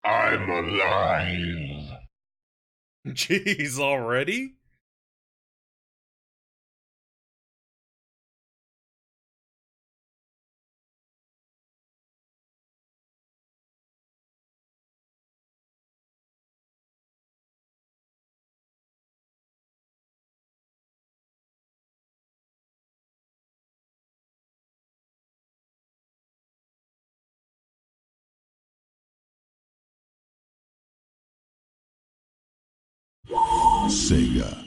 I'm alive. Jeez, already? SEGA.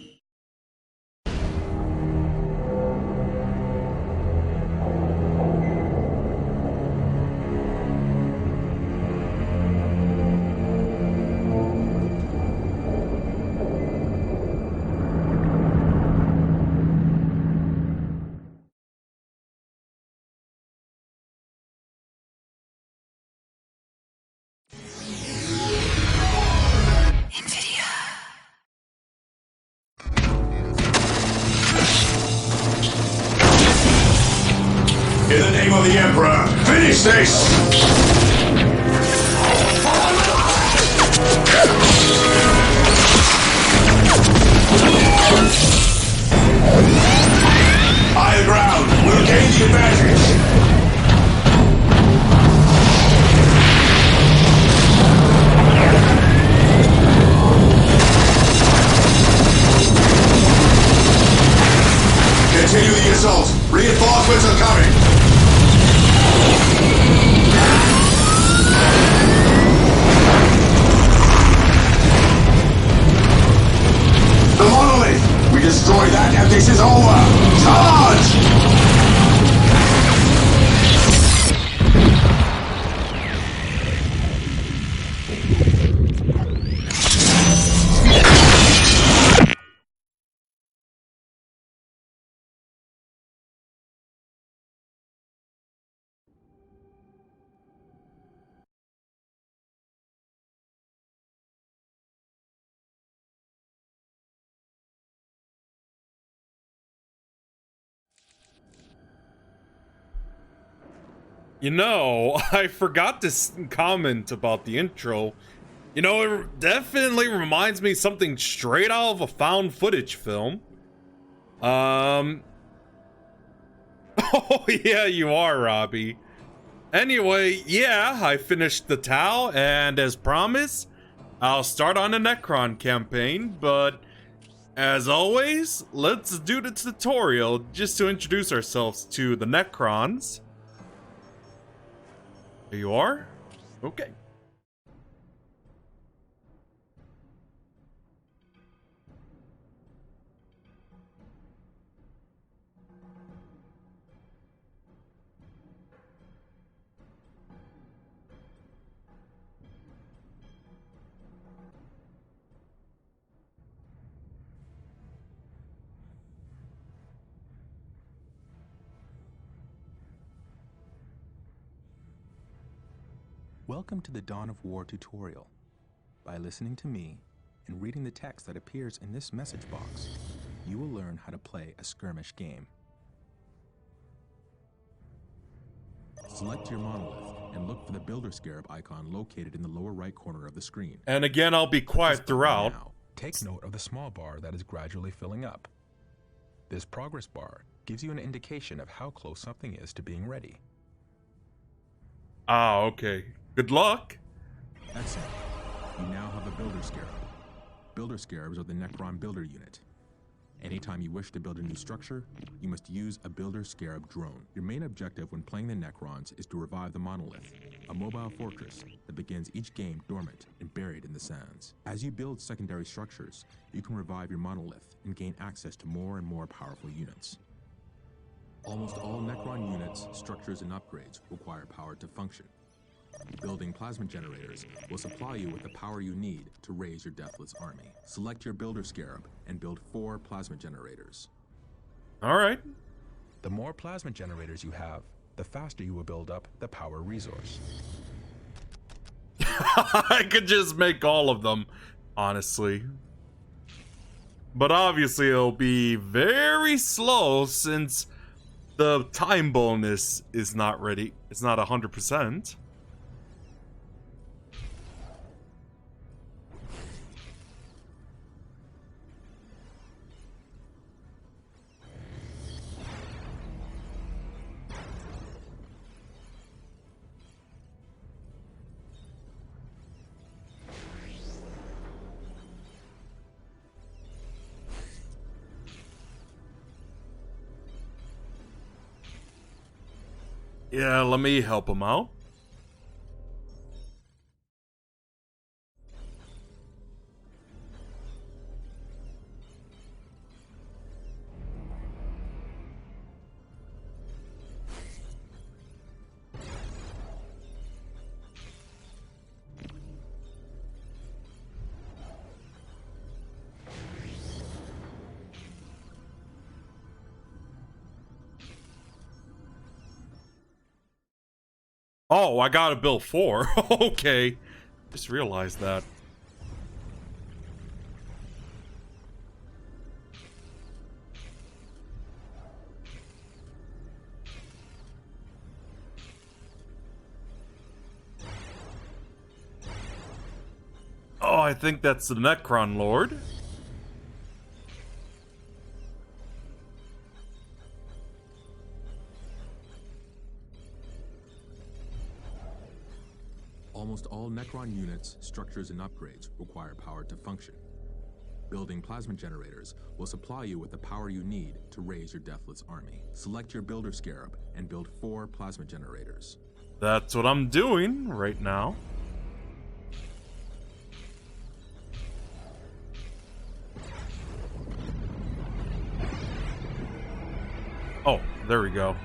In the name of the Emperor, finish this! High ground, we'll gain the advantage! Continue the assault! Reinforcements are coming! The monolith! We destroy that and this is over! Charge! You know, I forgot to comment about the intro. You know, it definitely reminds me of something straight out of a found footage film. Oh yeah, you are, Robbie. Anyway, yeah, I finished the Tau, and as promised, I'll start on the Necron campaign, but as always, let's do the tutorial just to introduce ourselves to the Necrons. There you are? Okay. Welcome to the Dawn of War tutorial. By listening to me and reading the text that appears in this message box, you will learn how to play a skirmish game. Select your monolith and look for the Builder Scarab icon located in the lower right corner of the screen. And again, I'll be quiet throughout. Now, take note of the small bar that is gradually filling up. This progress bar gives you an indication of how close something is to being ready. Ah, okay. Good luck. Excellent. You now have a Builder Scarab. Builder Scarabs are the Necron Builder Unit. Anytime you wish to build a new structure, you must use a Builder Scarab drone. Your main objective when playing the Necrons is to revive the Monolith, a mobile fortress that begins each game dormant and buried in the sands. As you build secondary structures, you can revive your Monolith and gain access to more and more powerful units. Almost all Necron units, structures, and upgrades require power to function. Building plasma generators will supply you with the power you need to raise your deathless army. Select your Builder Scarab and build 4 plasma generators. Alright. The more plasma generators you have, the faster you will build up the power resource. I could just make all of them, honestly. But obviously it'll be very slow since the time bonus is not ready. It's not 100%. Yeah, let me help him out. Oh, I gotta build 4. Okay. Just realized that. Oh, I think that's the Necron Lord. Almost all Necron units, structures, and upgrades require power to function. Building plasma generators will supply you with the power you need to raise your deathless army. Select your builder scarab and build 4 plasma generators. That's what I'm doing right now. Oh, there we go.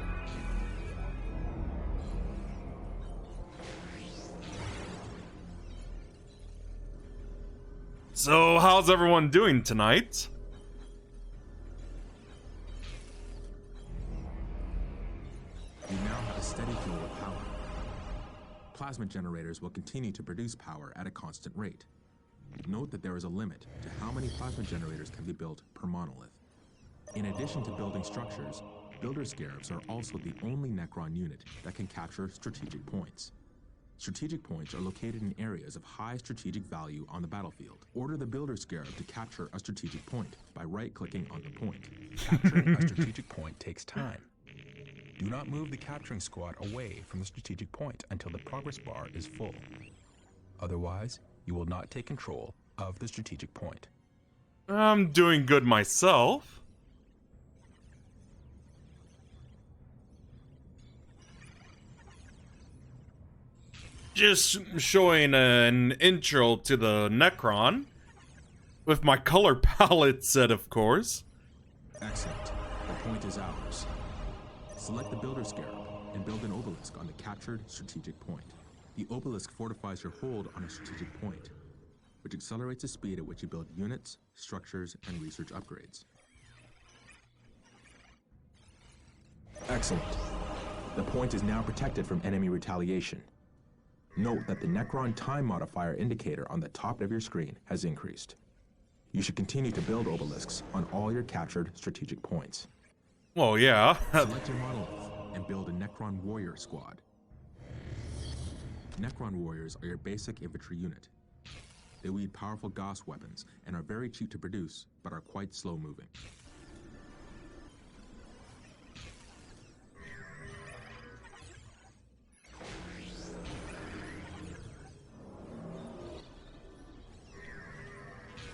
So, how's everyone doing tonight? You now have a steady flow of power. Plasma generators will continue to produce power at a constant rate. Note that there is a limit to how many plasma generators can be built per monolith. In addition to building structures, builder scarabs are also the only Necron unit that can capture strategic points. Strategic points are located in areas of high strategic value on the battlefield. Order the builder scarab to capture a strategic point by right-clicking on the point. Capturing a strategic point takes time. Do not move the capturing squad away from the strategic point until the progress bar is full. Otherwise, you will not take control of the strategic point. I'm doing good myself. Just showing an intro to the Necron. With my color palette set, of course. Excellent. The point is ours. Select the builder scarab and build an obelisk on the captured strategic point. The obelisk fortifies your hold on a strategic point, which accelerates the speed at which you build units, structures, and research upgrades. Excellent. The point is now protected from enemy retaliation. Note that the Necron time modifier indicator on the top of your screen has increased. You should continue to build obelisks on all your captured strategic points. Well, yeah. Select your monolith and build a Necron warrior squad. Necron warriors are your basic infantry unit. They wield powerful Gauss weapons and are very cheap to produce, but are quite slow moving.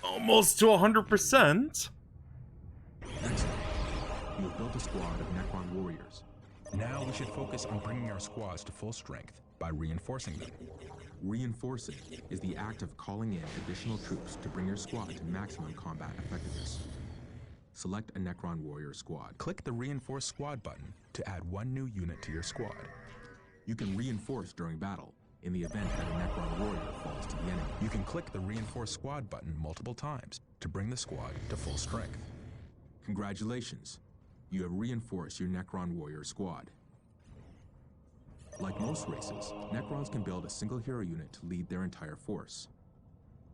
Almost to 100%. Excellent. You have built a squad of Necron warriors. Now we should focus on bringing our squads to full strength by reinforcing them. Reinforcing is the act of calling in additional troops to bring your squad to maximum combat effectiveness. Select a Necron warrior squad. Click the Reinforce Squad button to add 1 new unit to your squad. You can reinforce during battle in the event that a Necron warrior falls to the enemy. You can click the Reinforce Squad button multiple times to bring the squad to full strength. Congratulations. You have reinforced your Necron warrior squad. Like most races, Necrons can build a single hero unit to lead their entire force.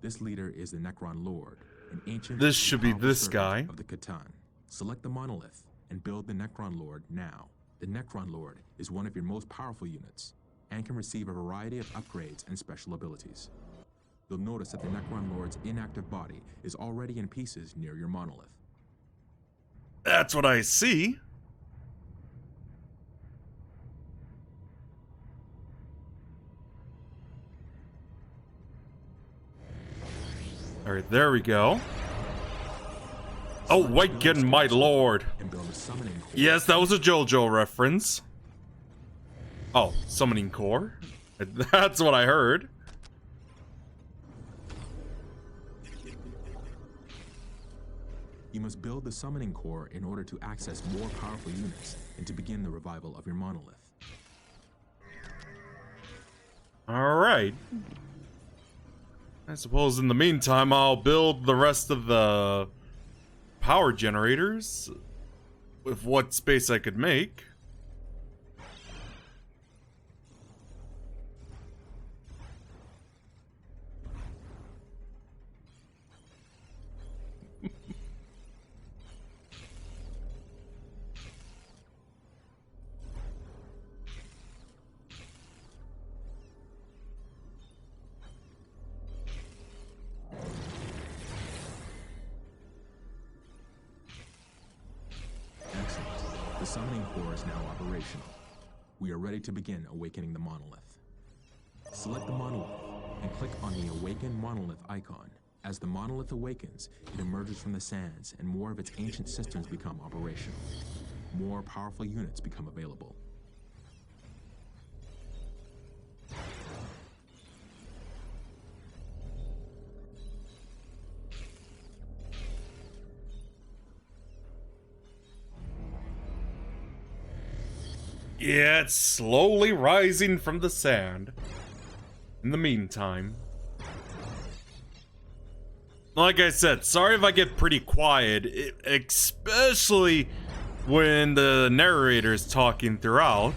This leader is the Necron Lord, an ancient This should be powerful this servant guy. of the Catan. Select the monolith and build the Necron Lord now. The Necron Lord is one of your most powerful units and can receive a variety of upgrades and special abilities. You'll notice that the Necron Lord's inactive body is already in pieces near your monolith. That's what I see. Alright, there we go. Oh, Waken, my lord. And build a summoning core. Yes, that was a JoJo reference. Oh, summoning core? That's what I heard. You must build the summoning core in order to access more powerful units and to begin the revival of your monolith. Alright. I suppose in the meantime I'll build the rest of the power generators with what space I could make. The summoning core is now operational. We are ready to begin awakening the monolith. Select the monolith and click on the Awaken Monolith icon. As the monolith awakens, it emerges from the sands and more of its ancient systems become operational. More powerful units become available. Yeah, it's slowly rising from the sand. In the meantime. Like I said, sorry if I get pretty quiet, especially when the narrator's talking throughout.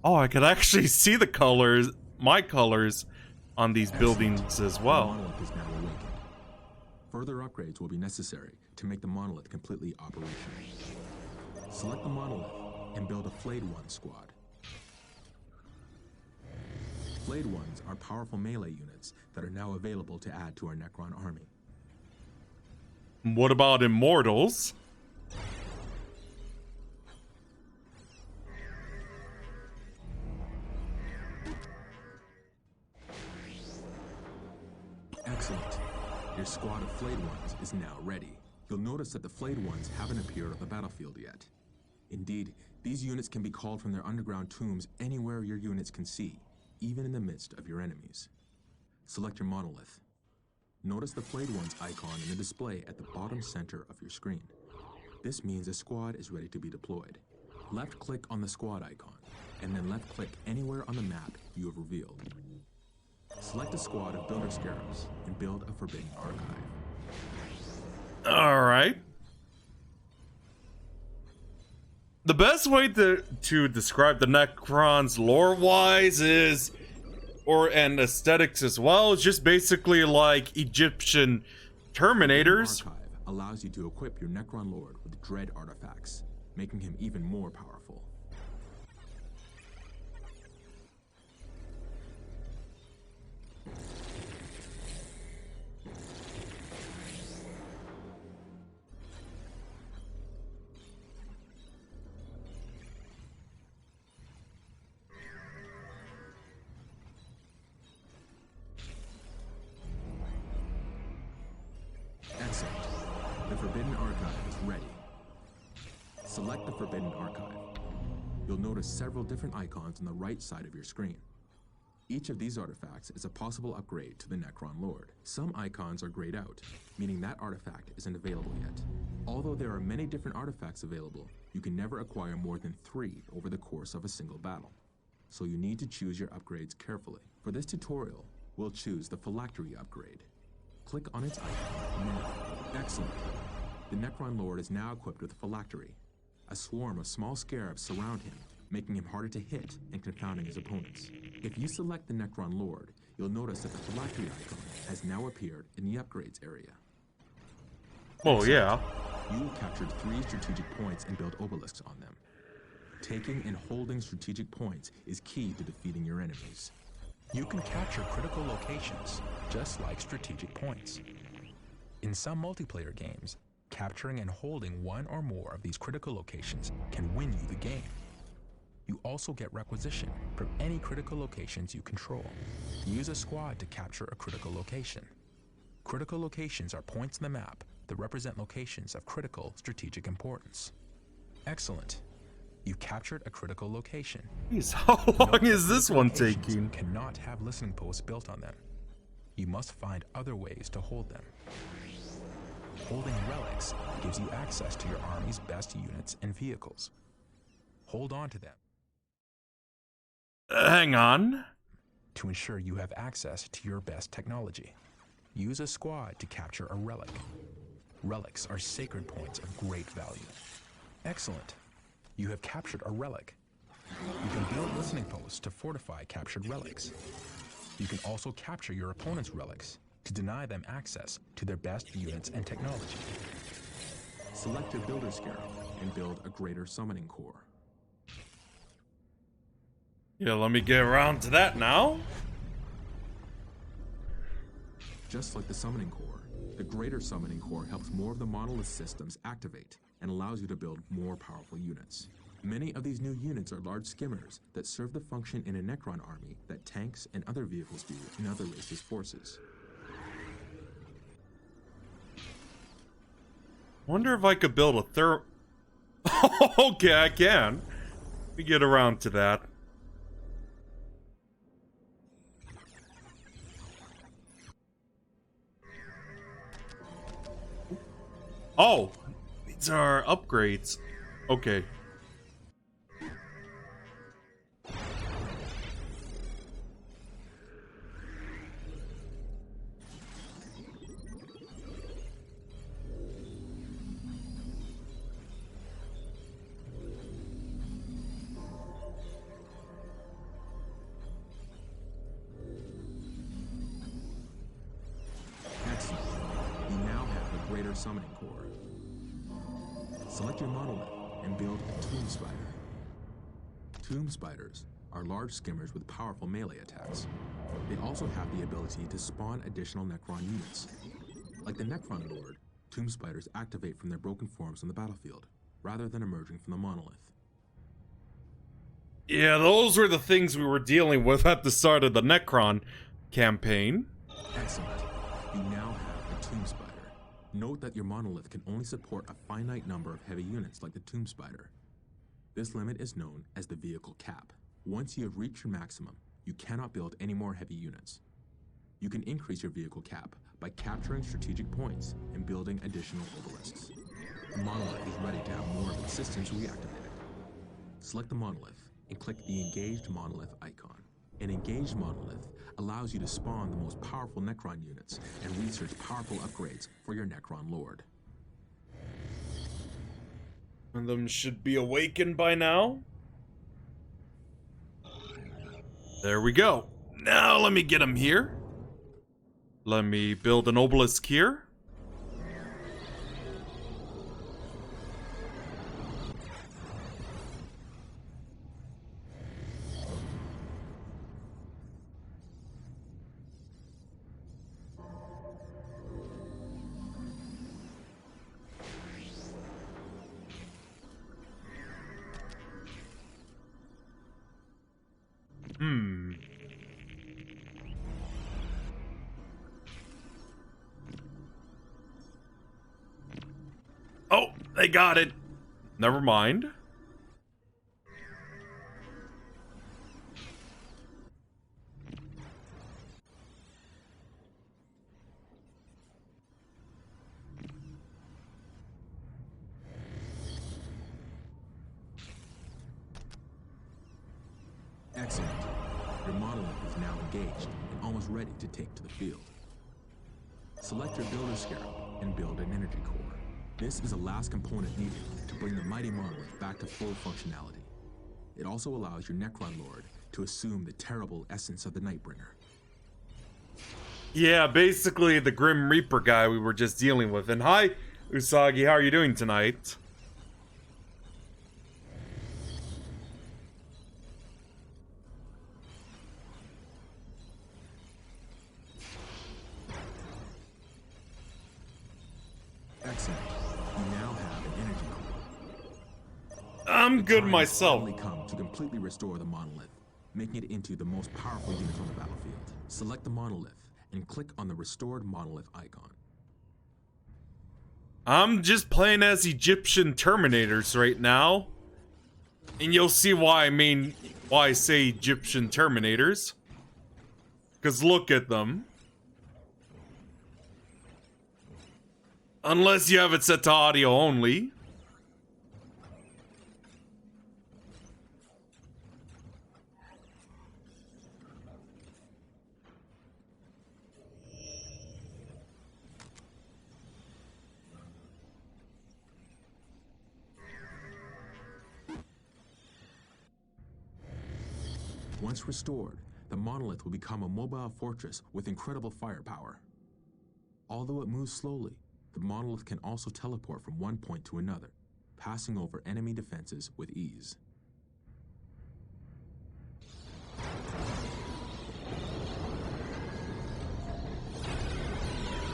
Oh, I could actually see the colors, my colors, on these buildings as well. The monolith is now awakened. Further upgrades will be necessary to make the monolith completely operational. Select the monolith and build a Flayed One squad. Flayed Ones are powerful melee units that are now available to add to our Necron army. What about Immortals? Excellent. Your squad of Flayed Ones is now ready. You'll notice that the Flayed Ones haven't appeared on the battlefield yet. Indeed, these units can be called from their underground tombs anywhere your units can see, even in the midst of your enemies. Select your monolith. Notice the Flayed Ones icon in the display at the bottom center of your screen. This means a squad is ready to be deployed. Left-click on the squad icon, and then left-click anywhere on the map you have revealed. Select a squad of Builder Scarabs and build a Forbidden Archive. Alright. The best way to describe the Necrons lore-wise is, and aesthetics as well, is just basically like Egyptian Terminators. Archive allows you to equip your Necron Lord with dread artifacts, making him even more powerful. Excellent. The Forbidden Archive is ready. Select the Forbidden Archive. You'll notice several different icons on the right side of your screen. Each of these artifacts is a possible upgrade to the Necron Lord. Some icons are grayed out, meaning that artifact isn't available yet. Although there are many different artifacts available, you can never acquire more than 3 over the course of a single battle. So you need to choose your upgrades carefully. For this tutorial, we'll choose the Phylactery upgrade. Click on its icon now. Excellent. The Necron Lord is now equipped with a Phylactery. A swarm of small scarabs surround him, making him harder to hit and confounding his opponents. If you select the Necron Lord, you'll notice that the Phylactery icon has now appeared in the upgrades area. Oh, yeah. You have captured 3 strategic points and built obelisks on them. Taking and holding strategic points is key to defeating your enemies. You can capture critical locations, just like strategic points. In some multiplayer games, capturing and holding one or more of these critical locations can win you the game. You also get requisition from any critical locations you control. Use a squad to capture a critical location. Critical locations are points on the map that represent locations of critical strategic importance. Excellent. You've captured a critical location. Jeez, how long is this one Locations taking? Cannot have listening posts built on them. You must find other ways to hold them. Holding relics gives you access to your army's best units and vehicles. Hold on to them Hang on. to ensure you have access to your best technology. Use a squad to capture a relic. Relics are sacred points of great value. Excellent. You have captured a relic. You can build listening posts to fortify captured relics. You can also capture your opponent's relics to deny them access to their best units and technology. Select your Builder Scarab and build a greater summoning core. Yeah, let me get around to that now. Just like the Summoning Core, the Greater Summoning Core helps more of the monolith systems activate and allows you to build more powerful units. Many of these new units are large skimmers that serve the function in a Necron army that tanks and other vehicles do in other races' forces. Wonder if I could build a third. Okay, I can. Let me get around to that. Oh, these are upgrades. Okay. Excellent. You now have the Greater Summoning Core. Select your monolith and build a Tomb Spider. Tomb Spiders are large skimmers with powerful melee attacks. They also have the ability to spawn additional Necron units. Like the Necron Lord, Tomb Spiders activate from their broken forms on the battlefield, rather than emerging from the monolith. Yeah, those were the things we were dealing with at the start of the Necron campaign. Excellent. You now have a Tomb Spider. Note that your monolith can only support a finite number of heavy units like the Tomb Spider. This limit is known as the vehicle cap. Once you have reached your maximum, you cannot build any more heavy units. You can increase your vehicle cap by capturing strategic points and building additional obelisks. The monolith is ready to have more of its systems reactivated. Select the monolith and click the Engaged Monolith icon. An engaged monolith allows you to spawn the most powerful Necron units and research powerful upgrades for your Necron Lord. One of them should be awakened by now. There we go. Now let me get him here. Let me build an obelisk here. Oh, they got it. Never mind. Excellent. Your monolith is now engaged and almost ready to take to the field. Select your Builder Scarab and build an energy core. This is the last component needed to bring the mighty monolith back to full functionality. It also allows your Necron Lord to assume the terrible essence of the Nightbringer. Yeah, basically the Grim Reaper guy we were just dealing with. And hi, Usagi, how are you doing tonight? Excellent. You now have an energy core. I'm The good time has myself. finally come to completely restore the monolith, making it into the most powerful unit on the battlefield. Select the monolith and click on the restored monolith icon. I'm just playing as Egyptian Terminators right now. And you'll see why I say Egyptian Terminators. Because look at them. Unless you have it set to audio only. Once restored, the monolith will become a mobile fortress with incredible firepower. Although it moves slowly, the monolith can also teleport from one point to another, passing over enemy defenses with ease.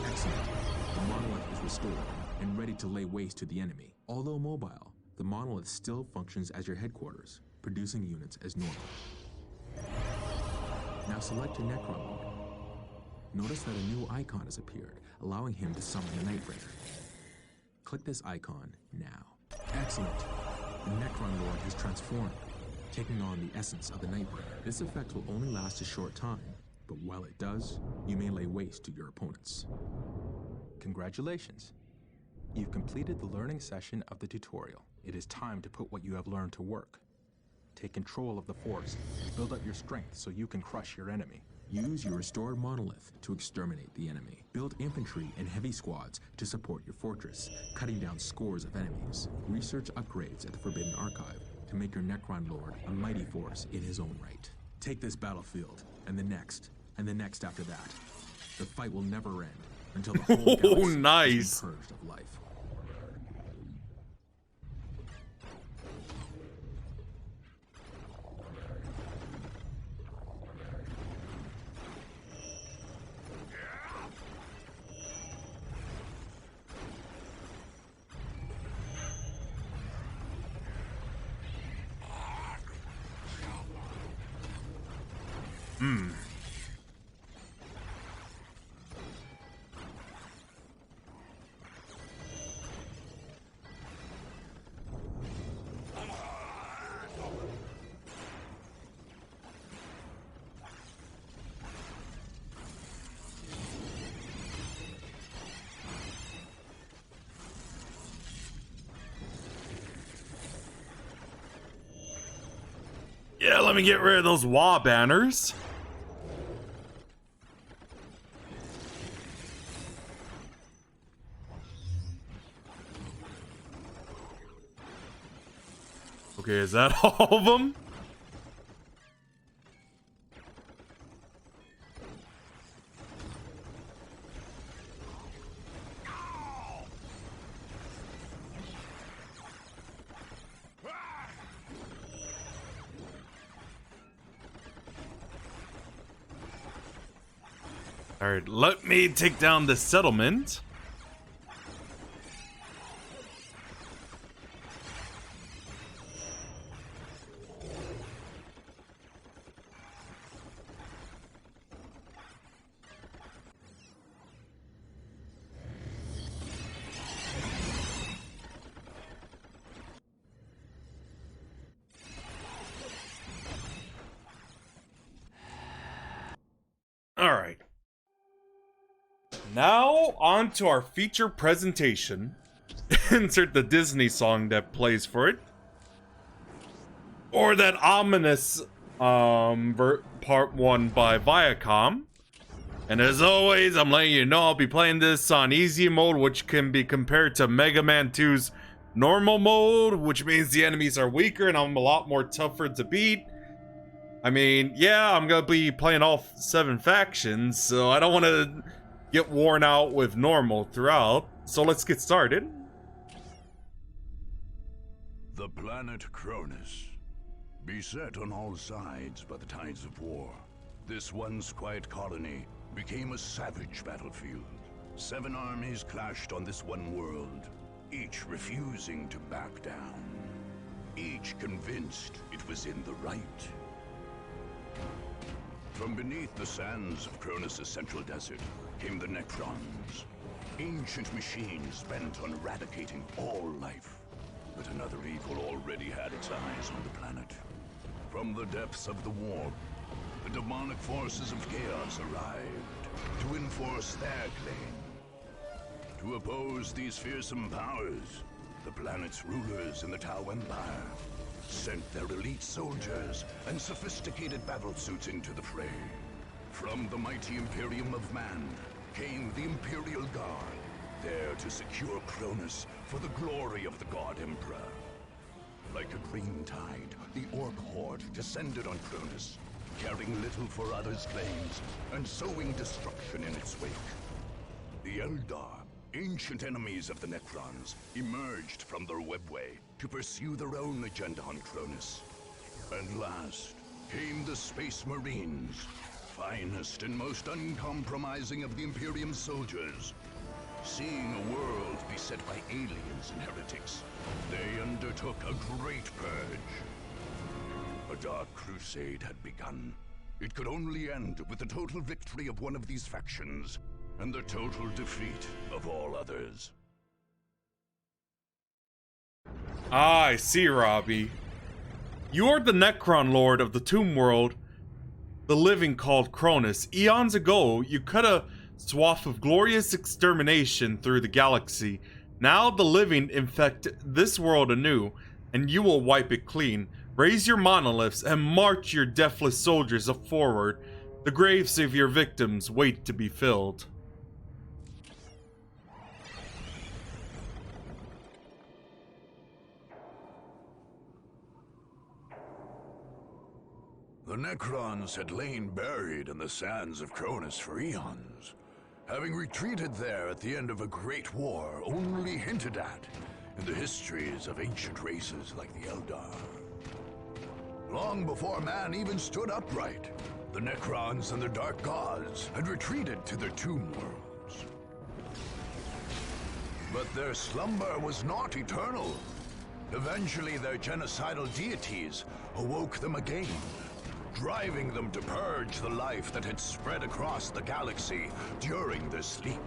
Excellent. The monolith is restored and ready to lay waste to the enemy. Although mobile, the monolith still functions as your headquarters, producing units as normal. Now select your Necron mode. Notice that a new icon has appeared, allowing him to summon the Nightbringer. Click this icon now. Excellent. The Necron Lord has transformed, taking on the essence of the Nightbringer. This effect will only last a short time, but while it does, you may lay waste to your opponents. Congratulations. You've completed the learning session of the tutorial. It is time to put what you have learned to work. Take control of the force and build up your strength so you can crush your enemy. Use your restored monolith to exterminate the enemy. Build infantry and heavy squads to support your fortress, cutting down scores of enemies. Research upgrades at the Forbidden Archive to make your Necron Lord a mighty force in his own right. Take this battlefield, and the next after that. The fight will never end until the whole galaxy nice. is purged of life. Yeah, let me get rid of those wall banners. Okay, is that all of them? Alright, let me take down the settlement. Alright. Now, on to our feature presentation. Insert the Disney song that plays for it. Or that ominous part 1 by Viacom. And as always, I'm letting you know I'll be playing this on easy mode, which can be compared to Mega Man 2's normal mode, which means the enemies are weaker and I'm a lot more tougher to beat. I mean, yeah, I'm gonna be playing all 7 factions, so I don't want to get worn out with normal throughout. So let's get started. The planet Kronus, beset on all sides by the tides of war, this once quiet colony became a savage battlefield. 7 armies clashed on this one world, each refusing to back down. each convinced it was in the right. From beneath the sands of Kronus' central desert came the Necrons, ancient machines bent on eradicating all life. But another evil already had its eyes on the planet. From the depths of the war, the demonic forces of chaos arrived to enforce their claim. To oppose these fearsome powers, the planet's rulers in the Tau Empire sent their elite soldiers and sophisticated battlesuits into the fray. From the mighty Imperium of Man came the Imperial Guard, there to secure Kronus for the glory of the God Emperor. Like a green tide, the Orc Horde descended on Kronus, caring little for others' claims and sowing destruction in its wake. The Eldar, ancient enemies of the Necrons, emerged from their webway to pursue their own agenda on Kronus. And last came the Space Marines, finest and most uncompromising of the Imperium's soldiers. Seeing a world beset by aliens and heretics, they undertook a great purge. A dark crusade had begun. It could only end with the total victory of one of these factions, and the total defeat of all others. Ah, I see, Robbie. You're the Necron Lord of the Tomb World, the living called Kronus. Eons ago, you cut a swath of glorious extermination through the galaxy. Now the living infect this world anew, and you will wipe it clean. Raise your monoliths and march your deathless soldiers forward. The graves of your victims wait to be filled. The Necrons had lain buried in the sands of Kronus for eons, having retreated there at the end of a great war only hinted at in the histories of ancient races like the Eldar. Long before man even stood upright, the Necrons and the Dark Gods had retreated to their tomb worlds. But their slumber was not eternal. Eventually their genocidal deities awoke them again, driving them to purge the life that had spread across the galaxy during their sleep.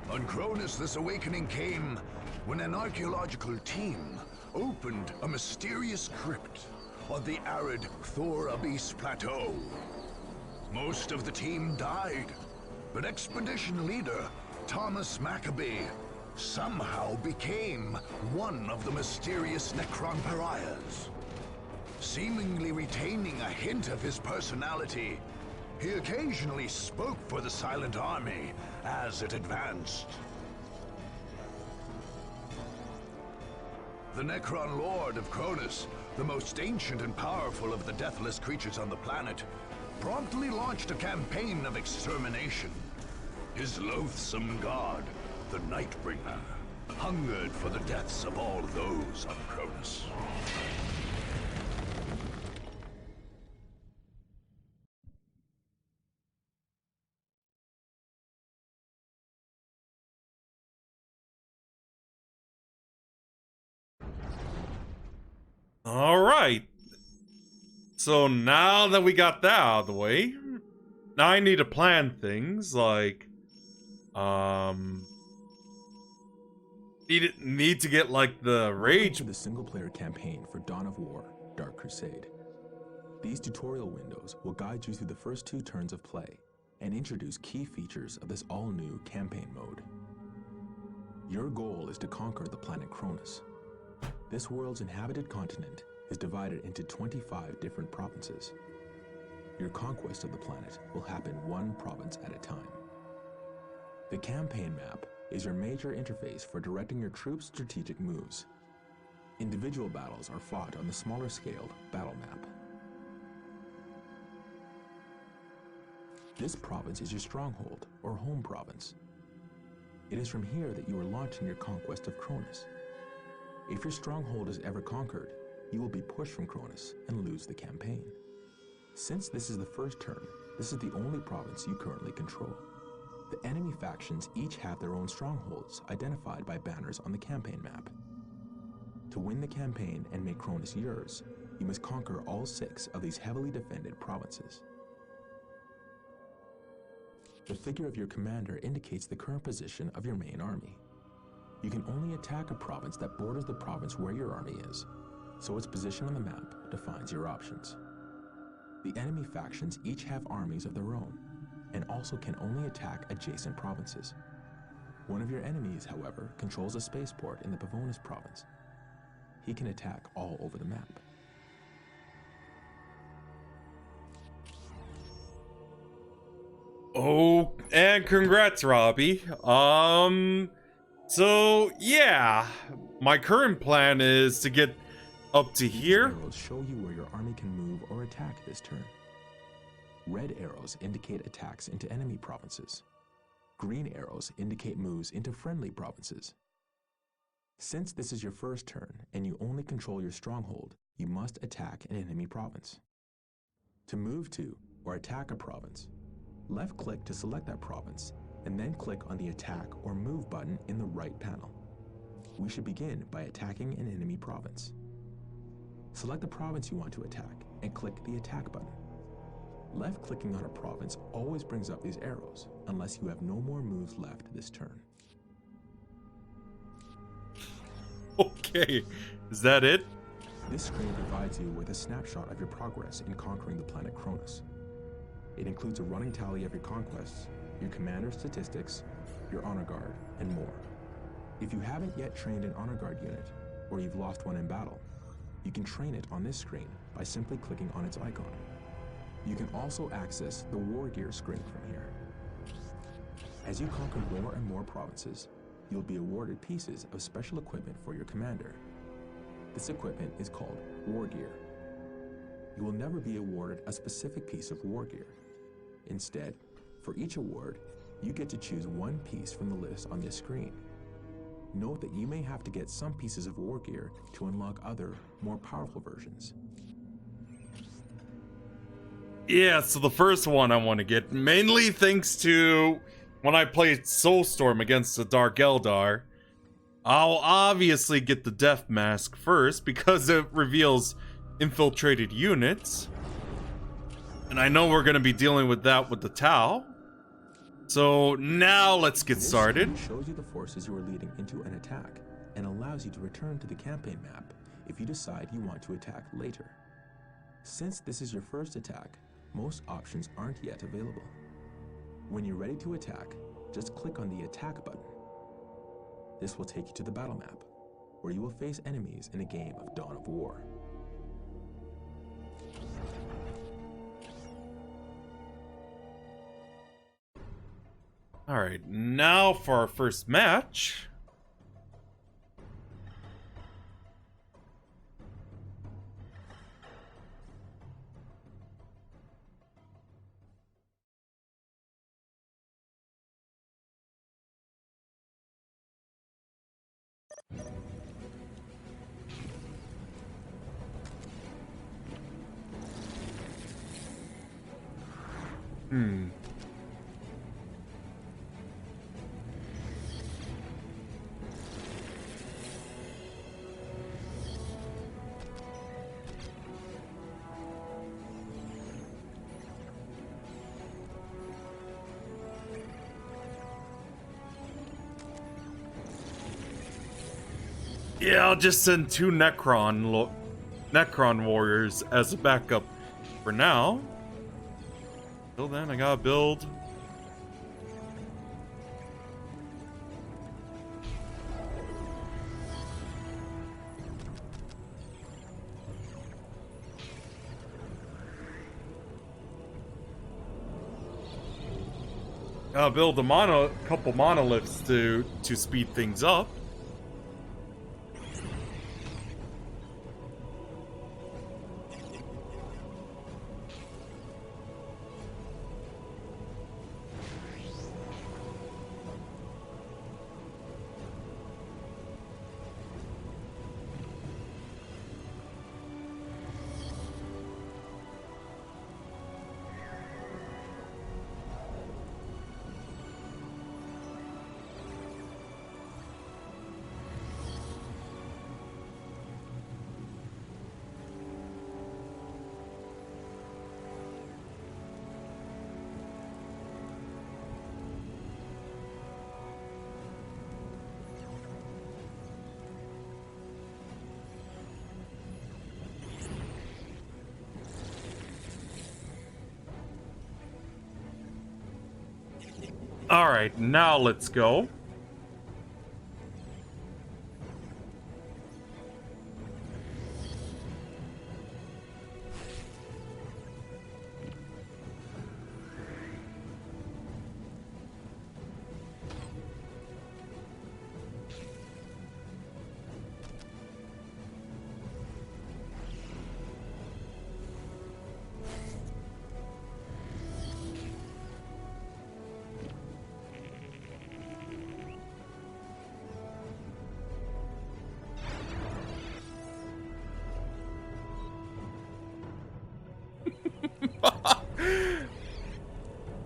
On Kronus, this awakening came when an archaeological team opened a mysterious crypt on the arid Thor Abyss Plateau. Most of the team died, but expedition leader Thomas Maccabee somehow became one of the mysterious Necron pariahs. Seemingly retaining a hint of his personality, he occasionally spoke for the Silent Army as it advanced. The Necron Lord of Kronus, the most ancient and powerful of the deathless creatures on the planet, promptly launched a campaign of extermination. His loathsome god, the Nightbringer, hungered for the deaths of all those on Kronus. Alright. So now that we got that out of the way, now I need to plan things like, need to get like the rage. Welcome to the single-player campaign for Dawn of War, Dark Crusade. These tutorial windows will guide you through the first 2 turns of play and introduce key features of this all-new campaign mode. Your goal is to conquer the planet Kronus. This world's inhabited continent is divided into 25 different provinces. Your conquest of the planet will happen one province at a time. The campaign map is your major interface for directing your troops' strategic moves. Individual battles are fought on the smaller scaled battle map. This province is your stronghold, or home province. It is from here that you are launching your conquest of Kronus. If your stronghold is ever conquered, you will be pushed from Kronus and lose the campaign. Since this is the first turn, this is the only province you currently control. The enemy factions each have their own strongholds, identified by banners on the campaign map. To win the campaign and make Kronus yours, you must conquer all 6 of these heavily defended provinces. The figure of your commander indicates the current position of your main army. You can only attack a province that borders the province where your army is, so its position on the map defines your options. The enemy factions each have armies of their own, and also can only attack adjacent provinces. One of your enemies, however, controls a spaceport in the Pavonis province. He can attack all over the map. Oh, and congrats, Robbie. So yeah, my current plan is to get up to here. Arrows show you where your army can move or attack this turn. Red arrows indicate attacks into enemy provinces. Green arrows indicate moves into friendly provinces. Since this is your first turn and you only control your stronghold, you must attack an enemy province. To move to or attack a province, left-click to select that province, and then click on the Attack or Move button in the right panel. We should begin by attacking an enemy province. Select the province you want to attack and click the Attack button. Left-clicking on a province always brings up these arrows, unless you have no more moves left this turn. Okay, is that it? This screen provides you with a snapshot of your progress in conquering the planet Kronus. It includes a running tally of your conquests, your commander statistics, your honor guard, and more. If you haven't yet trained an honor guard unit, or you've lost one in battle, you can train it on this screen by simply clicking on its icon. You can also access the War Gear screen from here. As you conquer more and more provinces, you'll be awarded pieces of special equipment for your commander. This equipment is called War Gear. You will never be awarded a specific piece of War Gear. Instead, for each award, you get to choose one piece from the list on this screen. Note that you may have to get some pieces of War Gear to unlock other, more powerful versions. Yeah, so the first one I want to get, mainly thanks to when I played Soulstorm against the Dark Eldar, I'll obviously get the Death Mask first because it reveals infiltrated units. And I know we're going to be dealing with that with the Tau. So now let's get started. This shows you the forces you are leading into an attack and allows you to return to the campaign map if you decide you want to attack later. Since this is your first attack, most options aren't yet available. When you're ready to attack, just click on the Attack button. This will take you to the battle map, where you will face enemies in a game of Dawn of War. Alright, now for our first match. Yeah, I'll just send 2 Necron warriors as a backup for now. Till then, I gotta build. Gotta build a couple monoliths to speed things up. Alright, now let's go.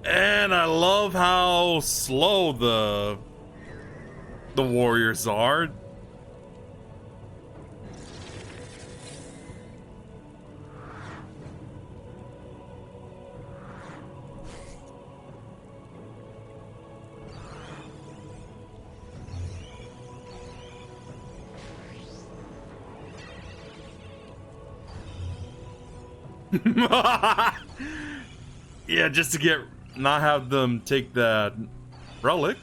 And I love how slow the warriors are. Yeah, just to not have them take that relic.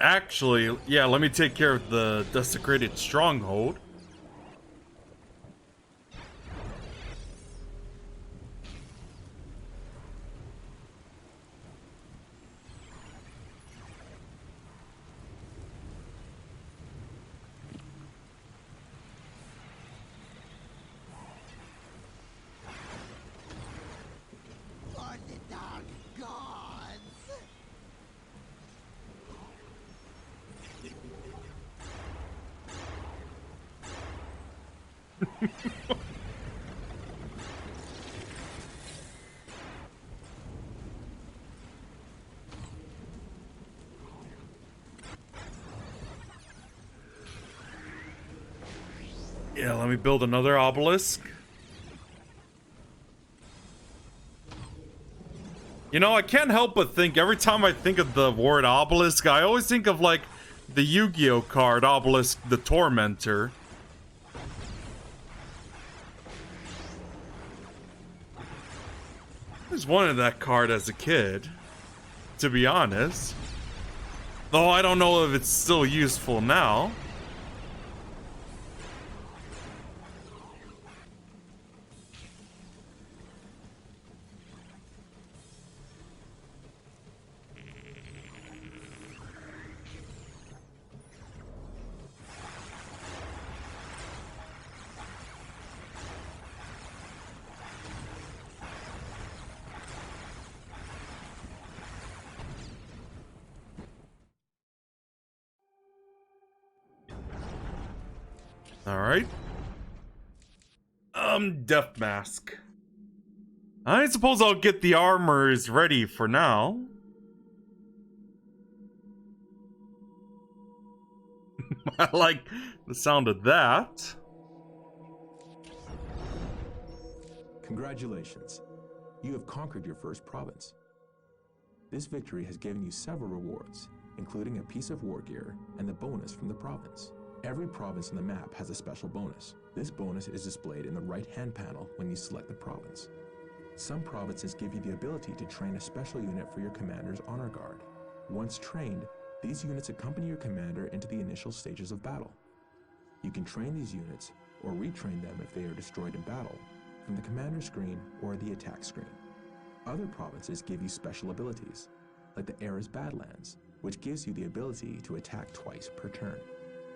Actually, yeah, let me take care of the desecrated stronghold. Yeah, let me build another obelisk. You know, I can't help but think, every time I think of the word obelisk, I always think of, like, the Yu-Gi-Oh card, Obelisk the Tormentor. I just wanted that card as a kid, to be honest. Though I don't know if it's still useful now. Alright. Death Mask. I suppose I'll get the armors ready for now. I like the sound of that. Congratulations. You have conquered your first province. This victory has given you several rewards, including a piece of war gear and the bonus from the province. Every province on the map has a special bonus. This bonus is displayed in the right-hand panel when you select the province. Some provinces give you the ability to train a special unit for your commander's honor guard. Once trained, these units accompany your commander into the initial stages of battle. You can train these units, or retrain them if they are destroyed in battle, from the commander screen or the attack screen. Other provinces give you special abilities, like the Era's Badlands, which gives you the ability to attack twice per turn.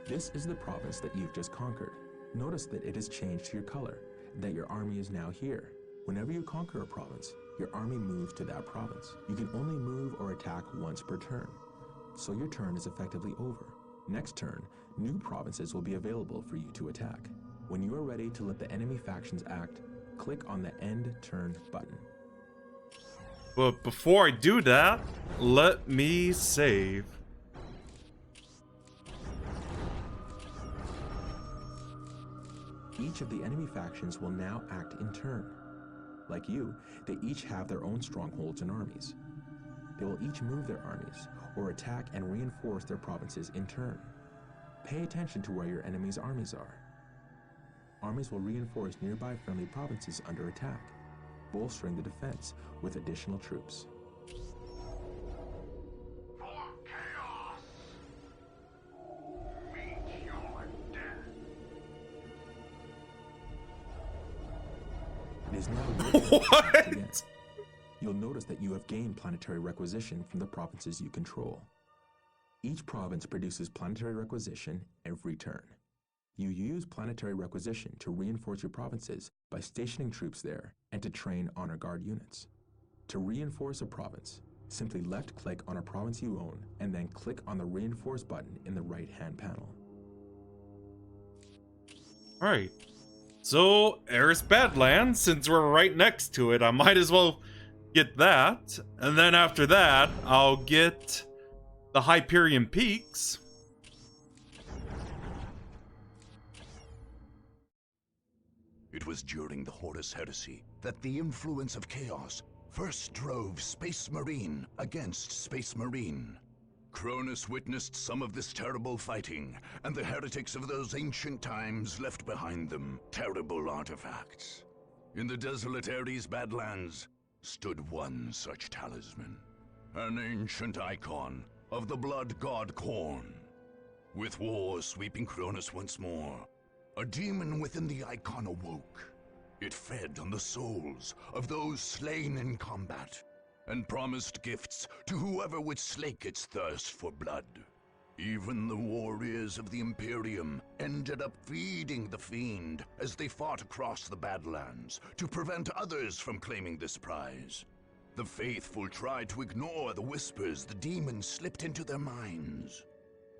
This is the province that you've just conquered. Notice that it has changed to your color, and that your army is now here. Whenever you conquer a province, your army moves to that province. You can only move or attack once per turn, so your turn is effectively over. Next turn, new provinces will be available for you to attack. When you are ready to let the enemy factions act, click on the End Turn button. But before I do that, let me save. Each of the enemy factions will now act in turn. Like you, they each have their own strongholds and armies. They will each move their armies, or attack and reinforce their provinces in turn. Pay attention to where your enemy's armies are. Armies will reinforce nearby friendly provinces under attack, bolstering the defense with additional troops. It is now your turn to act again. You'll notice that you have gained planetary requisition from the provinces you control. Each province produces planetary requisition every turn. You use planetary requisition to reinforce your provinces by stationing troops there and to train honor guard units. To reinforce a province, simply left-click on a province you own and then click on the Reinforce button in the right-hand panel. Alright. So, Eris Badlands, since we're right next to it, I might as well get that. And then after that, I'll get the Hyperion Peaks. It was during the Horus Heresy that the influence of chaos first drove Space Marine against Space Marine. Kronus witnessed some of this terrible fighting, and the heretics of those ancient times left behind them terrible artifacts. In the desolate Ares Badlands stood one such talisman, an ancient icon of the blood god Khorne. With war sweeping Kronus once more, a demon within the icon awoke. It fed on the souls of those slain in combat, and promised gifts to whoever would slake its thirst for blood. Even the warriors of the Imperium ended up feeding the fiend as they fought across the Badlands to prevent others from claiming this prize. The faithful tried to ignore the whispers the demons slipped into their minds,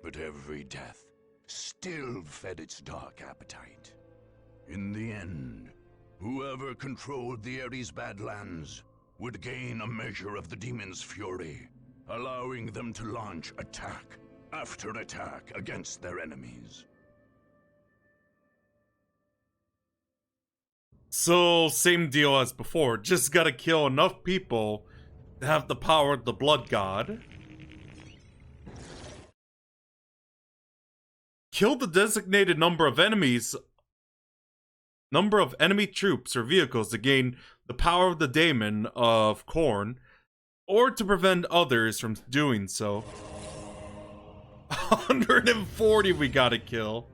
but every death still fed its dark appetite. In the end, whoever controlled the Ares Badlands would gain a measure of the demon's fury, allowing them to launch attack after attack against their enemies. So, same deal as before. Just gotta kill enough people to have the power of the blood god. Kill the designated number of enemies. Number of enemy troops or vehicles to gain the power of the daemon of Khorne, or to prevent others from doing so. 140 we gotta kill.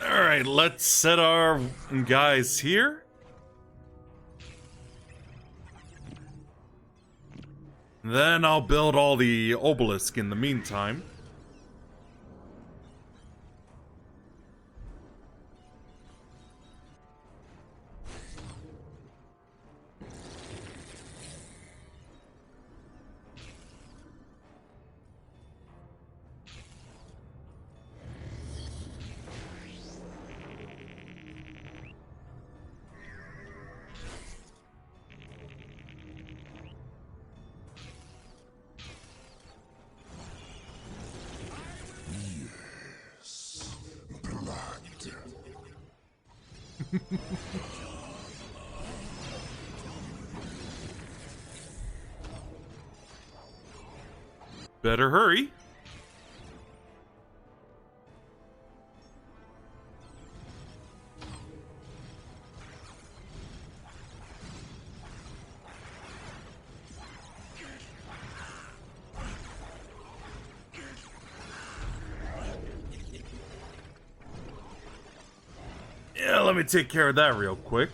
Alright, let's set our guys here. Then I'll build all the obelisk in the meantime. Better hurry. Yeah, let me take care of that real quick.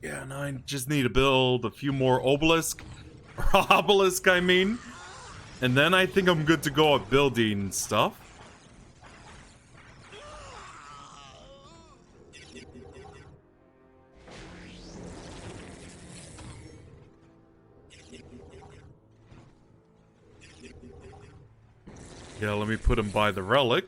Yeah, and I just need to build a few more obelisk, I mean. And then I think I'm good to go at building stuff. Yeah, let me put him by the Relic.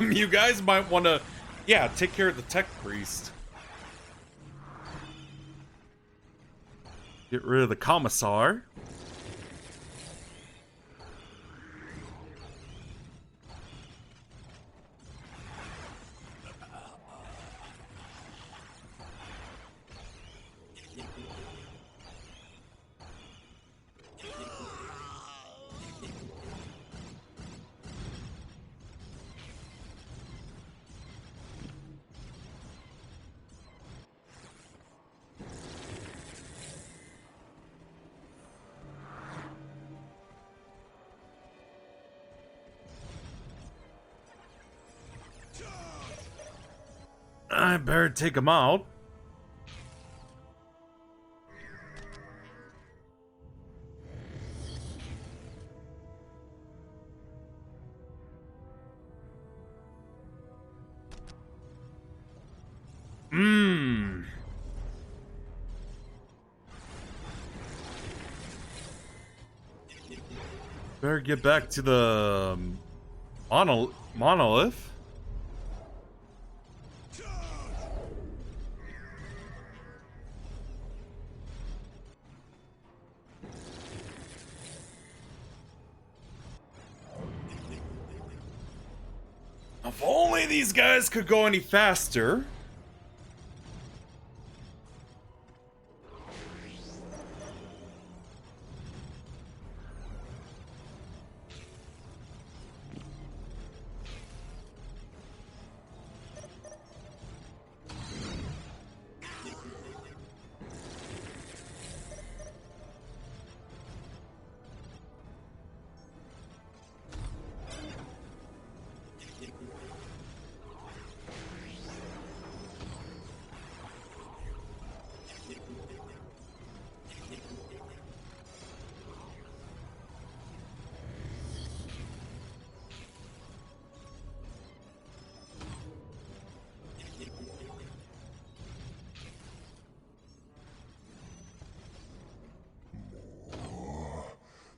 You guys might want to, yeah, take care of the tech priest. Get rid of the commissar. I better take him out. Better get back to the monolith. If only these guys could go any faster.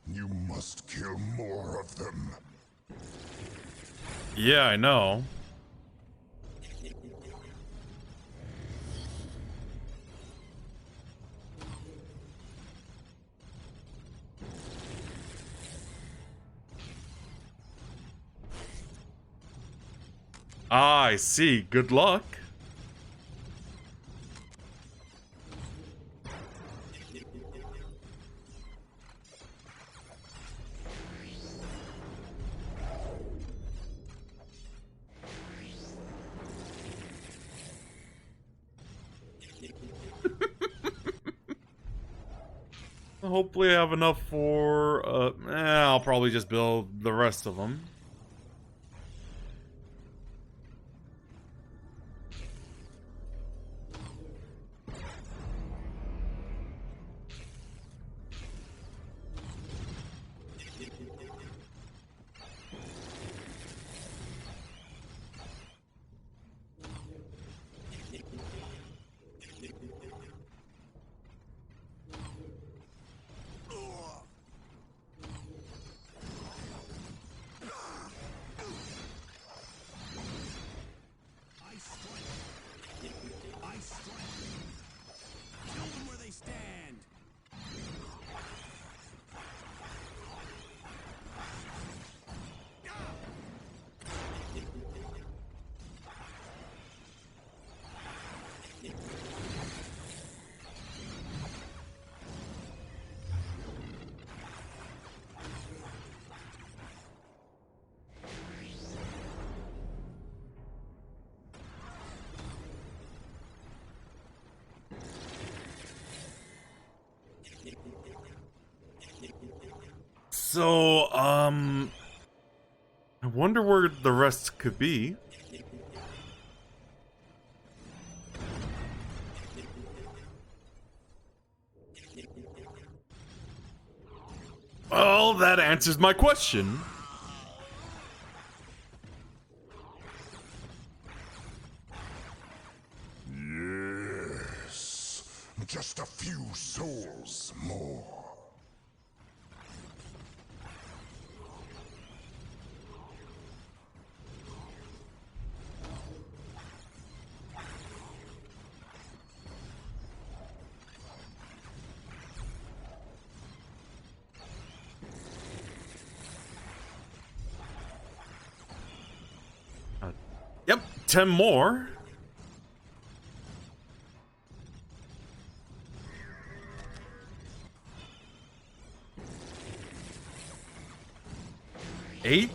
You must kill more of them. Yeah, I know. Ah, I see. Good luck. Hopefully I have enough for, I'll probably just build the rest of them. So, I wonder where the rest could be. Well, that answers my question. Yes. Just a few souls more. Yep, 10 more. Eight.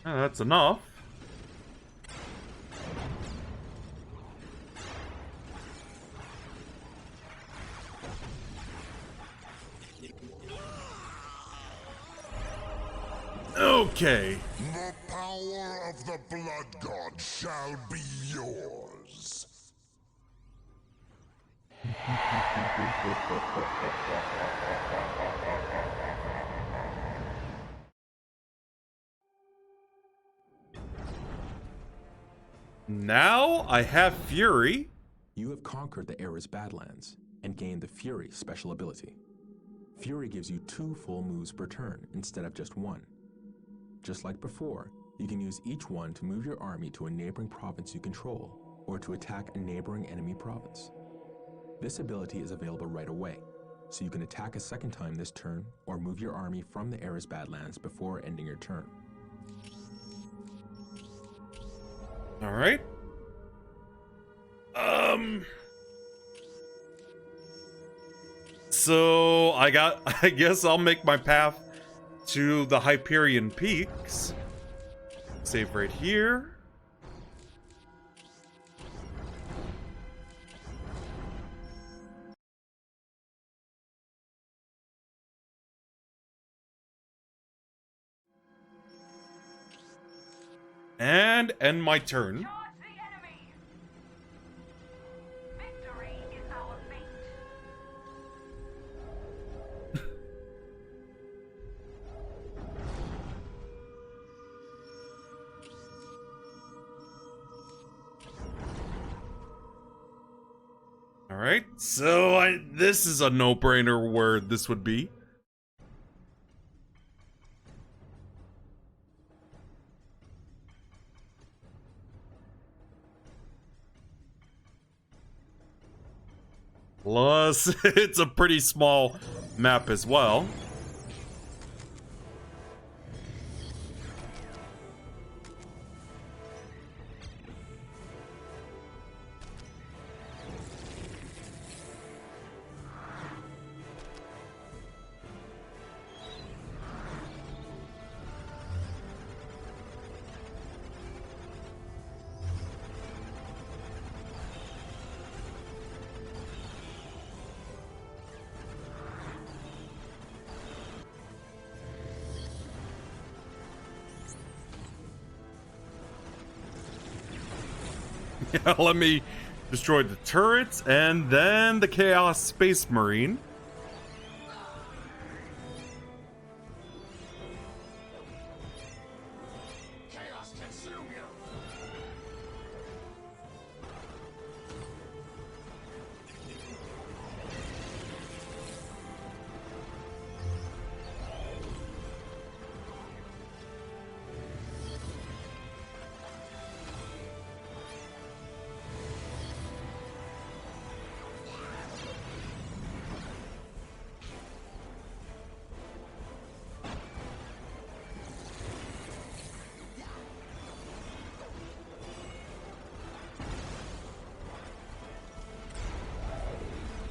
That's enough. Okay. The power of the Blood God shall be yours. Now I have Fury. You have conquered the Era's Badlands and gained the Fury special ability. Fury gives you 2 full moves per turn instead of just 1. Just like before, you can use each one to move your army to a neighboring province you control, or to attack a neighboring enemy province. This ability is available right away, so you can attack a second time this turn, or move your army from the Era's Badlands before ending your turn. Alright. So I guess I'll make my path to the Hyperion Peaks. Save right here. And end my turn. Charge the enemy! Victory is our fate. Alright, so this is a no-brainer where this would be. Plus, it's a pretty small map as well. Let me destroy the turrets and then the Chaos Space Marine. Chaos consume you.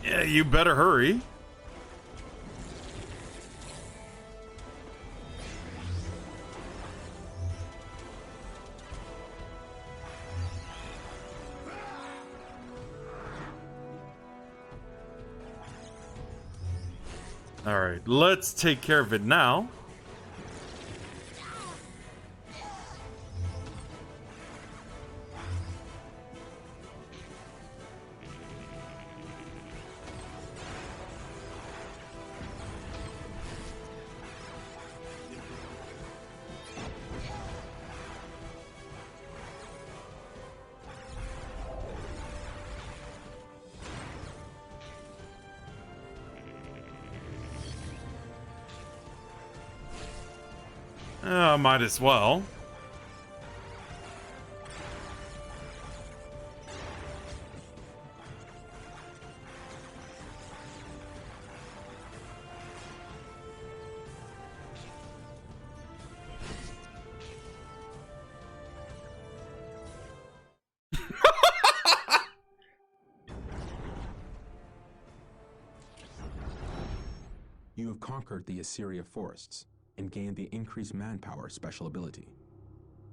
Yeah, you better hurry. All right, let's take care of it now. Might as well. You have conquered the Assyria forests and gained the increased manpower special ability.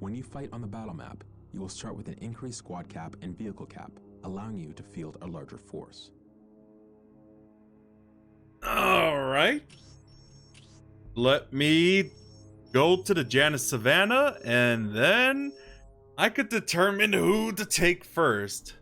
When you fight on the battle map, you will start with an increased squad cap and vehicle cap, allowing you to field a larger force. Alright. Let me go to the Janus Savannah, and then I could determine who to take first.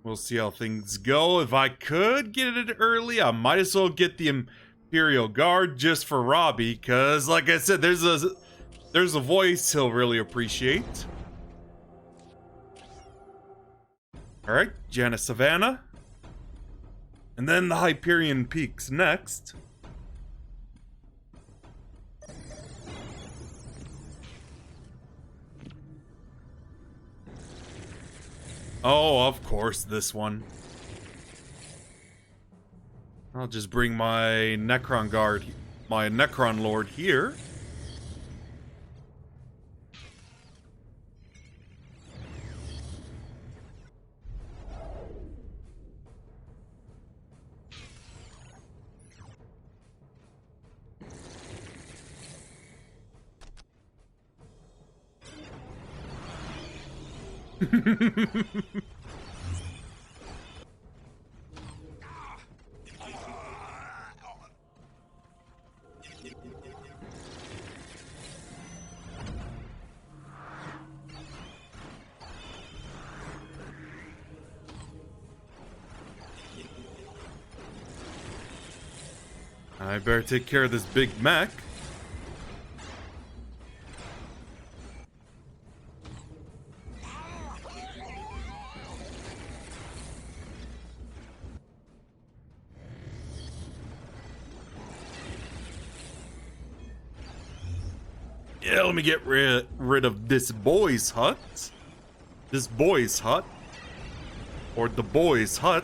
We'll see how things go. If I could get it early, I might as well get the Imperial Guard just for Robbie, because like I said, there's a voice he'll really appreciate. Alright, Janus Savannah. And then the Hyperion Peaks next. Oh, of course, this one. I'll just bring my Necron Guard, my Necron Lord here. I better take care of this big mech. Yeah, let me get rid of this boy's hut. This boy's hut. Or the boy's hut.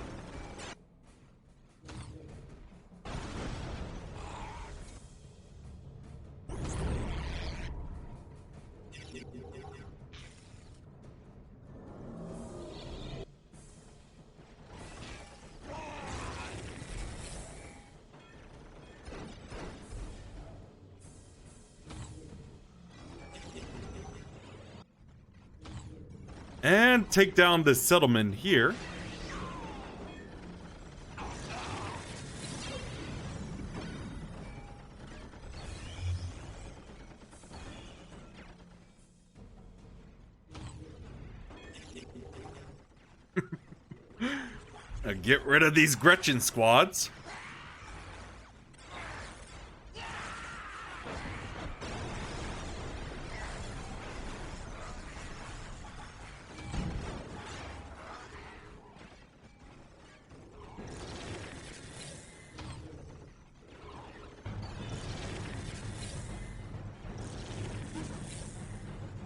And take down this settlement here. Get rid of these Gretchen squads.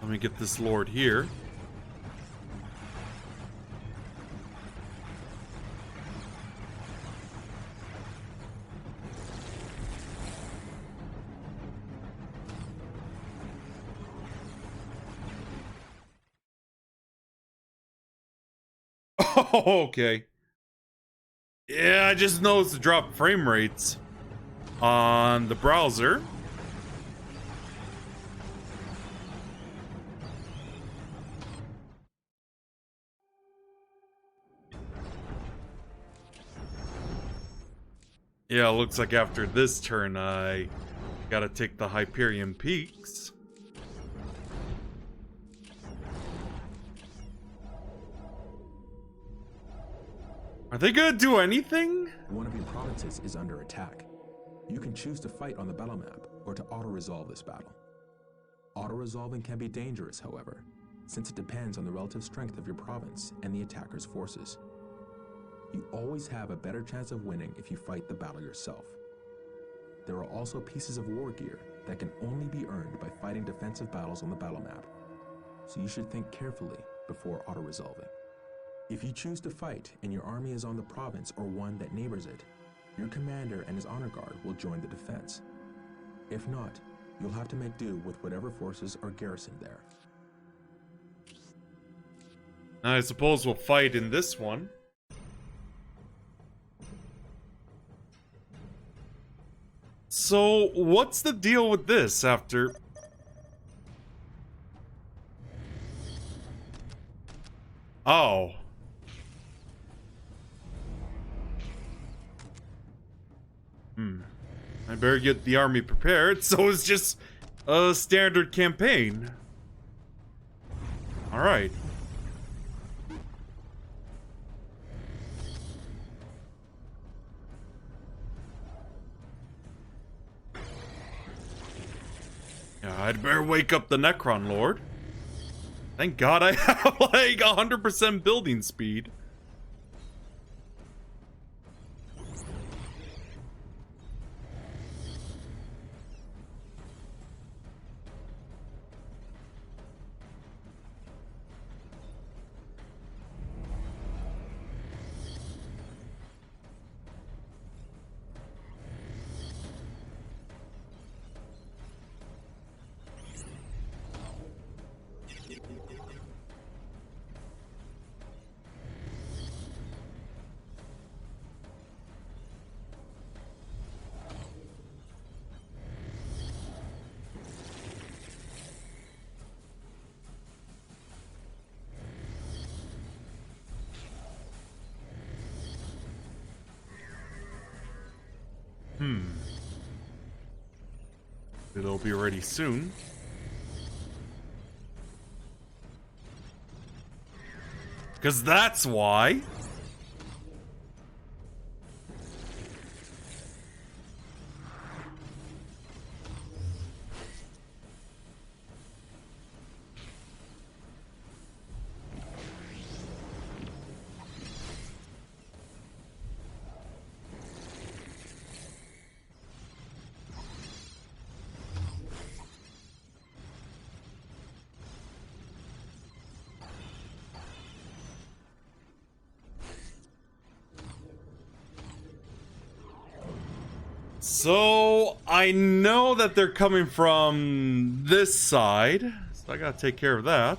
Let me get this lord here. Oh, okay. Yeah, I just noticed the drop frame rates on the browser. Yeah, it looks like after this turn, I gotta take the Hyperion Peaks. Are they gonna do anything? One of your provinces is under attack. You can choose to fight on the battle map or to auto-resolve this battle. Auto-resolving can be dangerous, however, since it depends on the relative strength of your province and the attacker's forces. You always have a better chance of winning if you fight the battle yourself. There are also pieces of war gear that can only be earned by fighting defensive battles on the battle map, so you should think carefully before auto-resolving. If you choose to fight and your army is on the province or one that neighbors it, your commander and his honor guard will join the defense. If not, you'll have to make do with whatever forces are garrisoned there. I suppose we'll fight in this one. So, what's the deal with this after... Oh. I better get the army prepared, so it's just a standard campaign. Alright. Yeah, I'd better wake up the Necron Lord. Thank God I have like 100% building speed. It'll be ready soon. Because that's why. So, I know that they're coming from this side, so I gotta take care of that.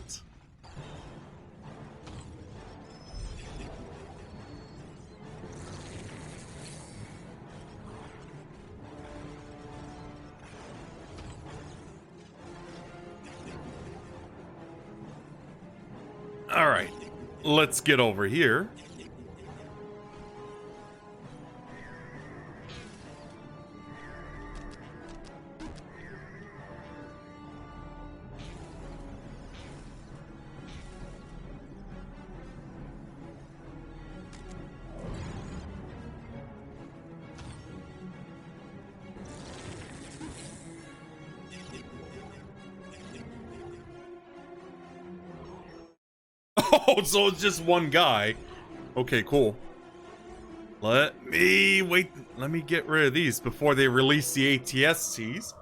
Alright, let's get over here. Oh, so it's just one guy. Okay, cool. Let me get rid of these before they release the ATSTs.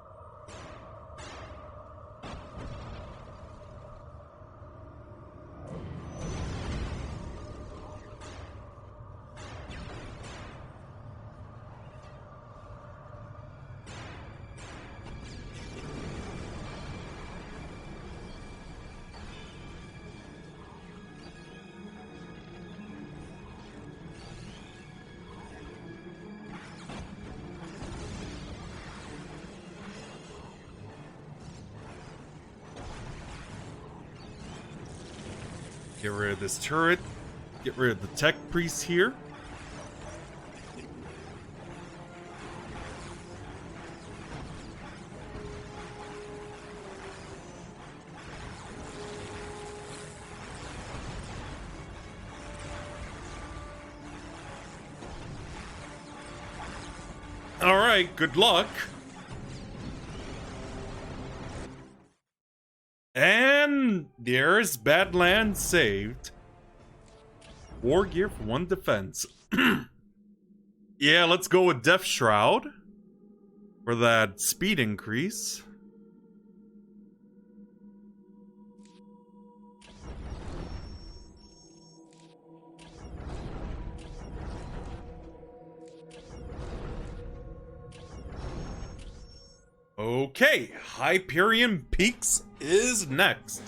Get rid of this turret. Get rid of the tech priest here. All right, good luck. And there's Badlands saved. War gear for 1 defense. Yeah, let's go with Death Shroud for that speed increase. Okay, Hyperion Peaks is next.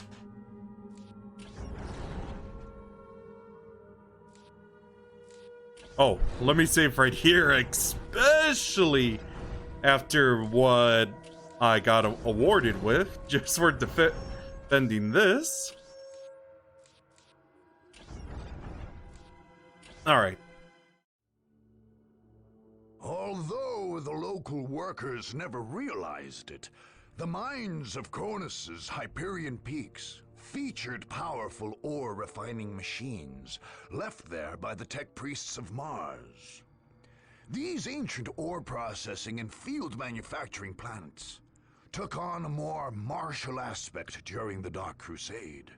Oh, let me save right here, especially after what I got awarded with, just for defending this. Alright. Although the local workers never realized it, the mines of Kronus's Hyperion Peaks featured powerful ore refining machines left there by the tech priests of Mars. These ancient ore processing and field manufacturing plants took on a more martial aspect during the Dark Crusade.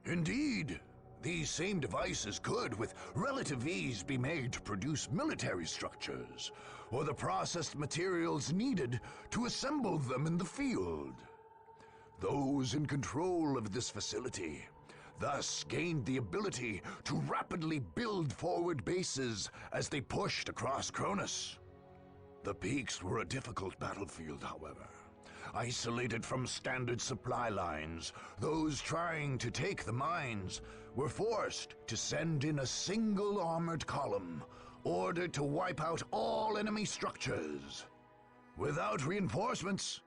Indeed, these same devices could, with relative ease, be made to produce military structures, or the processed materials needed to assemble them in the field. Those in control of this facility thus gained the ability to rapidly build forward bases as they pushed across Kronus. The peaks were a difficult battlefield, however. Isolated from standard supply lines, those trying to take the mines were forced to send in a single armored column, ordered to wipe out all enemy structures. Without reinforcements,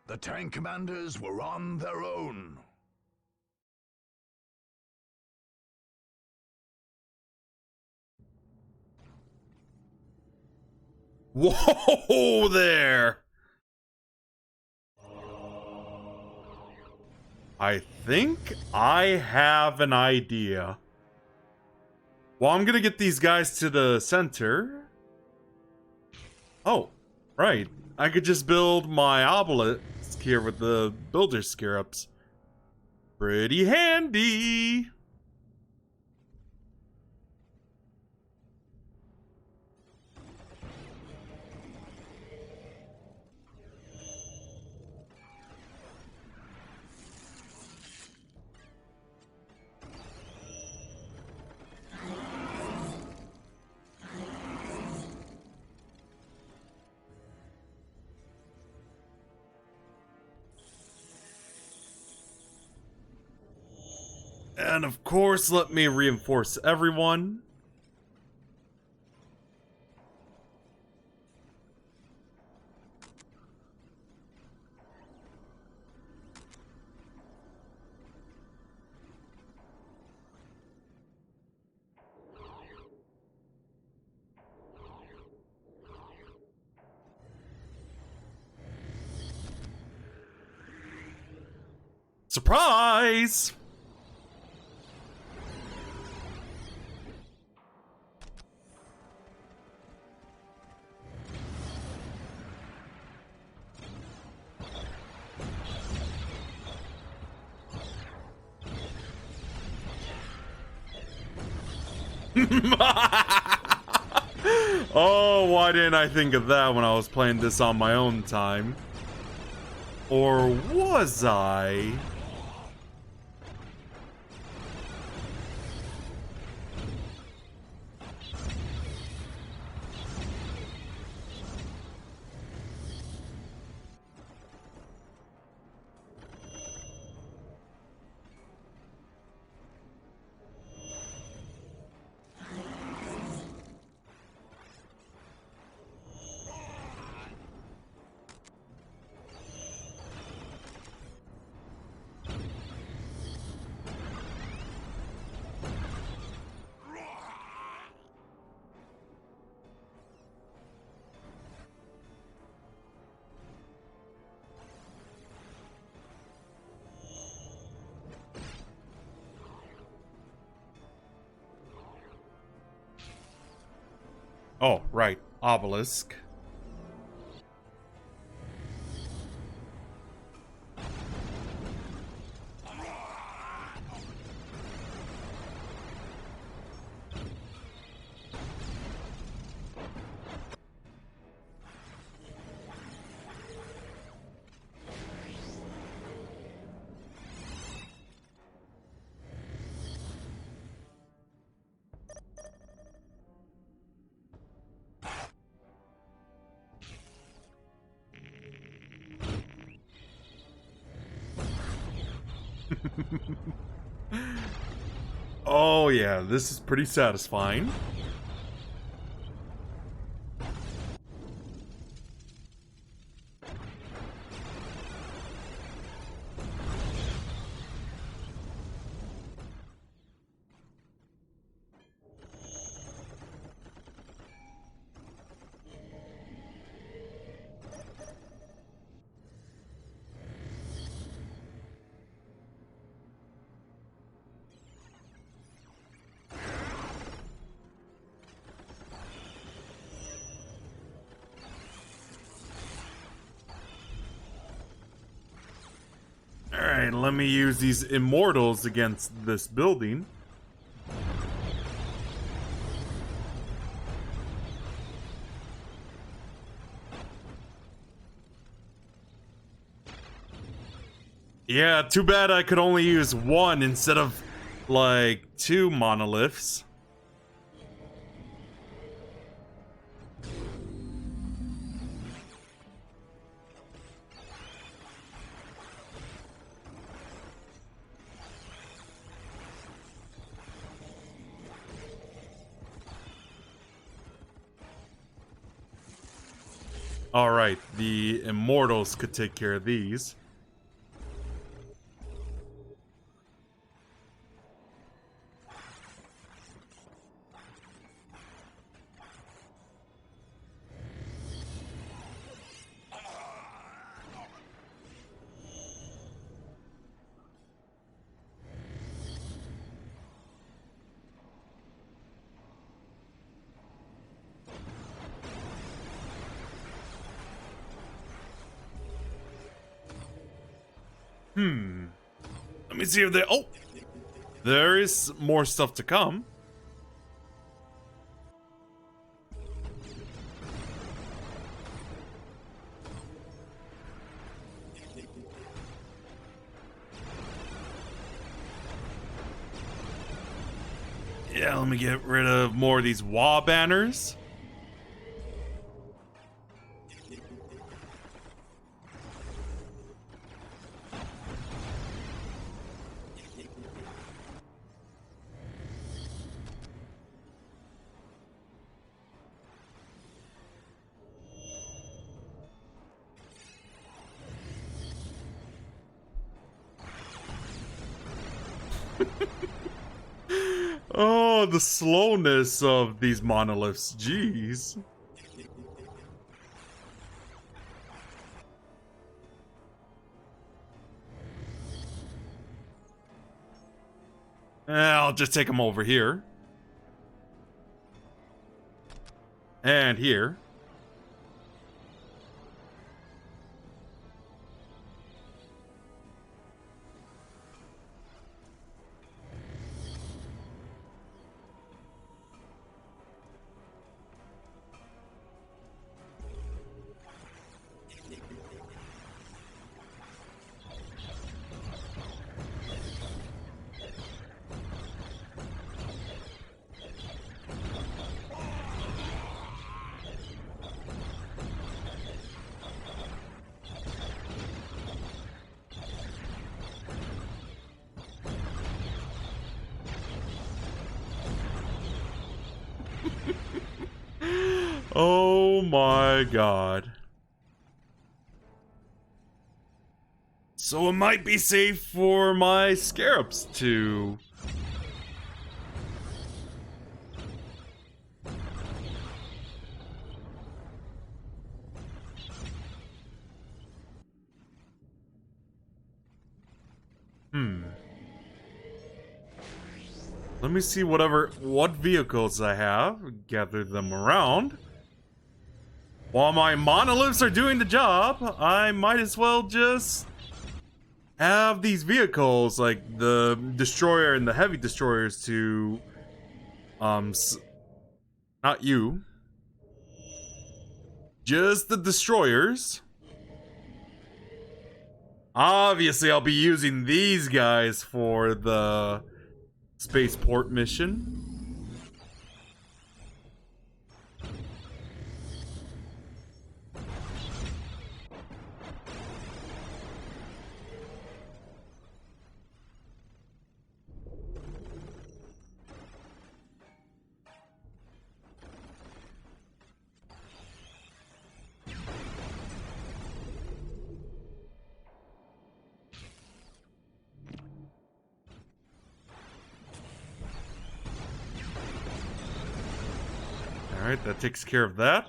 the tank commanders were on their own. Whoa there! I think I have an idea. Well, I'm gonna get these guys to the center. Oh, right. I could just build my obelisk here with the builder scarabs. Pretty handy. And of course, let me reinforce everyone. Surprise! Oh, why didn't I think of that when I was playing this on my own time? Or was I? Oh, right. Obelisk. Oh yeah, this is pretty satisfying. Alright, let me use these immortals against this building. Yeah, too bad I could only use one instead of, like, two monoliths. Alright, the immortals could take care of these. Let me see if there... Oh! There is more stuff to come. Yeah, let me get rid of more of these wall banners. Oh, the slowness of these monoliths. Jeez. I'll just take them over here. And here. Oh my god. So it might be safe for my scarabs to... Let me see what vehicles I have. Gather them around. While my monoliths are doing the job, I might as well just have these vehicles, like the destroyer and the heavy destroyers, to not you, just the destroyers. Obviously I'll be using these guys for the spaceport mission. Alright, that takes care of that.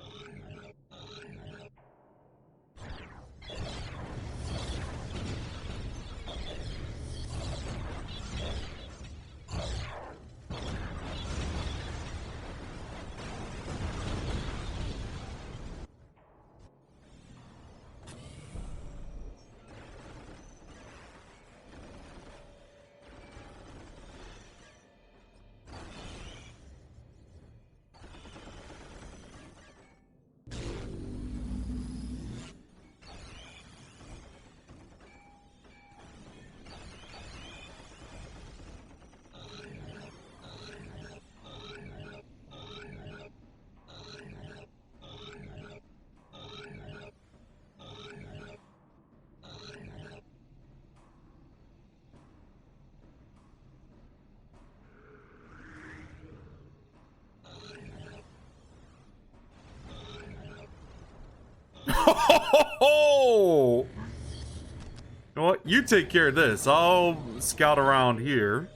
Oh! You know what? You take care of this. I'll scout around here.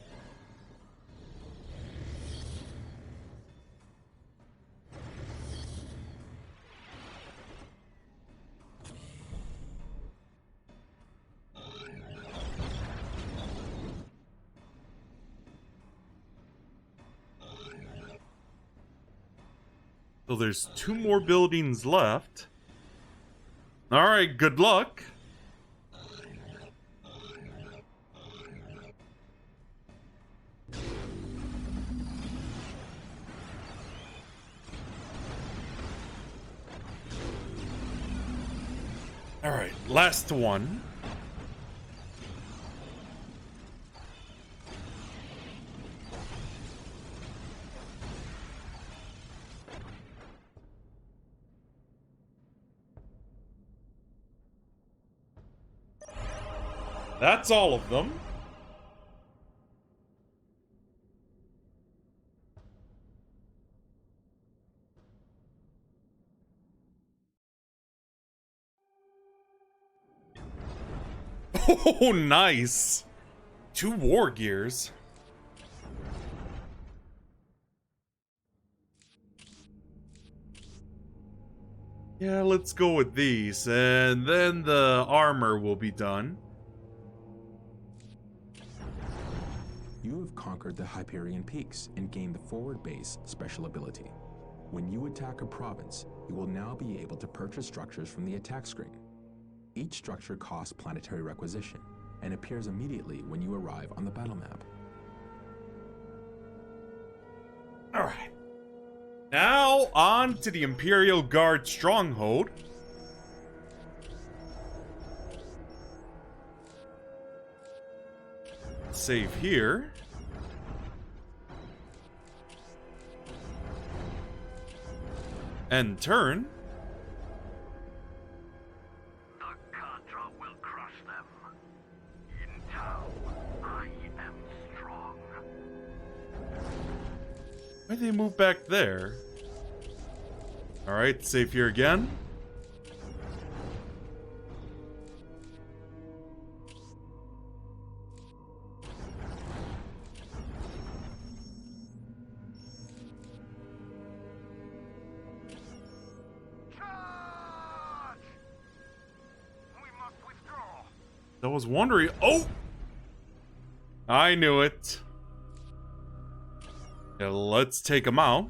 So there's 2 more buildings left. Alright, good luck. Alright, last one. That's all of them. Oh, nice. 2 war gears. Yeah, let's go with these, and then the armor will be done. You have conquered the Hyperion Peaks and gained the forward base special ability. When you attack a province, you will now be able to purchase structures from the attack screen. Each structure costs planetary requisition and appears immediately when you arrive on the battle map. Alright. Now, on to the Imperial Guard stronghold. Save here. And turn. The Contra will crush them. In town, I am strong. Why'd they move back there? Alright, safe here again. Charge! We must withdraw. I was wondering. Oh! I knew it. Yeah, let's take him out.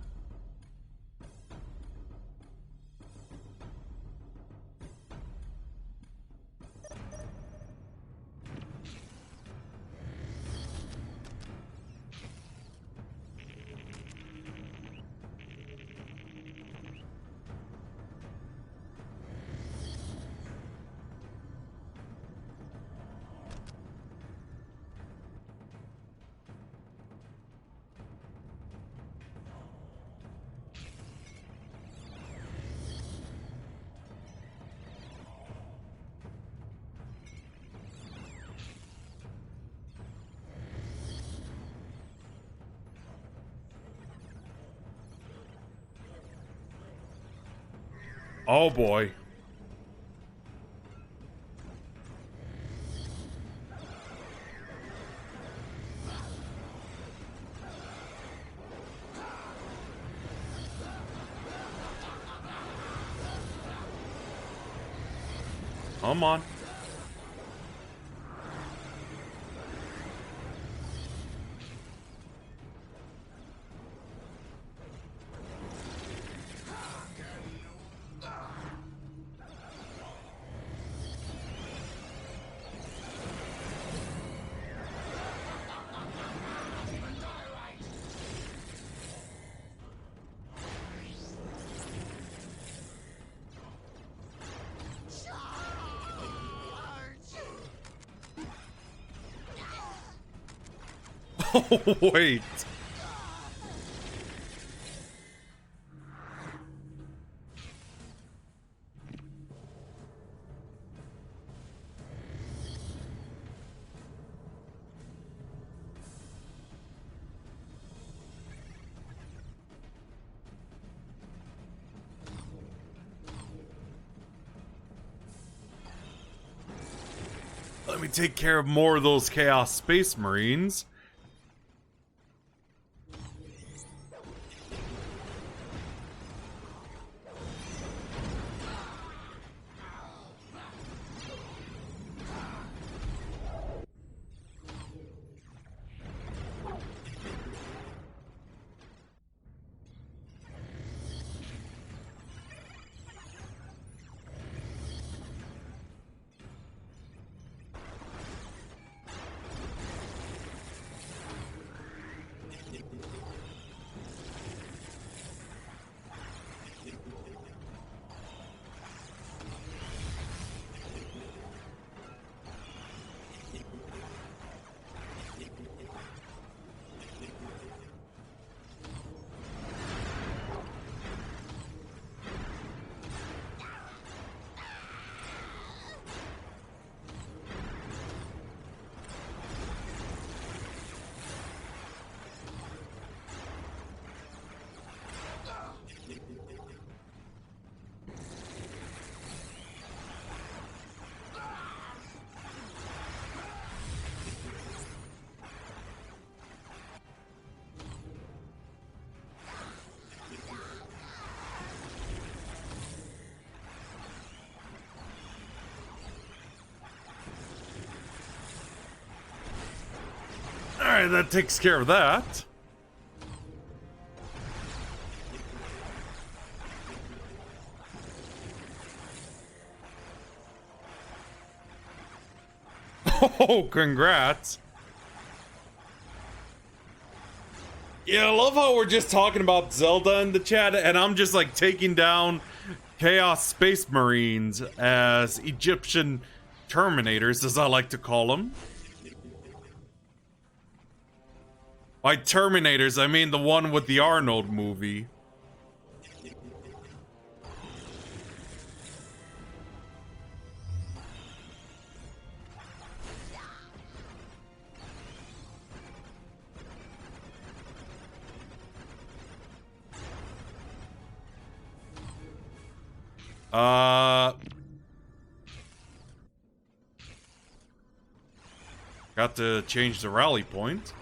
Oh boy. Come on. Oh, wait. Let me take care of more of those Chaos Space Marines. Alright, that takes care of that. Oh, congrats. Yeah, I love how we're just talking about Zelda in the chat, and I'm just like taking down Chaos Space Marines as Egyptian Terminators, as I like to call them. By Terminators, I mean the one with the Arnold movie. Got to change the rally point.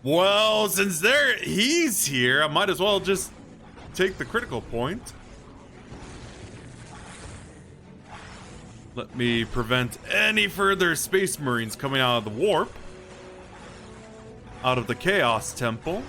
Well, since he's here, I might as well just take the critical point. Let me prevent any further Space Marines coming out of the warp. Out of the Chaos Temple.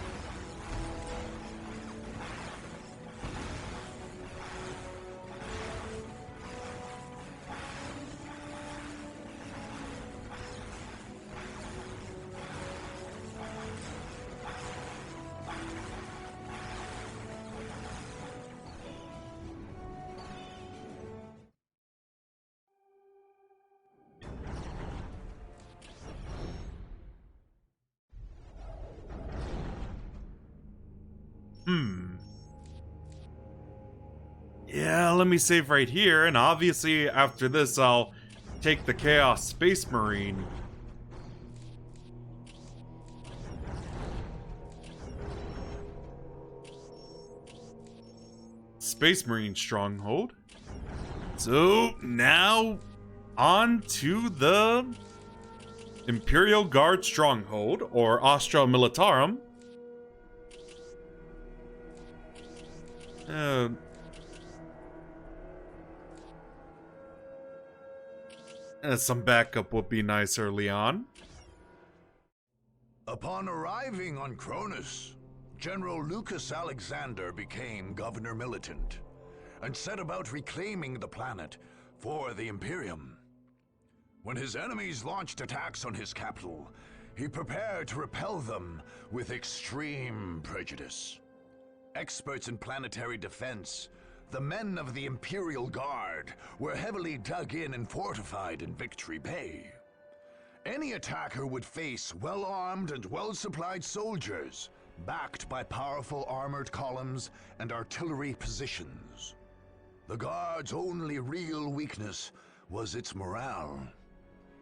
Yeah, let me save right here, and obviously after this I'll take the Chaos Space Marine. Space Marine stronghold. So now on to the Imperial Guard stronghold, or Astra Militarum. Some backup would be nice early on. Upon arriving on Kronus, General Lucas Alexander became Governor Militant and set about reclaiming the planet for the Imperium. When his enemies launched attacks on his capital, he prepared to repel them with extreme prejudice. Experts in planetary defense, the men of the Imperial Guard were heavily dug in and fortified in Victory Bay. Any attacker would face well-armed and well-supplied soldiers, backed by powerful armored columns and artillery positions. The Guard's only real weakness was its morale.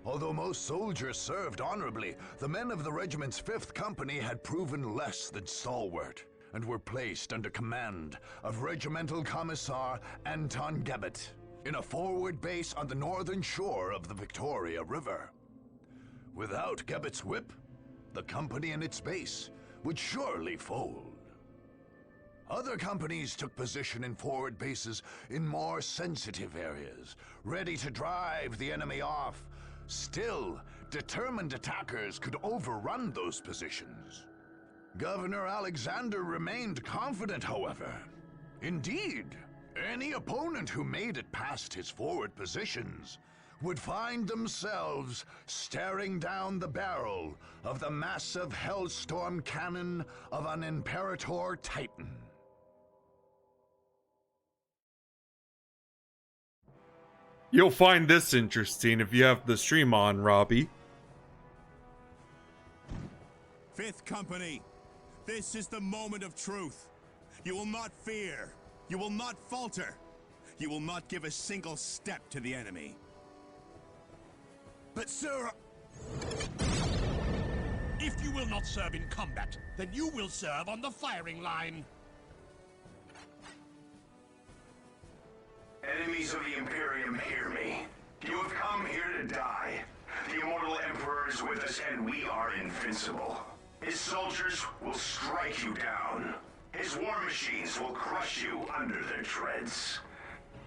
Although most soldiers served honorably, the men of the regiment's 5th Company had proven less than stalwart, and were placed under command of Regimental Commissar Anton Gebet in a forward base on the northern shore of the Victoria River. Without Gebet's whip, the company and its base would surely fold. Other companies took position in forward bases in more sensitive areas, ready to drive the enemy off. Still, determined attackers could overrun those positions. Governor Alexander remained confident, however. Indeed, any opponent who made it past his forward positions would find themselves staring down the barrel of the massive Hellstorm cannon of an Imperator Titan. You'll find this interesting if you have the stream on, Robbie. 5th Company, this is the moment of truth. You will not fear. You will not falter. You will not give a single step to the enemy. But sir... If you will not serve in combat, then you will serve on the firing line. Enemies of the Imperium, hear me. You have come here to die. The immortal Emperor is with us, and we are invincible. His soldiers will strike you down. His war machines will crush you under their treads.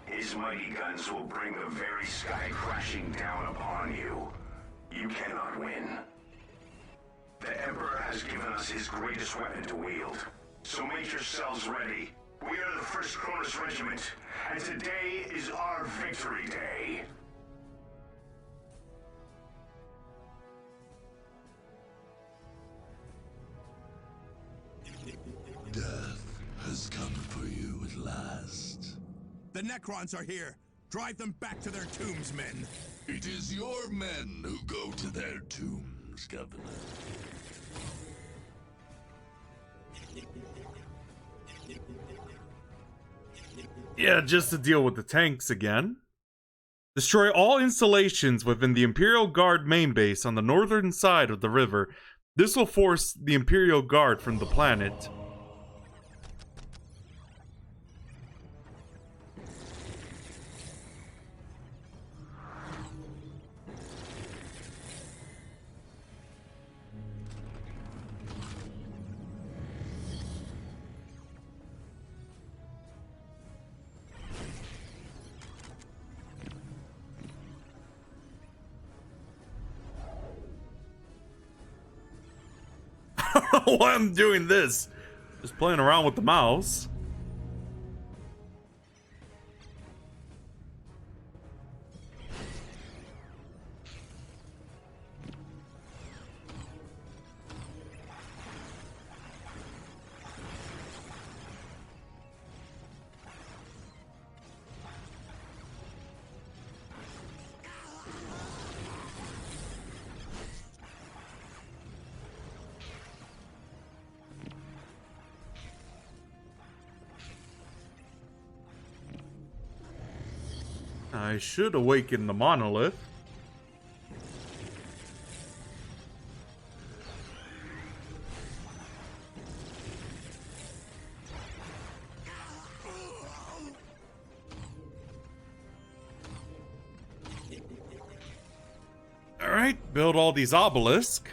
His mighty guns will bring the very sky crashing down upon you. You cannot win. The Emperor has given us his greatest weapon to wield. So make yourselves ready. We are the 1st Kronus Regiment, and today is our victory day. Death has come for you at last. The Necrons are here. Drive them back to their tombs, men. It is your men who go to their tombs, Governor. Yeah, just to deal with the tanks again. Destroy all installations within the Imperial Guard main base on the northern side of the river. This will force the Imperial Guard from the planet. Why I'm doing this? Just playing around with the mouse. I should awaken the monolith. Alright, build all these obelisks.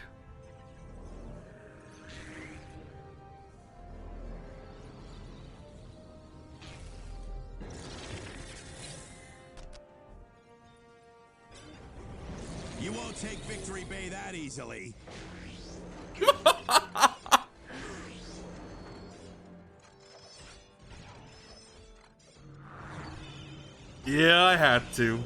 You won't take Victory Bay that easily. Yeah, I had to.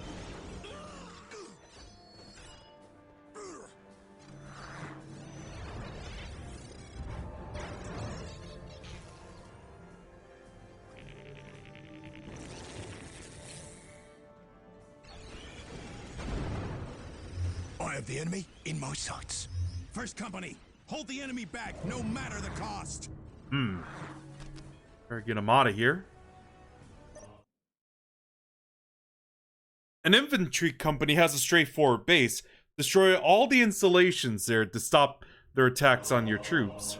I have the enemy in my sights. First Company, hold the enemy back, no matter the cost. Better get him out of here. An infantry company has a straightforward base. Destroy all the installations there to stop their attacks on your troops.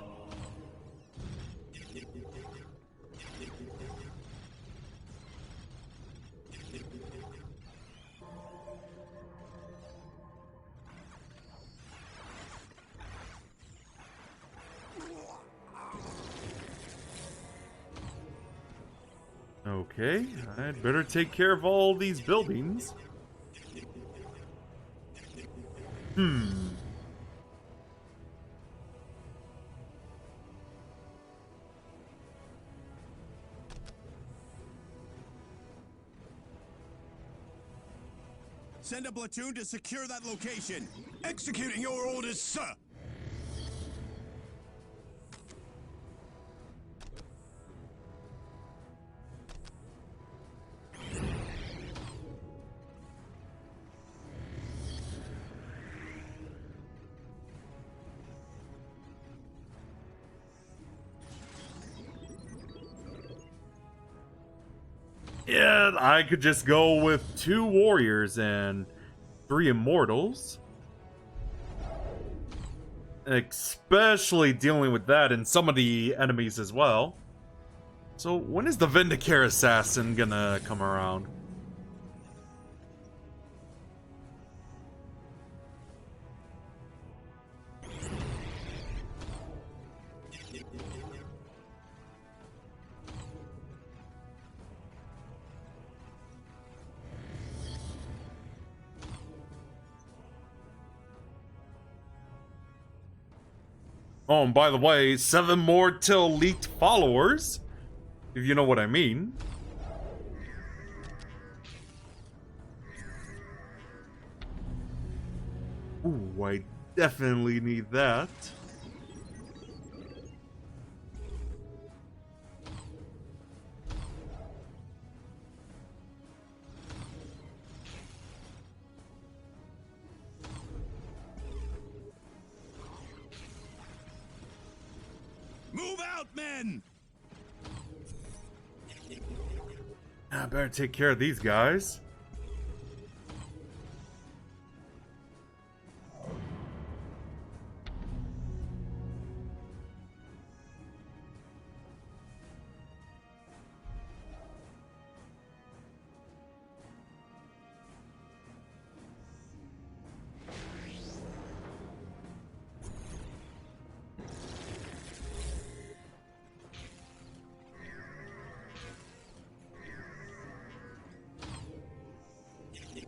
Okay, I'd better take care of all these buildings. Send a platoon to secure that location. Executing your orders, sir. Yeah, I could just go with 2 warriors and 3 immortals. Especially dealing with that and some of the enemies as well. So when is the Vindicare Assassin gonna come around? Oh, and by the way, 7 more till elite followers, if you know what I mean. Ooh, I definitely need that. Move out, men! I better take care of these guys.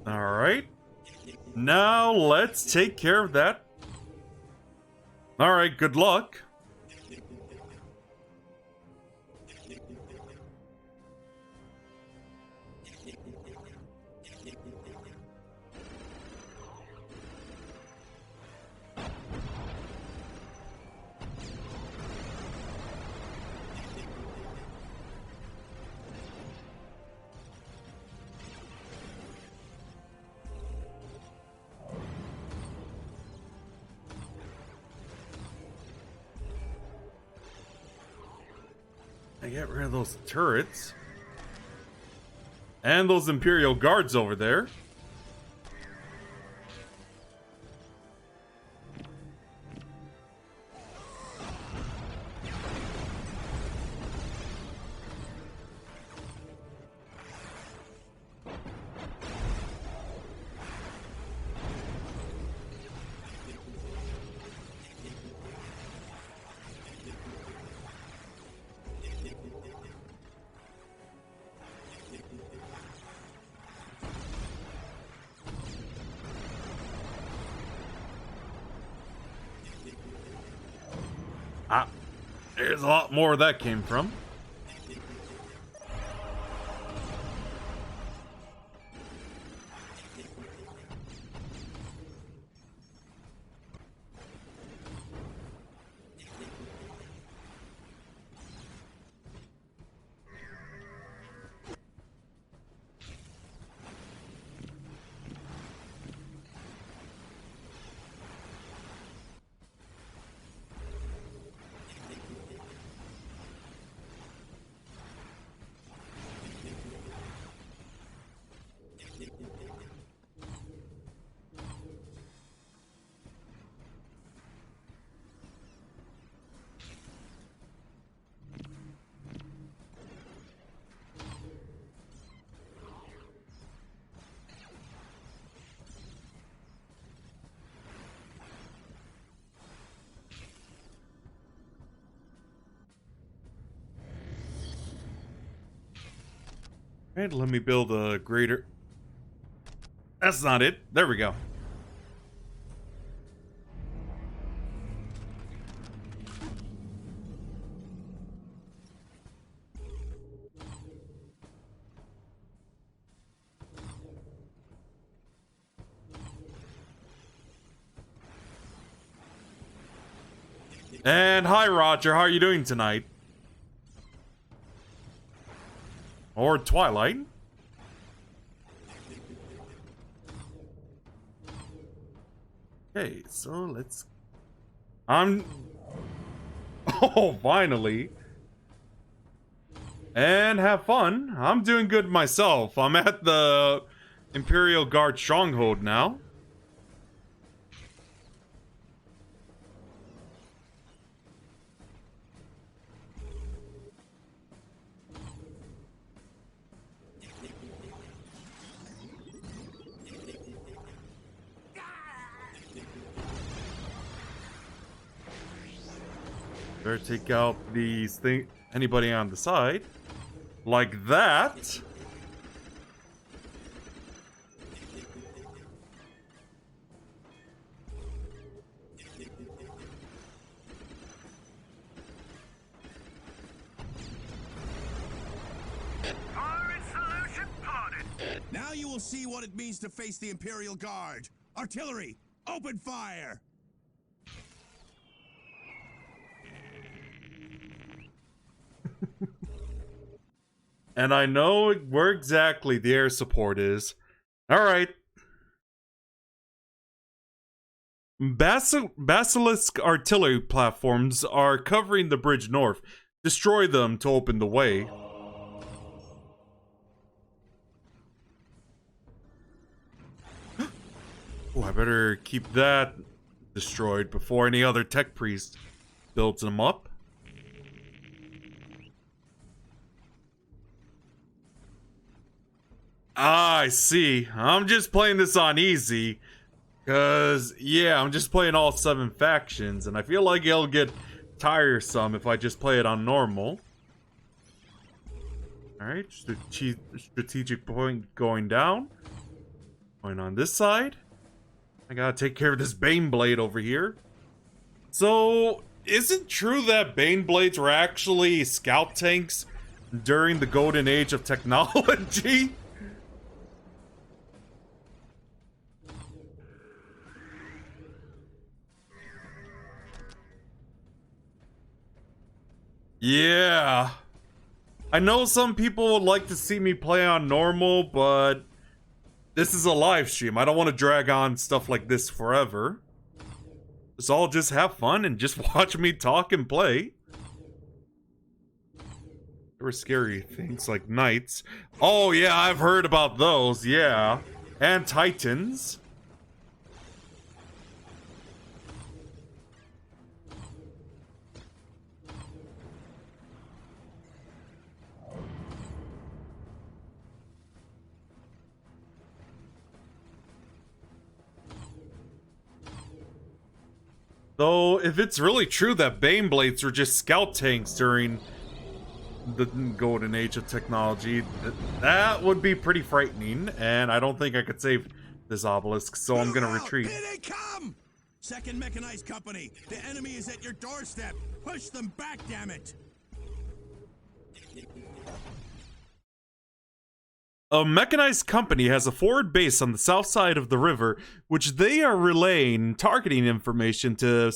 Alright. Now let's take care of that. Alright, good luck. I get rid of those turrets. And those Imperial guards over there. There's a lot more where that came from. Alright, let me build a greater... That's not it. There we go. And hi, Roger. How are you doing tonight? Or Twilight. Okay, so let's... Oh, finally. And have fun. I'm doing good myself. I'm at the Imperial Guard Stronghold now. Better take out these things. Anybody on the side. Like that. Now you will see what it means to face the Imperial Guard. Artillery, open fire! And I know where exactly the air support is. Alright. Basilisk artillery platforms are covering the bridge north. Destroy them to open the way. Oh, I better keep that destroyed before any other tech priest builds them up. Ah, I see. I'm just playing this on easy. Because, yeah, I'm just playing all 7 factions. And I feel like it'll get tiresome if I just play it on normal. Alright, strategic point going down. Going on this side. I gotta take care of this Bane Blade over here. So, is it true that Bane Blades were actually scout tanks during the golden age of technology? Yeah. I know some people would like to see me play on normal, but this is a live stream. I don't want to drag on stuff like this forever. Let's all just have fun and just watch me talk and play. There were scary things like knights. Oh yeah, I've heard about those, yeah. And titans. Though, if it's really true that Bane Blades were just scout tanks during the golden age of technology, that would be pretty frightening, and I don't think I could save this obelisk, so I'm gonna retreat. Here they come! Second Mechanized Company, the enemy is at your doorstep. Push them back, damn it! A mechanized company has a forward base on the south side of the river, which they are relaying targeting information to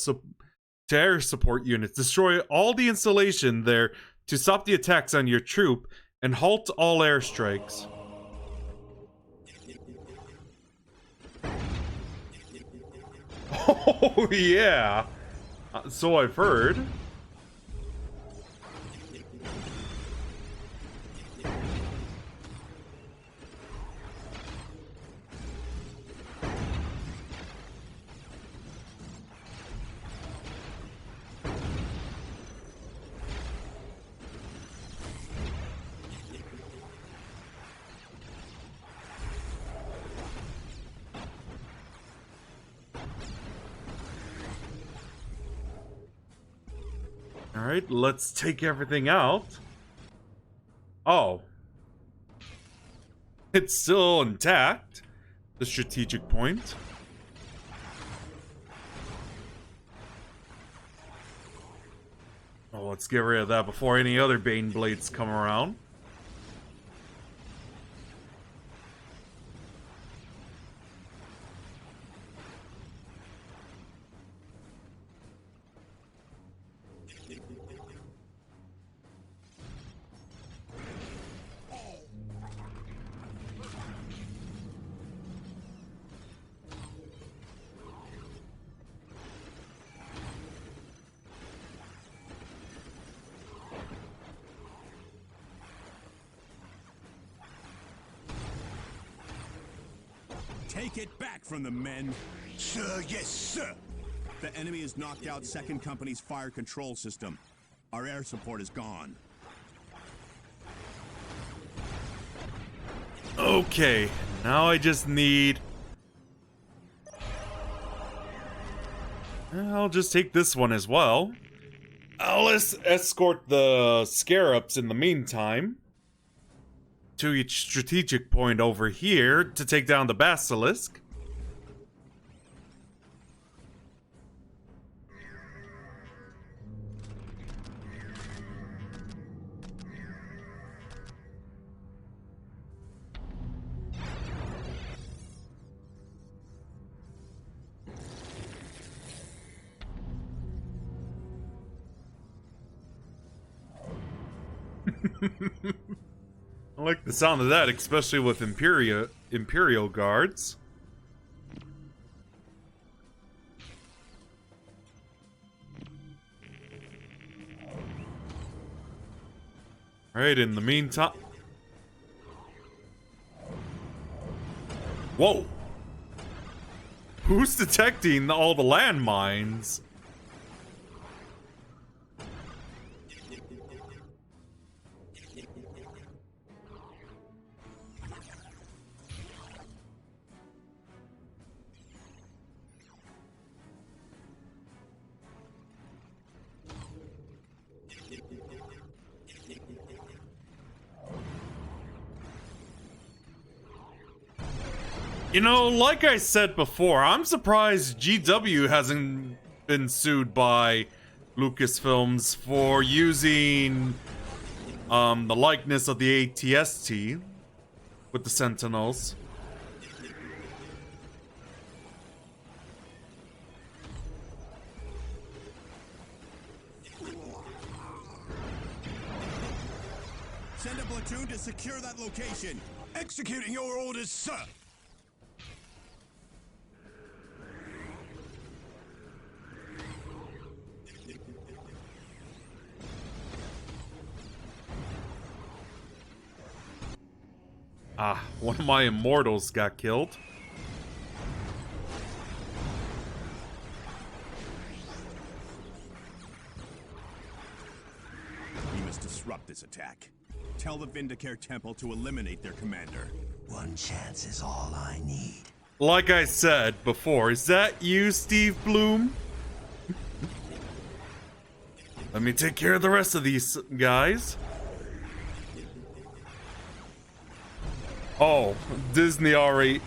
air support units. Destroy all the installation there to stop the attacks on your troop and halt all airstrikes. Oh, yeah. So I've heard. Alright, let's take everything out. Oh. It's still intact. The strategic point. Oh, let's get rid of that before any other Bane Blades come around. Take it back from the men. Sir, yes, sir. The enemy has knocked out Second Company's fire control system. Our air support is gone. Okay, now I just need... I'll just take this one as well. I'll escort the Scarabs in the meantime to each strategic point over here to take down the Basilisk. I like the sound of that, especially with Imperial guards. Alright, in the meantime... Whoa! Who's detecting all the landmines? You know, like I said before, I'm surprised GW hasn't been sued by Lucasfilms for using the likeness of the ATST with the Sentinels. Send a platoon to secure that location. Executing your orders, sir. Ah, one of my immortals got killed. We must disrupt this attack. Tell the Vindicare Temple to eliminate their commander. One chance is all I need. Like I said before, is that you, Steve Bloom? Let me take care of the rest of these guys. Oh, Disney already...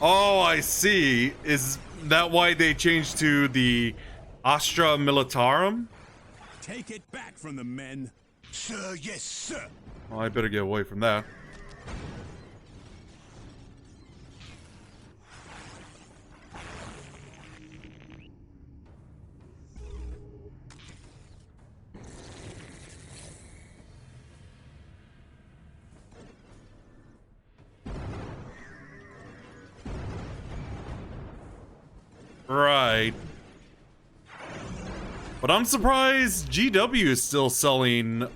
Oh, I see. Is that why they changed to the Astra Militarum? Take it back from the men. Sir, yes, sir. Well, I better get away from that. Right. But I'm surprised GW is still selling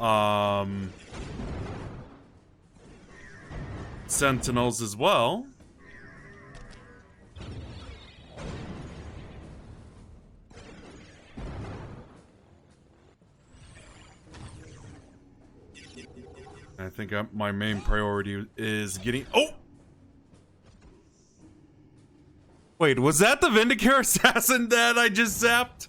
Sentinels as well. I think my main priority is getting... Oh! Wait, was that the Vindicare assassin that I just zapped?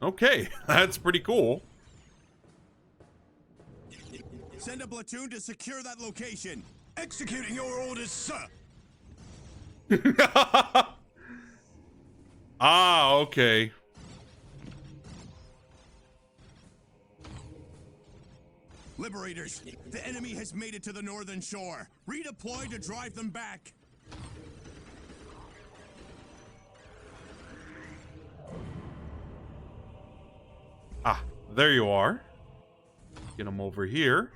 Okay, that's pretty cool. Send a platoon to secure that location. Executing your orders, sir. Ah, okay. Liberators, the enemy has made it to the northern shore. Redeploy to drive them back. Ah, there you are. Get them over here.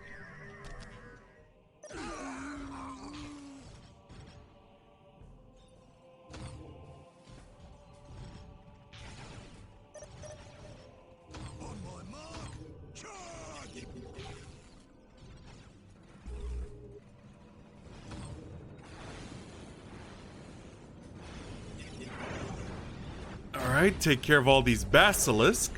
On my mark, charge! All right, take care of all these basilisk.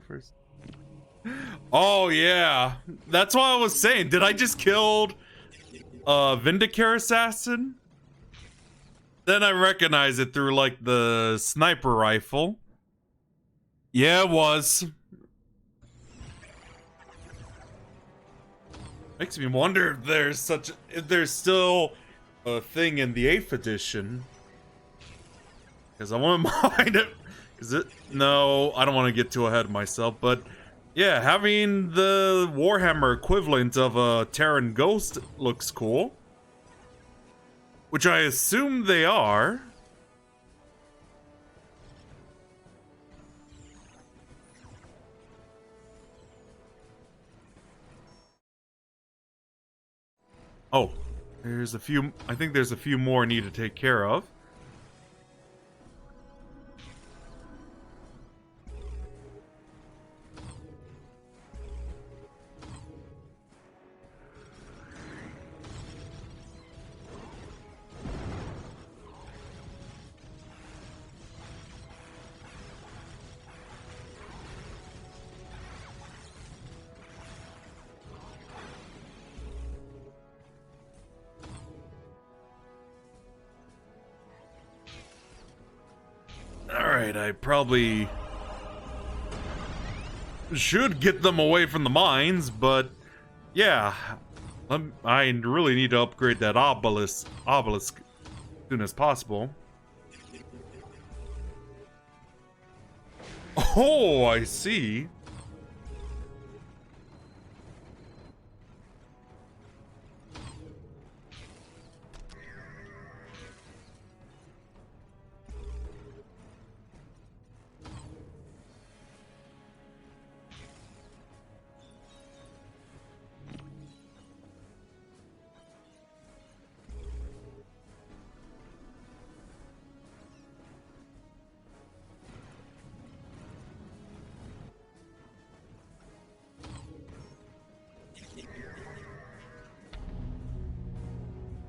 First. Oh yeah, that's what I was saying. Did I just kill Vindicare assassin? Then I recognize it through like the sniper rifle. Yeah, it was. Makes me wonder if there's still a thing in the 8th edition. Because I want to mine it. No, I don't want to get too ahead of myself, but yeah, having the Warhammer equivalent of a Terran Ghost looks cool. Which I assume they are. Oh, there's a few. I think there's a few more I need to take care of. Alright, I probably should get them away from the mines, but yeah, I really need to upgrade that obelisk as soon as possible. Oh, I see.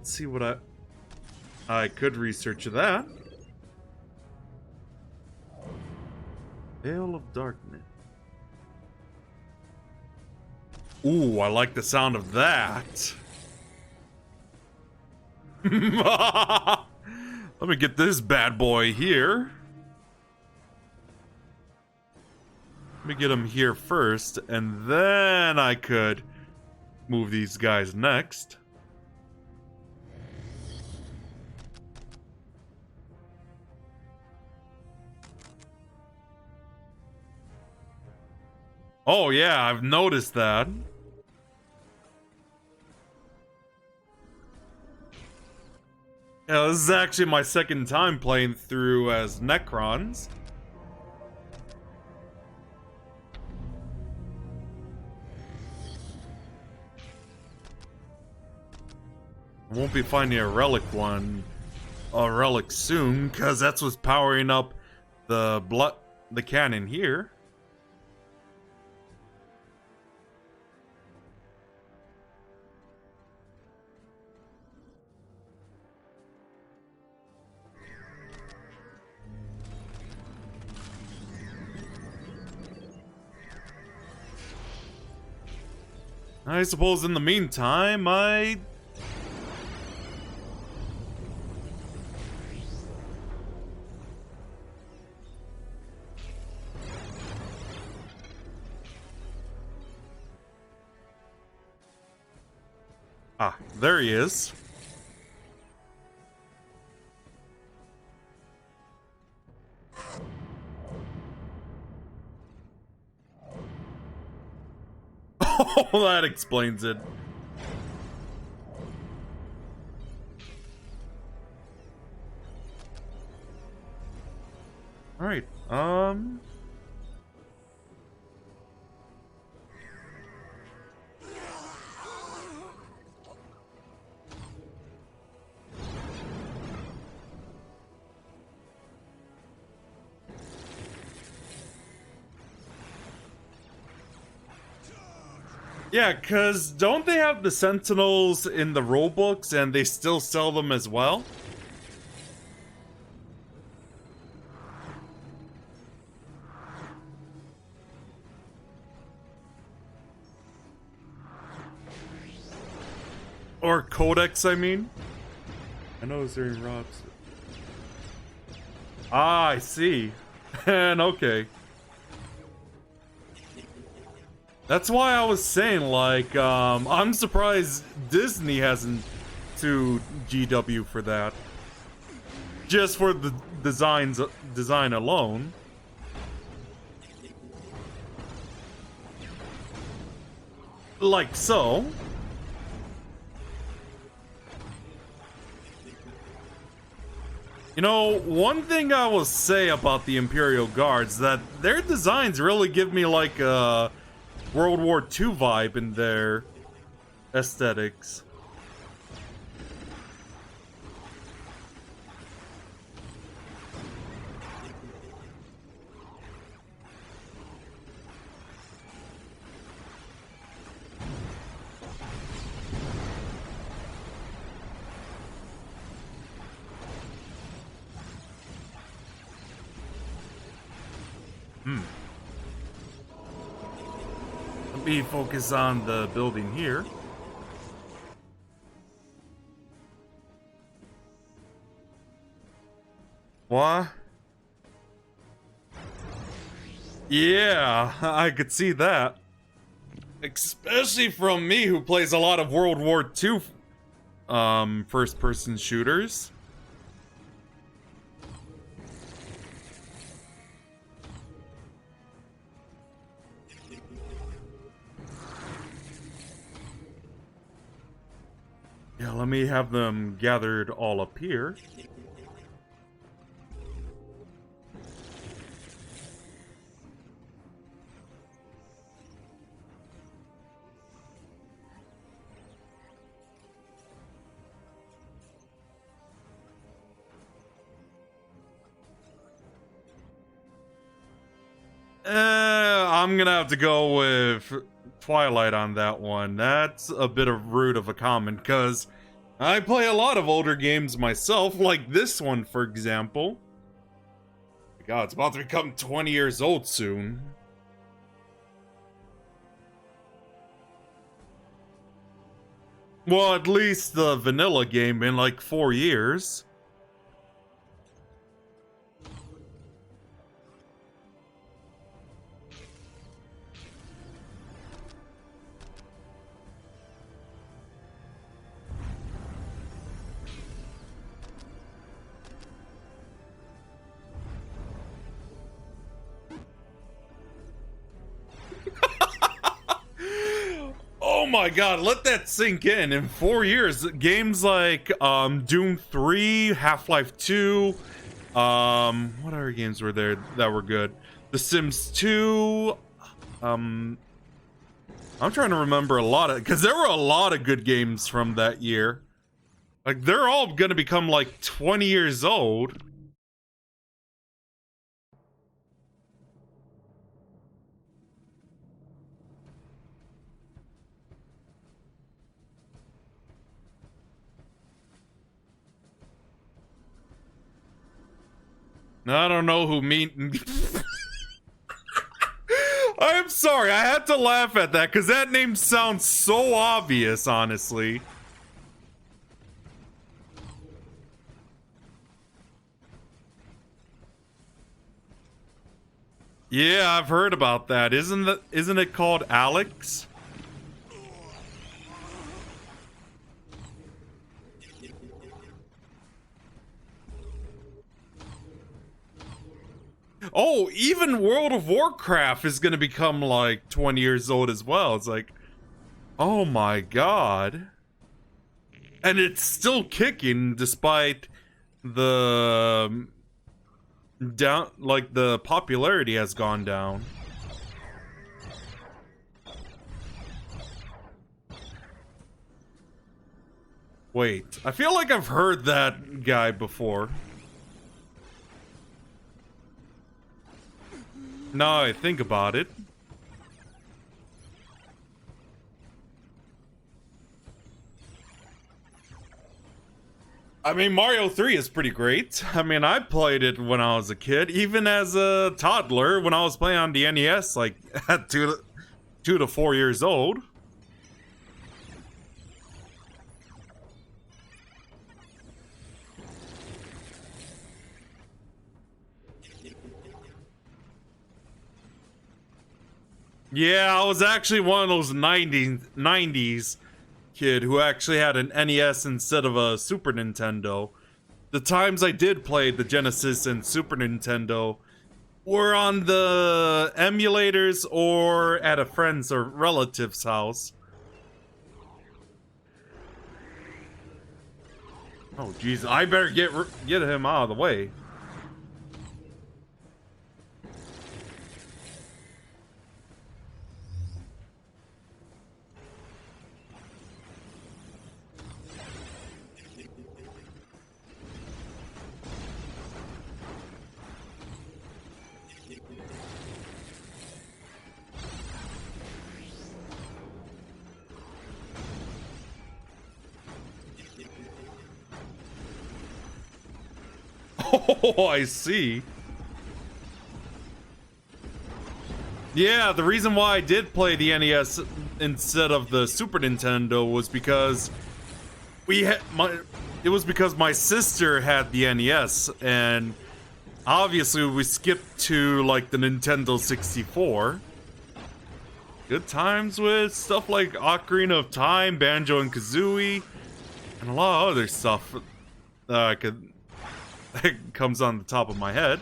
Let's see what I could research that. Veil of Darkness. Ooh, I like the sound of that. Let me get this bad boy here. Let me get him here first, and then I could move these guys next. Oh yeah, I've noticed that. Yeah, this is actually my second time playing through as Necrons. I won't be finding a relic soon, because that's what's powering up the cannon here. I suppose in the meantime, Ah, there he is. Oh, that explains it. All right. Yeah, because don't they have the Sentinels in the rulebooks and they still sell them as well? Or Codex, I mean? I know they're in Rob's. Ah, I see. And okay. That's why I was saying, like, I'm surprised Disney hasn't sued GW for that. Just for the design alone. Like so. You know, one thing I will say about the Imperial Guards, that their designs really give me like a World War II vibe in their aesthetics. Let me focus on the building here. What? Yeah, I could see that. Especially from me, who plays a lot of World War II first-person shooters. Yeah, let me have them gathered all up here. I'm gonna have to go with Twilight on that one. That's a bit of rude of a comment, because I play a lot of older games myself, like this one, for example. God, it's about to become 20 years old soon. Well, at least the vanilla game in like 4 years. Oh my god, let that sink in. In 4 years, games like Doom 3, Half-Life 2, what other games were there that were good? The Sims 2, I'm trying to remember a lot of, because there were a lot of good games from that year. Like, they're all gonna become like 20 years old. I don't know who I'm sorry, I had to laugh at that because that name sounds so obvious, honestly. Yeah, I've heard about that. Isn't it called Alex? Oh, even World of Warcraft is gonna become like 20 years old as well. It's like, oh my god. And it's still kicking despite the the popularity has gone down. Wait, I feel like I've heard that guy before. Now I think about it. I mean, Mario 3 is pretty great. I mean, I played it when I was a kid, even as a toddler when I was playing on the NES, like at 2 to 4 years old. Yeah, I was actually one of those 90s kid who actually had an NES instead of a Super Nintendo. The times I did play the Genesis and Super Nintendo were on the emulators or at a friend's or relative's house. Oh, jeez, I better get him out of the way. Oh, I see. Yeah, the reason why I did play the NES instead of the Super Nintendo was because it was because my sister had the NES, and obviously we skipped to like the Nintendo 64. Good times with stuff like Ocarina of Time, Banjo and Kazooie, and a lot of other stuff that comes on the top of my head.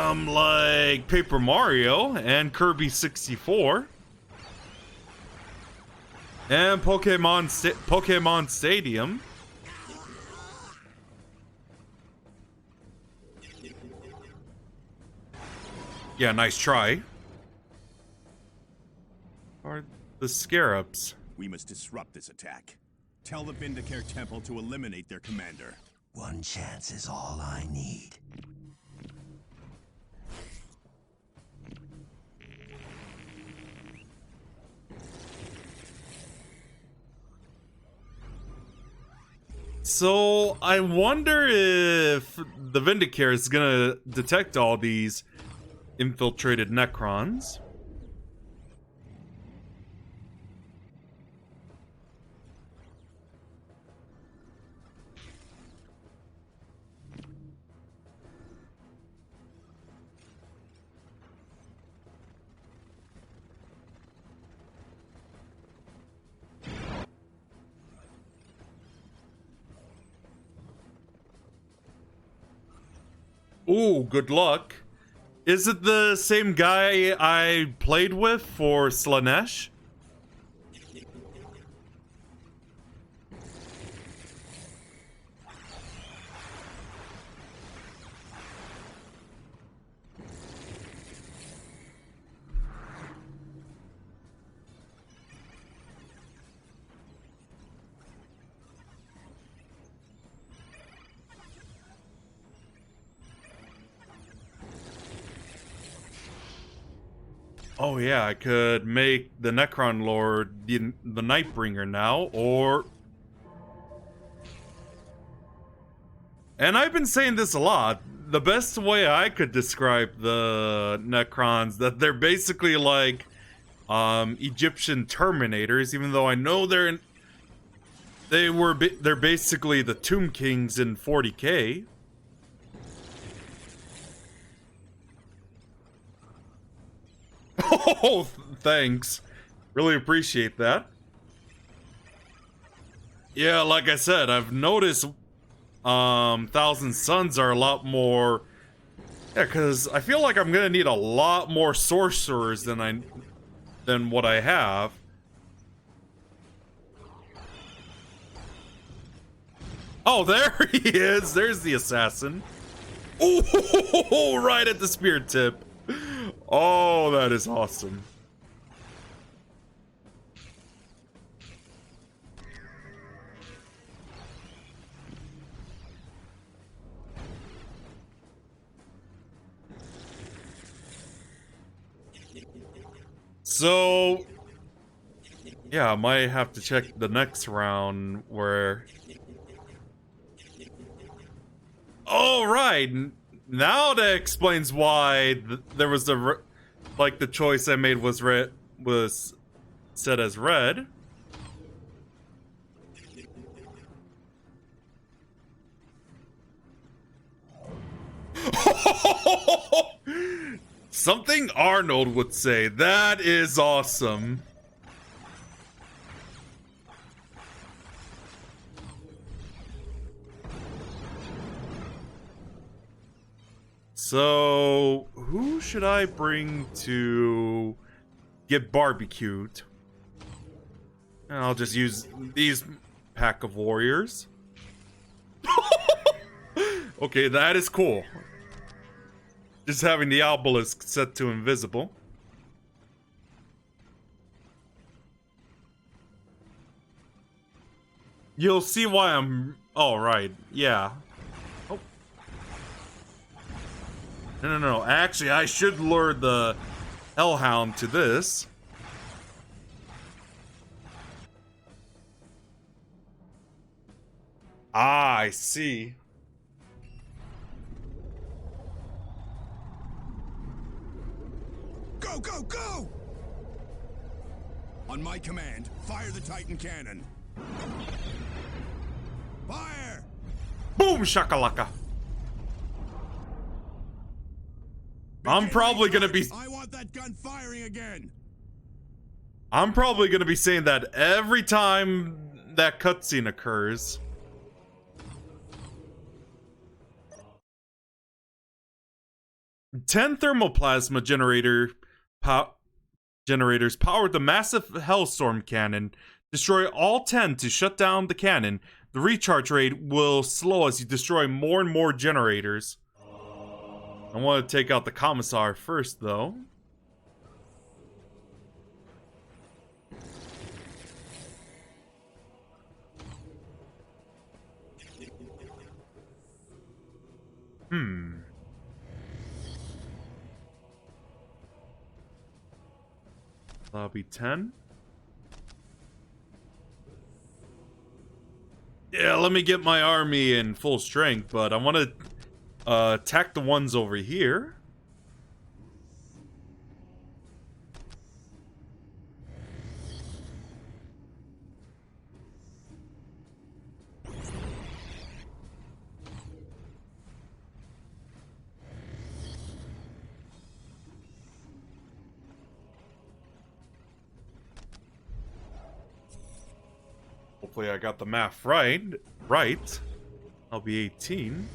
Like Paper Mario and Kirby 64. And Pokemon Stadium. Yeah, nice try. Are the Scarabs. We must disrupt this attack. Tell the Vindicare Temple to eliminate their commander. One chance is all I need. So, I wonder if the Vindicare is gonna detect all these infiltrated Necrons. Ooh, good luck. Is it the same guy I played with for Slanesh? Oh yeah, I could make the Necron Lord the Nightbringer now, or... And I've been saying this a lot. The best way I could describe the Necrons, that they're basically like Egyptian Terminators, even though I know they're basically the Tomb Kings in 40K. Oh, thanks. Really appreciate that. Yeah, like I said, I've noticed Thousand Suns are a lot more... Yeah, because I feel like I'm gonna need a lot more sorcerers than what I have. Oh, there he is! There's the assassin. Oh, right at the spear tip. Oh, that is awesome. So, yeah, I might have to check the next round where... Oh, right! Now that explains why there was the choice I made was set as red. Something Arnold would say. That is awesome. So, who should I bring to get barbecued? I'll just use these pack of warriors. Okay, that is cool. Just having the obelisk set to invisible. You'll see why I'm... Oh, right. Yeah. No. Actually, I should lure the Hellhound to this. Ah, I see. my command, fire the Titan cannon. Fire! Boom shakalaka. I'm probably gonna be. I want that gun firing again. I'm probably gonna be saying that every time that cutscene occurs. 10 thermoplasma generators powered the massive Hellstorm cannon. Destroy all 10 to shut down the cannon. The recharge rate will slow as you destroy more and more generators. I want to take out the Commissar first, though. Lobby 10. Yeah, let me get my army in full strength, but I want to attack the ones over here. Hopefully I got the math right. I'll be 18.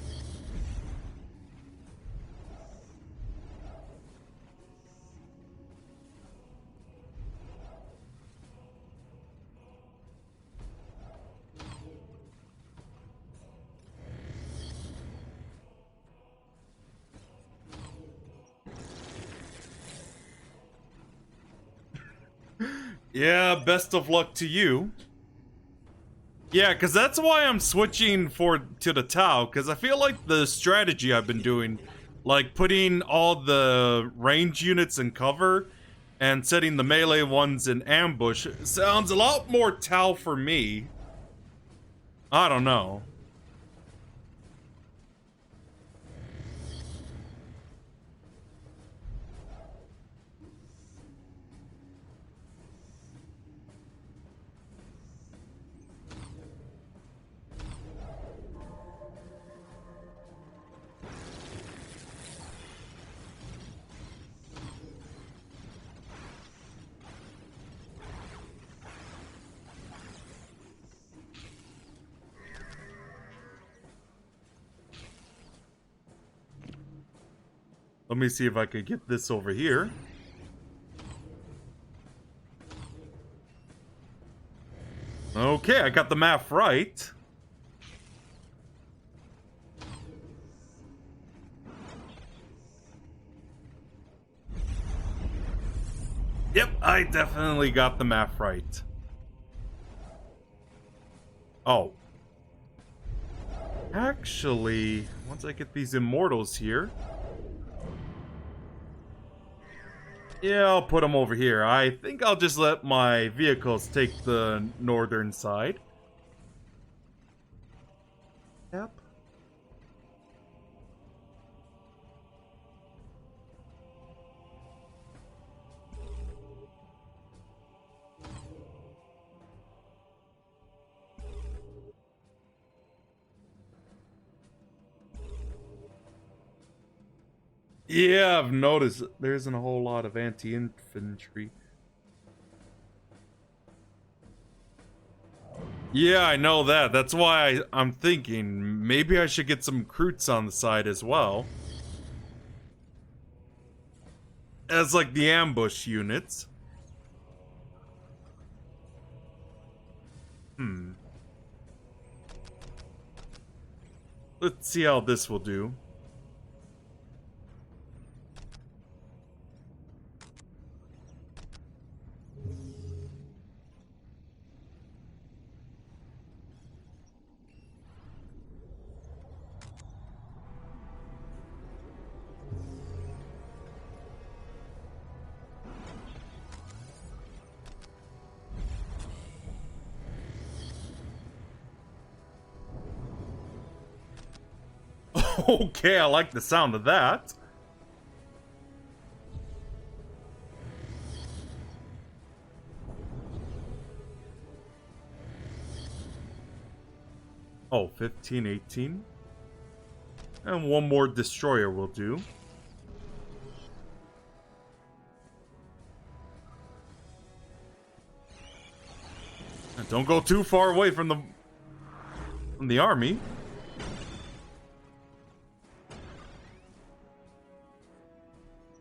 Yeah, best of luck to you. Yeah, because that's why I'm switching to the Tau, because I feel like the strategy I've been doing, like putting all the range units in cover and setting the melee ones in ambush, sounds a lot more Tau for me. I don't know. Let me see if I could get this over here. Okay, I got the math right. Yep, I definitely got the math right. Oh. Actually, once I get these immortals here... Yeah, I'll put them over here. I think I'll just let my vehicles take the northern side. Yep. Yeah, I've noticed there isn't a whole lot of anti-infantry. Yeah, I know that. That's why I'm thinking maybe I should get some recruits on the side as well. As like the ambush units. Let's see how this will do. Okay, I like the sound of that. Oh, 15, 18. And one more destroyer will do. And don't go too far away from the army.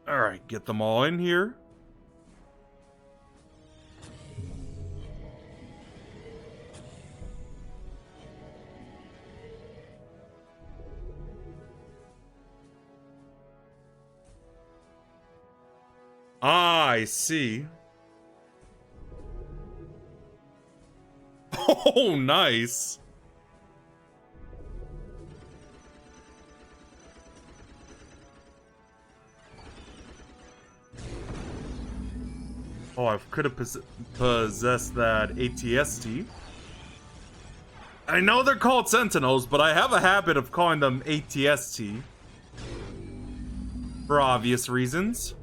Alright, get them all in here. Ah, I see. Oh, nice. Oh, I could have possessed that ATST. I know they're called Sentinels, but I have a habit of calling them ATST. For obvious reasons.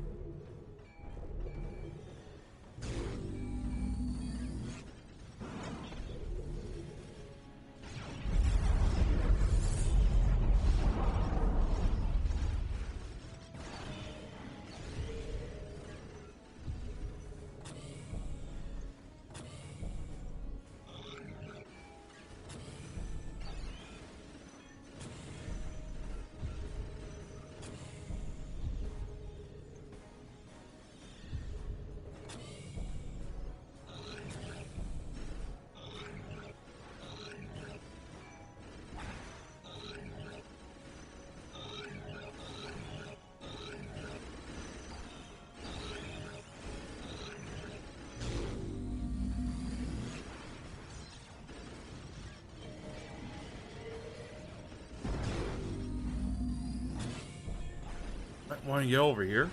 Want to get over here?